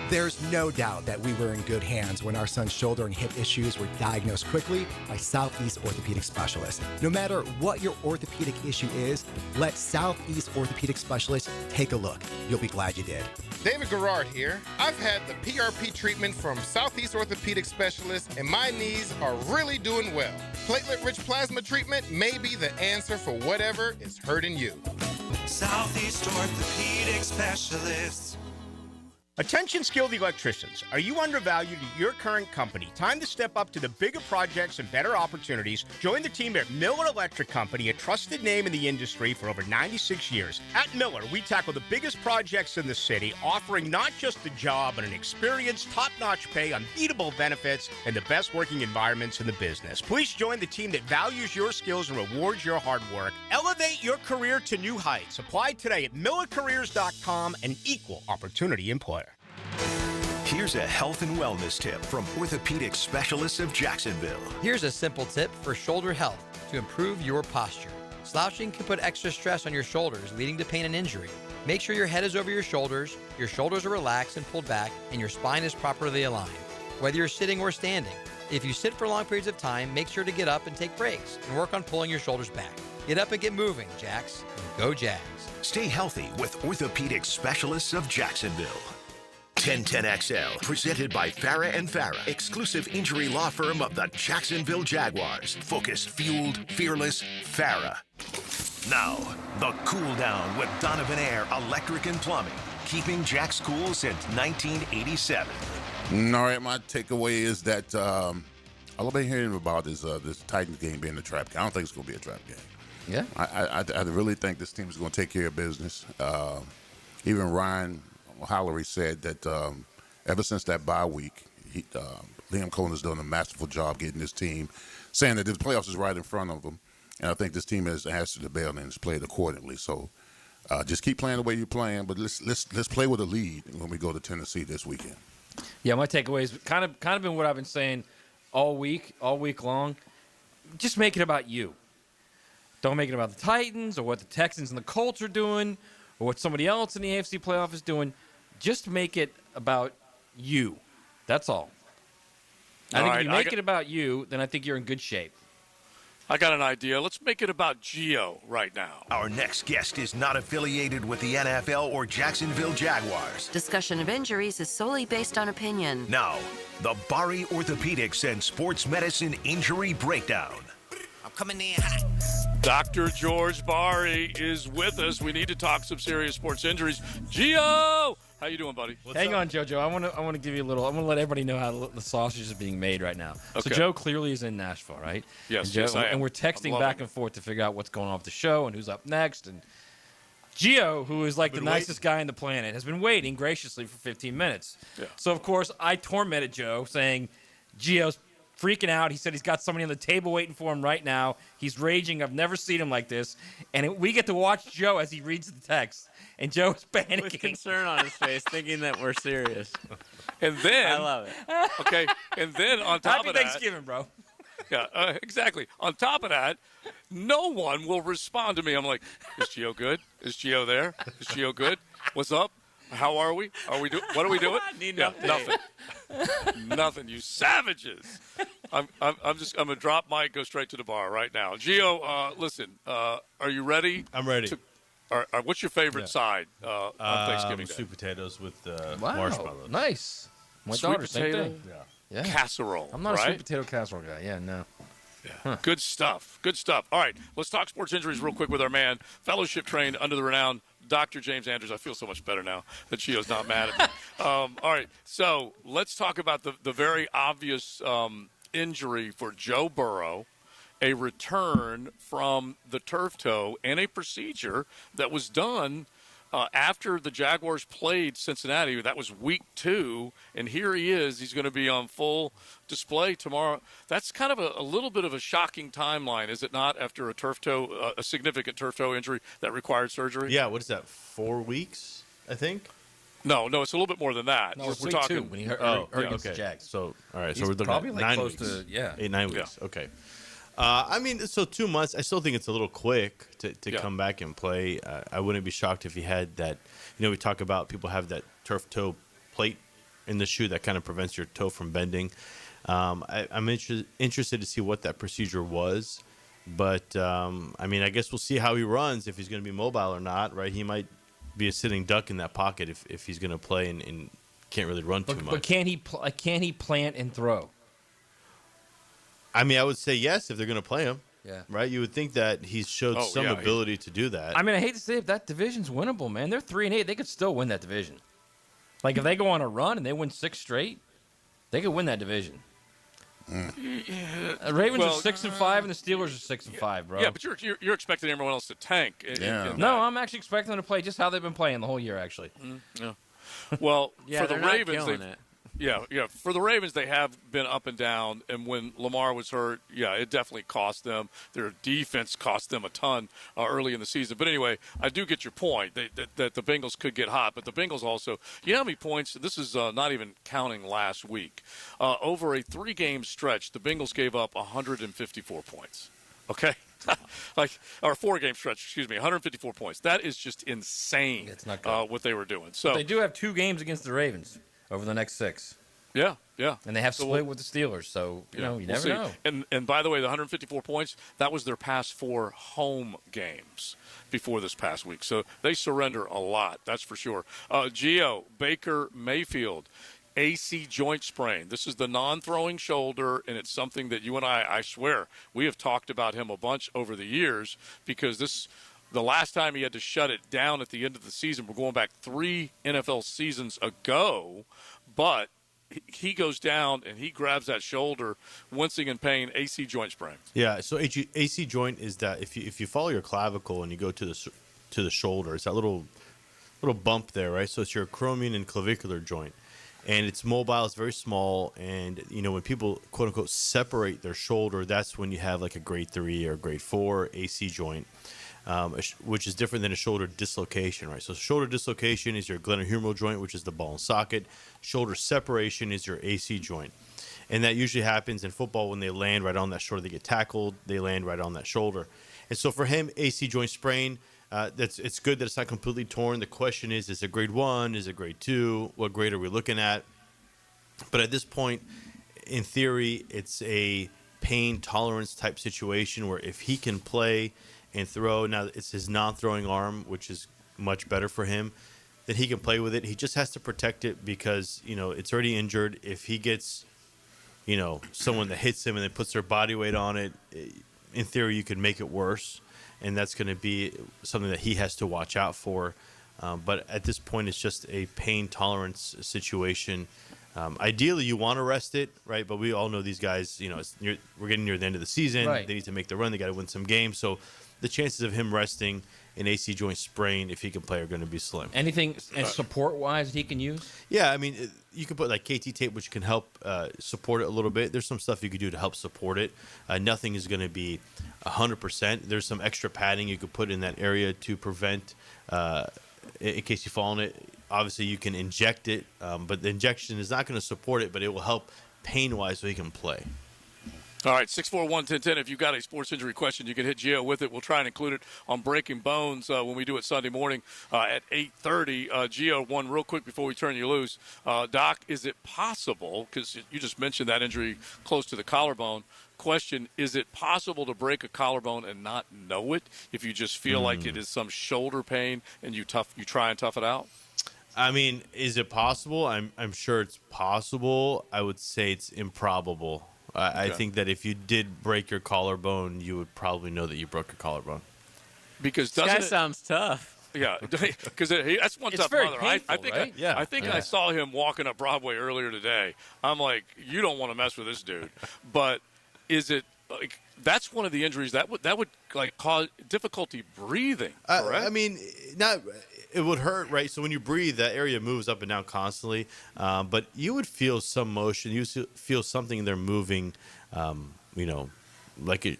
Speaker 22: There's no doubt that we were in good hands when our son's shoulder and hip issues were diagnosed quickly by Southeast Orthopedic Specialists. No matter what your orthopedic issue is, let Southeast Orthopedic Specialists take a look. You'll be glad you did.
Speaker 11: David Garrard here. I've had the PRP treatment from Southeast Orthopedic Specialists, and my knees are really doing well. Platelet-rich plasma treatment may be the answer for whatever is hurting you.
Speaker 14: Southeast Orthopedic Specialists.
Speaker 28: Attention skilled electricians. Are you undervalued at your current company? Time to step up to the bigger projects and better opportunities. Join the team at Miller Electric Company, a trusted name in the industry for over 96 years. At Miller, we tackle the biggest projects in the city, offering not just the job, but an experienced, top-notch pay, unbeatable benefits, and the best working environments in the business. Please join the team that values your skills and rewards your hard work. Elevate your career to new heights. Apply today at millercareers.com, an equal opportunity employer.
Speaker 2: Here's a health and wellness tip from orthopedic specialists of Jacksonville.
Speaker 4: Here's a simple tip for shoulder health to improve your posture. Slouching can put extra stress on your shoulders, leading to pain and injury. Make sure your head is over your shoulders are relaxed and pulled back, and your spine is properly aligned, whether you're sitting or standing. If you sit for long periods of time, make sure to get up and take breaks and work on pulling your shoulders back. Get up and get moving, Jacks, and go Jags.
Speaker 2: Stay healthy with orthopedic specialists of Jacksonville. 1010XL, presented by Farah & Farah, exclusive injury law firm of the Jacksonville Jaguars. Focused, fueled, fearless, Farah. Now, the cool down with Donovan Air Electric and Plumbing, keeping Jack's cool since 1987.
Speaker 5: All right, my takeaway is that all I've been hearing about is this Titans game being a trap game. I don't think it's going to be a trap game.
Speaker 4: Yeah.
Speaker 5: I really think this team is going to take care of business. Even Ryan Hollery said that ever since that bye week, Liam Cohen has done a masterful job getting this team, saying that the playoffs is right in front of them. And I think this team has answered the bell and has played accordingly. So Just keep playing the way you're playing, but let's play with a lead when we go to Tennessee this weekend.
Speaker 4: Yeah, my takeaway is kind of been what I've been saying all week long. Just make it about you. Don't make it about the Titans or what the Texans and the Colts are doing or what somebody else in the AFC playoff is doing. Just make it about you. That's all. I think if you make it about you, then I think you're in good shape.
Speaker 3: I got an idea. Let's make it about Gio right now.
Speaker 2: Our next guest is not affiliated with the NFL or Jacksonville Jaguars.
Speaker 1: Discussion of injuries is solely based on opinion.
Speaker 2: Now, the Bari Orthopedics and Sports Medicine Injury Breakdown.
Speaker 8: I'm coming in hot.
Speaker 3: Dr. George Bari is with us. We need to talk some serious sports injuries. Gio! How you doing, buddy?
Speaker 4: Hang on, JoJo. I want to give you a little. I want to let everybody know how the sausage is being made right now. Okay. So Joe clearly is in Nashville, right?
Speaker 3: Yes,
Speaker 4: Joe,
Speaker 3: yes, I am.
Speaker 4: And we're texting back and forth to figure out what's going on with the show and who's up next. And Gio, who is like the nicest guy on the planet, has been waiting graciously for 15 minutes.
Speaker 3: Yeah.
Speaker 4: So of course I tormented Joe, saying, "Gio's freaking out. He said he's got somebody on the table waiting for him right now. He's raging. I've never seen him like this." And we get to watch Joe as he reads the text. And Joe's panicking.
Speaker 6: With concern on his face, thinking that we're serious.
Speaker 3: And then,
Speaker 6: I love it.
Speaker 3: Okay, and then on top
Speaker 4: Happy
Speaker 3: of that,
Speaker 4: Thanksgiving, bro.
Speaker 3: Yeah, exactly. On top of that, no one will respond to me. I'm like, is Gio good? Is Gio there? Is Gio good? What's up? How are we? What are we doing? Nothing. Nothing. You savages. I'm gonna drop Mike, go straight to the bar right now. Gio, listen. Are you ready?
Speaker 10: I'm ready.
Speaker 3: What's your favorite side on Thanksgiving Day?
Speaker 10: Sweet potatoes with marshmallows.
Speaker 4: Nice. My
Speaker 3: Sweet
Speaker 4: daughter, same
Speaker 3: potato
Speaker 4: thing.
Speaker 10: Yeah.
Speaker 3: Casserole.
Speaker 4: I'm not
Speaker 3: right?
Speaker 4: a sweet potato casserole guy. Yeah, no.
Speaker 3: Yeah. Huh. Good stuff. Good stuff. All right, let's talk sports injuries real quick with our man, fellowship trained under the renowned Dr. James Andrews. I feel so much better now that Gio's not mad at me. All right, so let's talk about the very obvious injury for Joe Burrow, a return from the turf toe and a procedure that was done after the Jaguars played Cincinnati. That was week 2, and here he is. He's going to be on full display tomorrow. That's kind of a little bit of a shocking timeline, is it not, after a turf toe, a significant turf toe injury that required surgery?
Speaker 10: Yeah, what is that, 4 weeks, I think?
Speaker 3: No, it's a little bit more than that.
Speaker 4: No, we're
Speaker 3: talking
Speaker 4: 2 when he hurt against the Jags.
Speaker 10: So, all right,
Speaker 4: He's
Speaker 10: so we're looking
Speaker 4: probably
Speaker 10: at
Speaker 4: like
Speaker 10: 9
Speaker 4: close
Speaker 10: weeks.
Speaker 4: to
Speaker 10: 8, 9 weeks. Okay. I mean, so 2 months. I still think it's a little quick to come back and play. I wouldn't be shocked if he had that. We talk about people have that turf toe plate in the shoe that kind of prevents your toe from bending. I'm interested to see what that procedure was. But, I mean, I guess we'll see how he runs, if he's going to be mobile or not, right? He might be a sitting duck in that pocket if he's going to play and can't really run too much.
Speaker 4: But can he plant and throw?
Speaker 10: I mean, I would say yes if they're going to play him.
Speaker 4: Yeah.
Speaker 10: Right? You would think that he's showed some ability to do that.
Speaker 4: I mean, I hate to say it, that division's winnable, man. They're 3-8. They could still win that division. Like, if they go on a run and they win 6 straight, they could win that division. Ravens are 6-5, and the Steelers are 6-5, bro.
Speaker 3: Yeah, but you're expecting everyone else to tank.
Speaker 4: No, I'm actually expecting them to play just how they've been playing the whole year, actually.
Speaker 3: Yeah. Well,
Speaker 6: yeah,
Speaker 3: for the
Speaker 6: they're not
Speaker 3: Ravens,
Speaker 6: killing it.
Speaker 3: Yeah. For the Ravens, they have been up and down, and when Lamar was hurt, it definitely cost them. Their defense cost them a ton early in the season. But anyway, I do get your point that the Bengals could get hot, but the Bengals also, you know how many points? This is not even counting last week. Over a 3-game stretch, the Bengals gave up 154 points. Okay? Or 4-game stretch, 154 points. That is just insane.
Speaker 4: It's not good.
Speaker 3: What they were doing. So
Speaker 4: but they do have 2 games against the Ravens over the next 6.
Speaker 3: Yeah.
Speaker 4: And they have split with the Steelers, so you never know.
Speaker 3: And by the way, the 154 points, that was their past 4 home games before this past week. So they surrender a lot, that's for sure. Gio, Baker Mayfield, AC joint sprain. This is the non-throwing shoulder, and it's something that you and I swear, we have talked about him a bunch over the years, because the last time he had to shut it down at the end of the season, we're going back 3 NFL seasons ago, but he goes down and he grabs that shoulder, wincing in pain, AC joint sprain.
Speaker 10: Yeah, so AC joint is that if you follow your clavicle and you go to the shoulder, it's that little bump there, right? So it's your acromion and clavicular joint. And it's mobile, it's very small, and when people quote unquote separate their shoulder, that's when you have like a grade 3 or grade 4 AC joint. which is different than a shoulder dislocation, right? So shoulder dislocation is your glenohumeral joint, which is the ball and socket. Shoulder separation is your AC joint. And that usually happens in football when they land right on that shoulder. They get tackled, they land right on that shoulder. And so for him, AC joint sprain, it's good that it's not completely torn. The question is it grade 1? Is it grade 2? What grade are we looking at? But at this point, in theory, it's a pain tolerance type situation where if he can play and throw, now it's his non-throwing arm, which is much better for him, then he can play with it. He just has to protect it because, it's already injured. If he gets, someone that hits him and then puts their body weight on it, in theory, you could make it worse. And that's going to be something that he has to watch out for. But at this point, it's just a pain tolerance situation. Ideally, you want to rest it, right? But we all know these guys, we're getting near the end of the season.
Speaker 4: Right.
Speaker 10: They need to make the run. They got to win some games. So the chances of him resting an AC joint sprain, if he can play, are going to be slim.
Speaker 4: Anything support-wise that he can use?
Speaker 10: Yeah, I mean, you can put like KT tape, which can help support it a little bit. There's some stuff you could do to help support it. Nothing is going to be 100%. There's some extra padding you could put in that area to prevent, in case you fall on it. Obviously, you can inject it, but the injection is not going to support it, but it will help pain-wise so he can play.
Speaker 3: All right, 641-1010. If you've got a sports injury question, you can hit Gio with it. We'll try and include it on Breaking Bones when we do it Sunday morning at 8:30. Gio, one real quick before we turn you loose. Doc, is it possible, because you just mentioned that injury close to the collarbone, question, is it possible to break a collarbone and not know it if you just feel like it is some shoulder pain and you try and tough it out?
Speaker 10: I mean, is it possible? I'm sure it's possible. I would say it's improbable. I think that if you did break your collarbone, you would probably know that you broke your collarbone.
Speaker 3: Because
Speaker 6: this guy sounds tough.
Speaker 3: Yeah, because that's one tough brother.
Speaker 4: Painful,
Speaker 3: I think
Speaker 4: right?
Speaker 3: I think I saw him walking up Broadway earlier today. I'm like, you don't want to mess with this dude. But is it like that's one of the injuries that would like cause difficulty breathing? Correct?
Speaker 10: I mean, not. It would hurt, right? So when you breathe, that area moves up and down constantly. But you would feel some motion. You feel something there moving, like it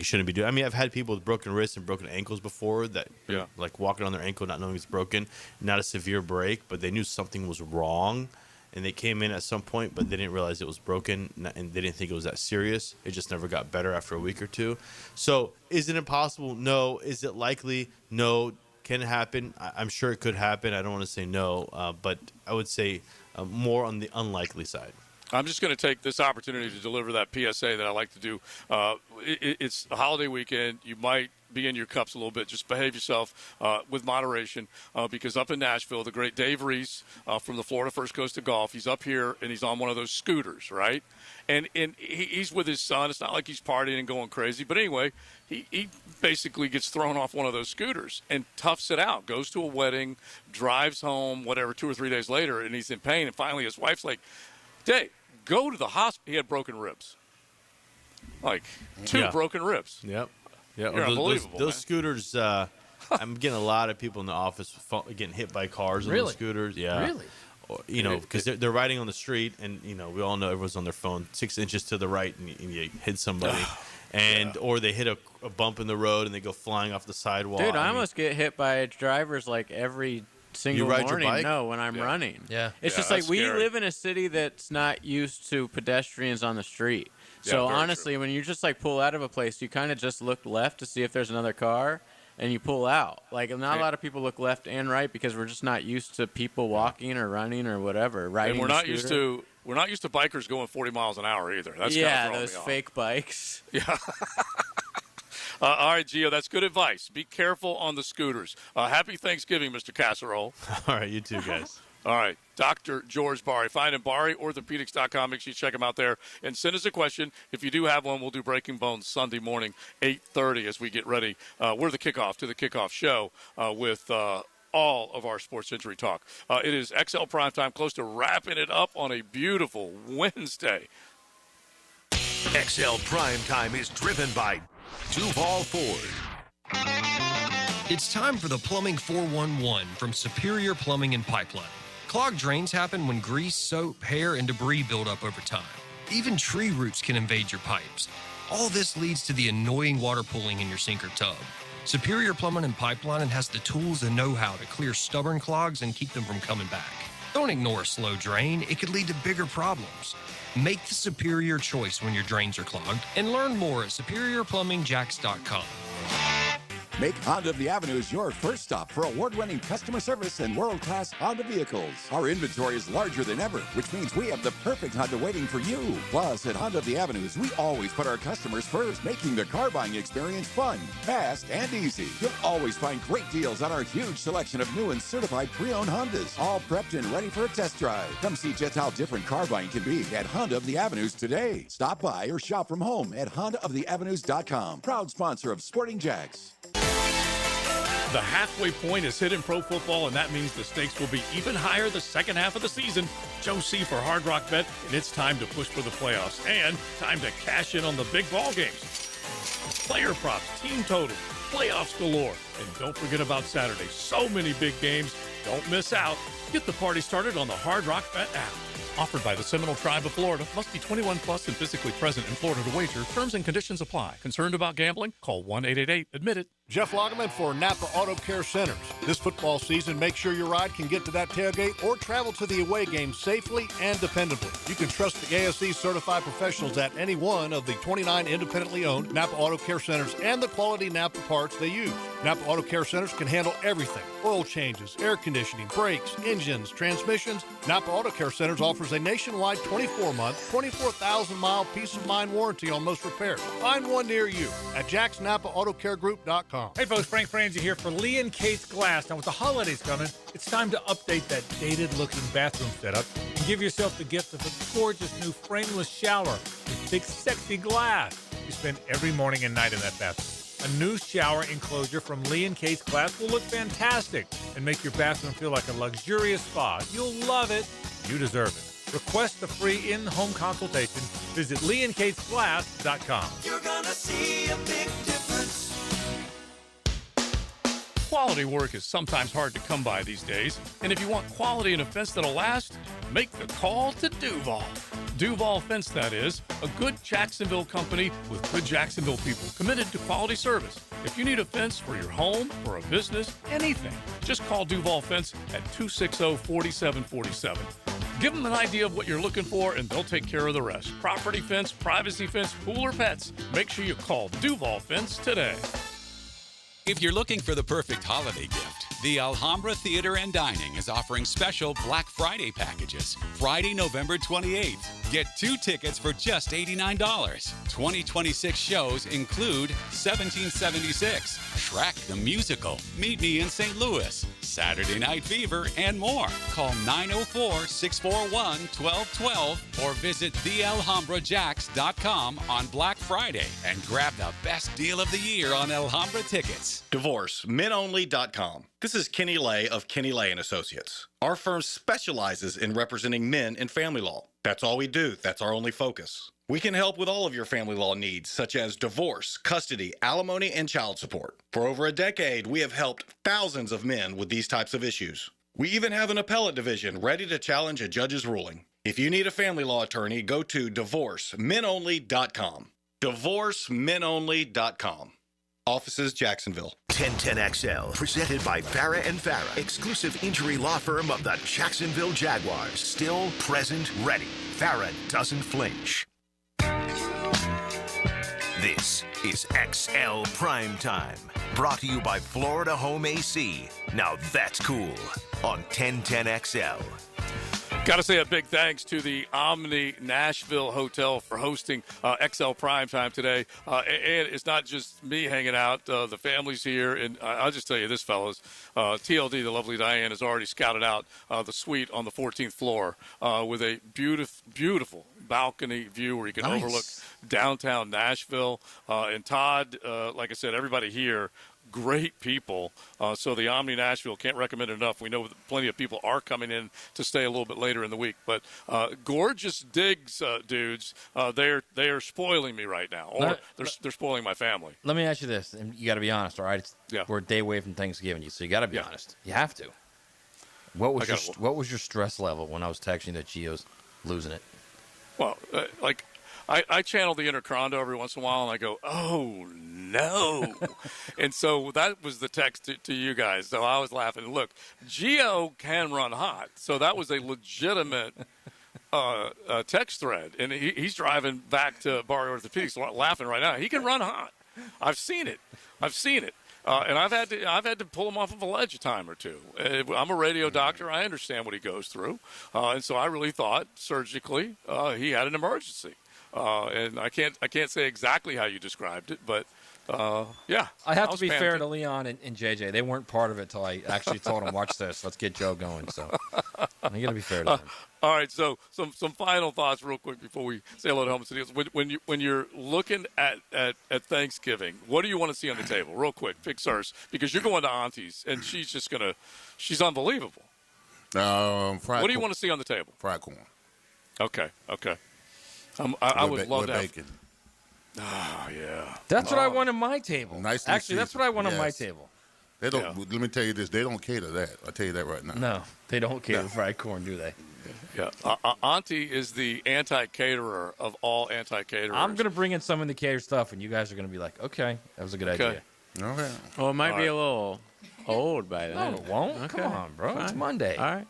Speaker 10: shouldn't be doing. I mean, I've had people with broken wrists and broken ankles before that, like walking on their ankle, not knowing it's broken. Not a severe break, but they knew something was wrong. And they came in at some point, but they didn't realize it was broken, and they didn't think it was that serious. It just never got better after a week or two. So is it impossible? No. Is it likely? No. Can it happen? I'm sure it could happen. I don't want to say no, but I would say more on the unlikely side.
Speaker 3: I'm just going to take this opportunity to deliver that PSA that I like to do. It's a holiday weekend. You might be in your cups a little bit. Just behave yourself with moderation because up in Nashville, the great Dave Reese from the Florida First Coast of Golf, he's up here and he's on one of those scooters, right? And he's with his son. It's not like he's partying and going crazy. But anyway, he basically gets thrown off one of those scooters and toughs it out, goes to a wedding, drives home, whatever, 2 or 3 days later, and he's in pain. And finally his wife's like, Dave, go to the hospital. He had broken ribs. Like two broken ribs.
Speaker 10: Yep. Yeah,
Speaker 3: You're unbelievable.
Speaker 10: Those scooters, I'm getting a lot of people in the office getting hit by cars on those scooters. Yeah.
Speaker 4: Really?
Speaker 10: Because they're riding on the street, and we all know everyone's on their phone 6 inches to the right, and you hit somebody, or they hit a bump in the road and they go flying off the sidewalk.
Speaker 6: Dude, I almost get hit by drivers like every single morning. No, when I'm running.
Speaker 4: Yeah,
Speaker 6: it's just like we live in a city that's not used to pedestrians on the street. So honestly, when you just like pull out of a place, you kind of just look left to see if there's another car. And you pull out. Like, not a lot of people look left and right because we're just not used to people walking or running or whatever. Riding
Speaker 3: and we're not used to bikers going 40 miles an hour either. That's
Speaker 6: those fake bikes.
Speaker 3: Yeah. All right, Gio, that's good advice. Be careful on the scooters. Happy Thanksgiving, Mr. Casserole.
Speaker 10: All right, you too, guys.
Speaker 3: All right, Dr. George Bari. Find him, BariOrthopedics.com. Make sure you check him out there. And send us a question. If you do have one, we'll do Breaking Bones Sunday morning, 8:30, as we get ready. We're the kickoff to the kickoff show with all of our sports injury talk. It is XL Primetime, close to wrapping it up on a beautiful Wednesday.
Speaker 2: XL Primetime is driven by Duval Ford.
Speaker 12: It's time for the Plumbing 411 from Superior Plumbing and Pipeline. Clogged drains happen when grease, soap, hair, and debris build up over time. Even tree roots can invade your pipes. All this leads to the annoying water pooling in your sink or tub. Superior Plumbing and Pipelining has the tools and know-how to clear stubborn clogs and keep them from coming back. Don't ignore a slow drain. It could lead to bigger problems. Make the superior choice when your drains are clogged and learn more at superiorplumbingjacks.com.
Speaker 13: Make Honda of the Avenues your first stop for award-winning customer service and world-class Honda vehicles. Our inventory is larger than ever, which means we have the perfect Honda waiting for you. Plus, at Honda of the Avenues, we always put our customers first, making the car buying experience fun, fast, and easy. You'll always find great deals on our huge selection of new and certified pre-owned Hondas, all prepped and ready for a test drive. Come see just how different car buying can be at Honda of the Avenues today. Stop by or shop from home at HondaoftheAvenues.com. Proud sponsor of Sporting Jags.
Speaker 3: The halfway point is hit in pro football, and that means the stakes will be even higher the second half of the season. Joe C. for Hard Rock Bet, and it's time to push for the playoffs and time to cash in on the big ball games. Player props, team totals, playoffs galore. And don't forget about Saturday. So many big games. Don't miss out. Get the party started on the Hard Rock Bet app. Offered by the Seminole Tribe of Florida. Must be 21 plus and physically present in Florida to wager. Terms and conditions apply. Concerned about gambling? Call 1-888-ADMIT-IT.
Speaker 15: Jeff Lagerman for Napa Auto Care Centers. This football season, make sure your ride can get to that tailgate or travel to the away game safely and dependably. You can trust the ASE certified professionals at any one of the 29 independently owned Napa Auto Care Centers and the quality Napa parts they use. Napa Auto Care Centers can handle everything: oil changes, air conditioning, brakes, engines, transmissions. Napa Auto Care Centers offers a nationwide 24-month, 24,000-mile peace-of-mind warranty on most repairs. Find one near you at jacksnapaautocare.group.com.
Speaker 16: Hey folks, Frank Franzi here for Lee and Kate's Glass. Now with the holidays coming, it's time to update that dated-looking bathroom setup and give yourself the gift of a gorgeous new frameless shower with big, sexy glass you spend every morning and night in that bathroom. A new shower enclosure from Lee and Kate's Glass will look fantastic and make your bathroom feel like a luxurious spa. You'll love it. You deserve it. Request the free in-home consultation. Visit leeandkatesglass.com.
Speaker 14: You're gonna see a big difference.
Speaker 3: Quality work is sometimes hard to come by these days, and if you want quality in a fence that'll last, make the call to Duval. Duval Fence, that is, a good Jacksonville company with good Jacksonville people committed to quality service. If you need a fence for your home, for a business, anything, just call Duval Fence at 260-4747. Give them an idea of what you're looking for, and they'll take care of the rest. Property fence, privacy fence, pool or pets. Make sure you call Duval Fence today.
Speaker 7: If you're looking for the perfect holiday gift, the Alhambra Theater and Dining is offering special Black Friday packages. Friday, November 28th. Get 2 tickets for just $89. 2026 shows include 1776, Shrek the Musical, Meet Me in St. Louis, Saturday Night Fever, and more. Call 904-641-1212 or visit thealhambrajacks.com on Black Friday and grab the best deal of the year on Alhambra tickets.
Speaker 19: DivorceMenOnly.com. This is Kenny Lay of Kenny Lay & Associates. Our firm specializes in representing men in family law. That's all we do. That's our only focus. We can help with all of your family law needs, such as divorce, custody, alimony, and child support. For over a decade, we have helped thousands of men with these types of issues. We even have an appellate division ready to challenge a judge's ruling. If you need a family law attorney, go to DivorceMenOnly.com. DivorceMenOnly.com. Offices, Jacksonville.
Speaker 2: 1010XL, presented by Farah and Farah, exclusive injury law firm of the Jacksonville Jaguars. Still, present, ready. Farah doesn't flinch. This is XL Primetime, brought to you by Florida Home AC. Now that's cool on 1010XL.
Speaker 3: Got to say a big thanks to the Omni Nashville Hotel for hosting XL Primetime today. And it's not just me hanging out. The family's here. And I'll just tell you this, fellas. TLD, the lovely Diane, has already scouted out the suite on the 14th floor with a beautiful balcony view where you can overlook downtown Nashville. And Todd, like I said, everybody here, great people. So the Omni Nashville, can't recommend it enough. We know that plenty of people are coming in to stay a little bit later in the week. But gorgeous digs, dudes. They are spoiling me right now. Or they're spoiling my family.
Speaker 4: Let me ask you this, and you got to be honest, all right? We're a day away from Thanksgiving, so you got to be honest. You have to. What was your stress level when I was texting you that Gio's losing it?
Speaker 3: Well, I channel the inner Crondo every once in a while, and I go, oh, no. And so that was the text to you guys. So I was laughing. Look, Gio can run hot. So that was a legitimate text thread. And he's driving back to Barrio Orthopedics, laughing right now. He can run hot. I've seen it. And I've had to pull him off of a ledge a time or two. I'm a radio doctor. I understand what he goes through. And so I really thought surgically he had an emergency. And I can't say exactly how you described it, but yeah.
Speaker 4: I have to be fair to Leon and JJ. They weren't part of it till I actually told them, watch this. Let's get Joe going. So I got to be fair to them.
Speaker 3: All right, so some final thoughts real quick before we say hello to Helmets and Heels. When you're looking at Thanksgiving, what do you want to see on the table? Real quick, pick Sirs, because you're going to Auntie's, and she's unbelievable. What do you want to see on the table?
Speaker 5: Fried corn.
Speaker 3: Okay. I would love that.
Speaker 5: Bacon.
Speaker 3: Oh, yeah.
Speaker 4: That's what I want on my table.
Speaker 5: Nice.
Speaker 4: Actually, that's what I want on my table.
Speaker 5: They don't. Yeah. Let me tell you this. They don't cater that. I'll tell you that right now.
Speaker 4: No, they don't cater fried corn, do they?
Speaker 3: Yeah. Auntie is the anti-caterer of all anti-caterers.
Speaker 4: I'm going to bring in some of the cater stuff, and you guys are going to be like, okay, that was a good idea.
Speaker 5: Okay.
Speaker 6: Well, it might be a little old by then.
Speaker 4: No, it won't. Okay. Come on, bro. Fine. It's Monday.
Speaker 6: All right.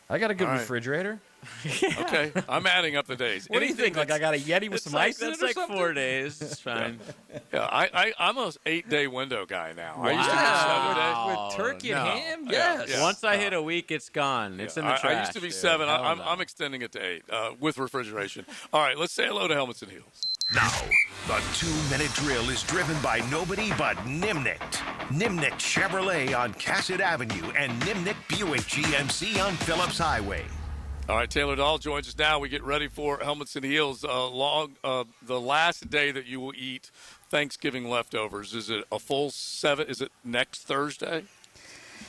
Speaker 4: I got a good refrigerator.
Speaker 3: Okay, I'm adding up the days.
Speaker 4: What do you think? Like I got a Yeti with some ice in it or
Speaker 6: That's like
Speaker 4: something?
Speaker 6: 4 days. It's fine.
Speaker 3: Yeah, I'm an 8-day window guy now.
Speaker 4: Wow.
Speaker 3: I used to be 7 days.
Speaker 4: With turkey and ham? Yes.
Speaker 3: Yeah.
Speaker 6: Once I hit a week, it's gone. It's in the trash.
Speaker 3: I used to be 7. I'm extending it to 8 with refrigeration. All right, let's say hello to Helmets and Heels.
Speaker 2: Now, the 2-minute drill is driven by nobody but Nimnicht. Nimnicht Chevrolet on Cassett Avenue and Nimnicht Buick GMC on Phillips Highway.
Speaker 3: All right, Taylor Dahl joins us now. We get ready for Helmets and Heels. The last day that you will eat Thanksgiving leftovers. Is it a full 7? Is it next Thursday?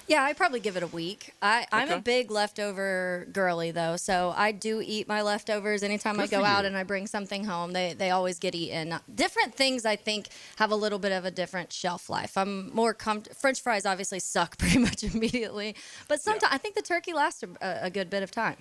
Speaker 9: Yeah, I'd probably give it a week. I'm a big leftover girly, though, so I do eat my leftovers anytime I go out and I bring something home. They always get eaten. Different things, I think, have a little bit of a different shelf life. I'm more French fries obviously suck pretty much immediately, but sometimes I think the turkey lasts a good bit of time.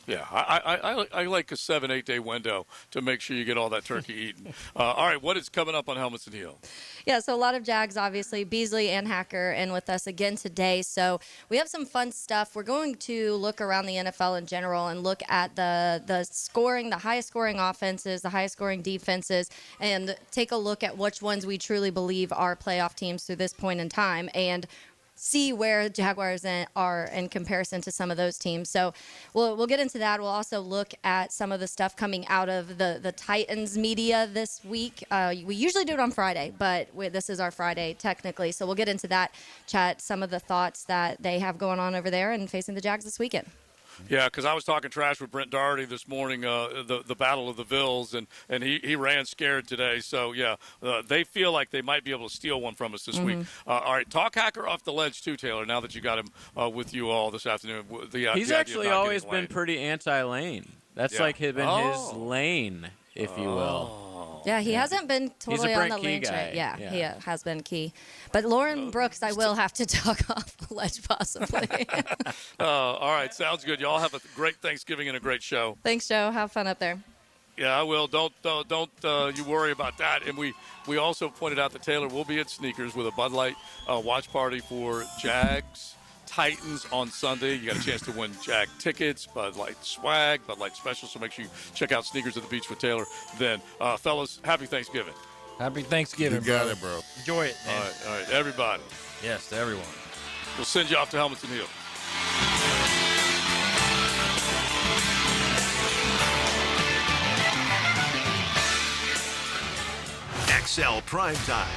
Speaker 3: Yeah, I like a 7-8 day window to make sure you get all that turkey eaten. All right, what is coming up on Helmets and Heels?
Speaker 9: Yeah, so a lot of Jags, obviously. Beasley and Hacker in with us again today. So we have some fun stuff. We're going to look around the NFL in general and look at the scoring, the highest scoring offenses, the highest scoring defenses, and take a look at which ones we truly believe are playoff teams through this point in time. And see where Jaguars are in comparison to some of those teams. So we'll get into that. We'll also look at some of the stuff coming out of the Titans media this week. We usually do it on Friday, but this is our Friday technically. So we'll get into that, chat some of the thoughts that they have going on over there and facing the Jags this weekend.
Speaker 3: Yeah, because I was talking trash with Brent Doherty this morning, the Battle of the Vills, and he ran scared today. So, yeah, they feel like they might be able to steal one from us this week. All right, talk Hacker off the ledge, too, Taylor, now that you got him with you all this afternoon.
Speaker 6: He's actually always been pretty anti-lane. That's been his lane, if you will.
Speaker 9: Yeah, he hasn't been totally on the lane train. Yeah, he has been key. But Lauren Brooks, I will have to talk off the ledge possibly.
Speaker 3: All right, sounds good. Y'all have a great Thanksgiving and a great show.
Speaker 9: Thanks, Joe. Have fun up there.
Speaker 3: Yeah, I will. Don't you worry about that. And we also pointed out that Taylor will be at Sneakers with a Bud Light watch party for Jags Titans on Sunday. You got a chance to win Jag tickets, Bud Light swag, Bud Light special. So make sure you check out Sneakers at the Beach with Taylor. Then, fellas, happy Thanksgiving.
Speaker 4: Happy Thanksgiving,
Speaker 5: you got it, bro.
Speaker 4: Enjoy it, man.
Speaker 3: All right, everybody.
Speaker 4: Yes, to everyone.
Speaker 3: We'll send you off to Helmets and Heels.
Speaker 2: XL Primetime.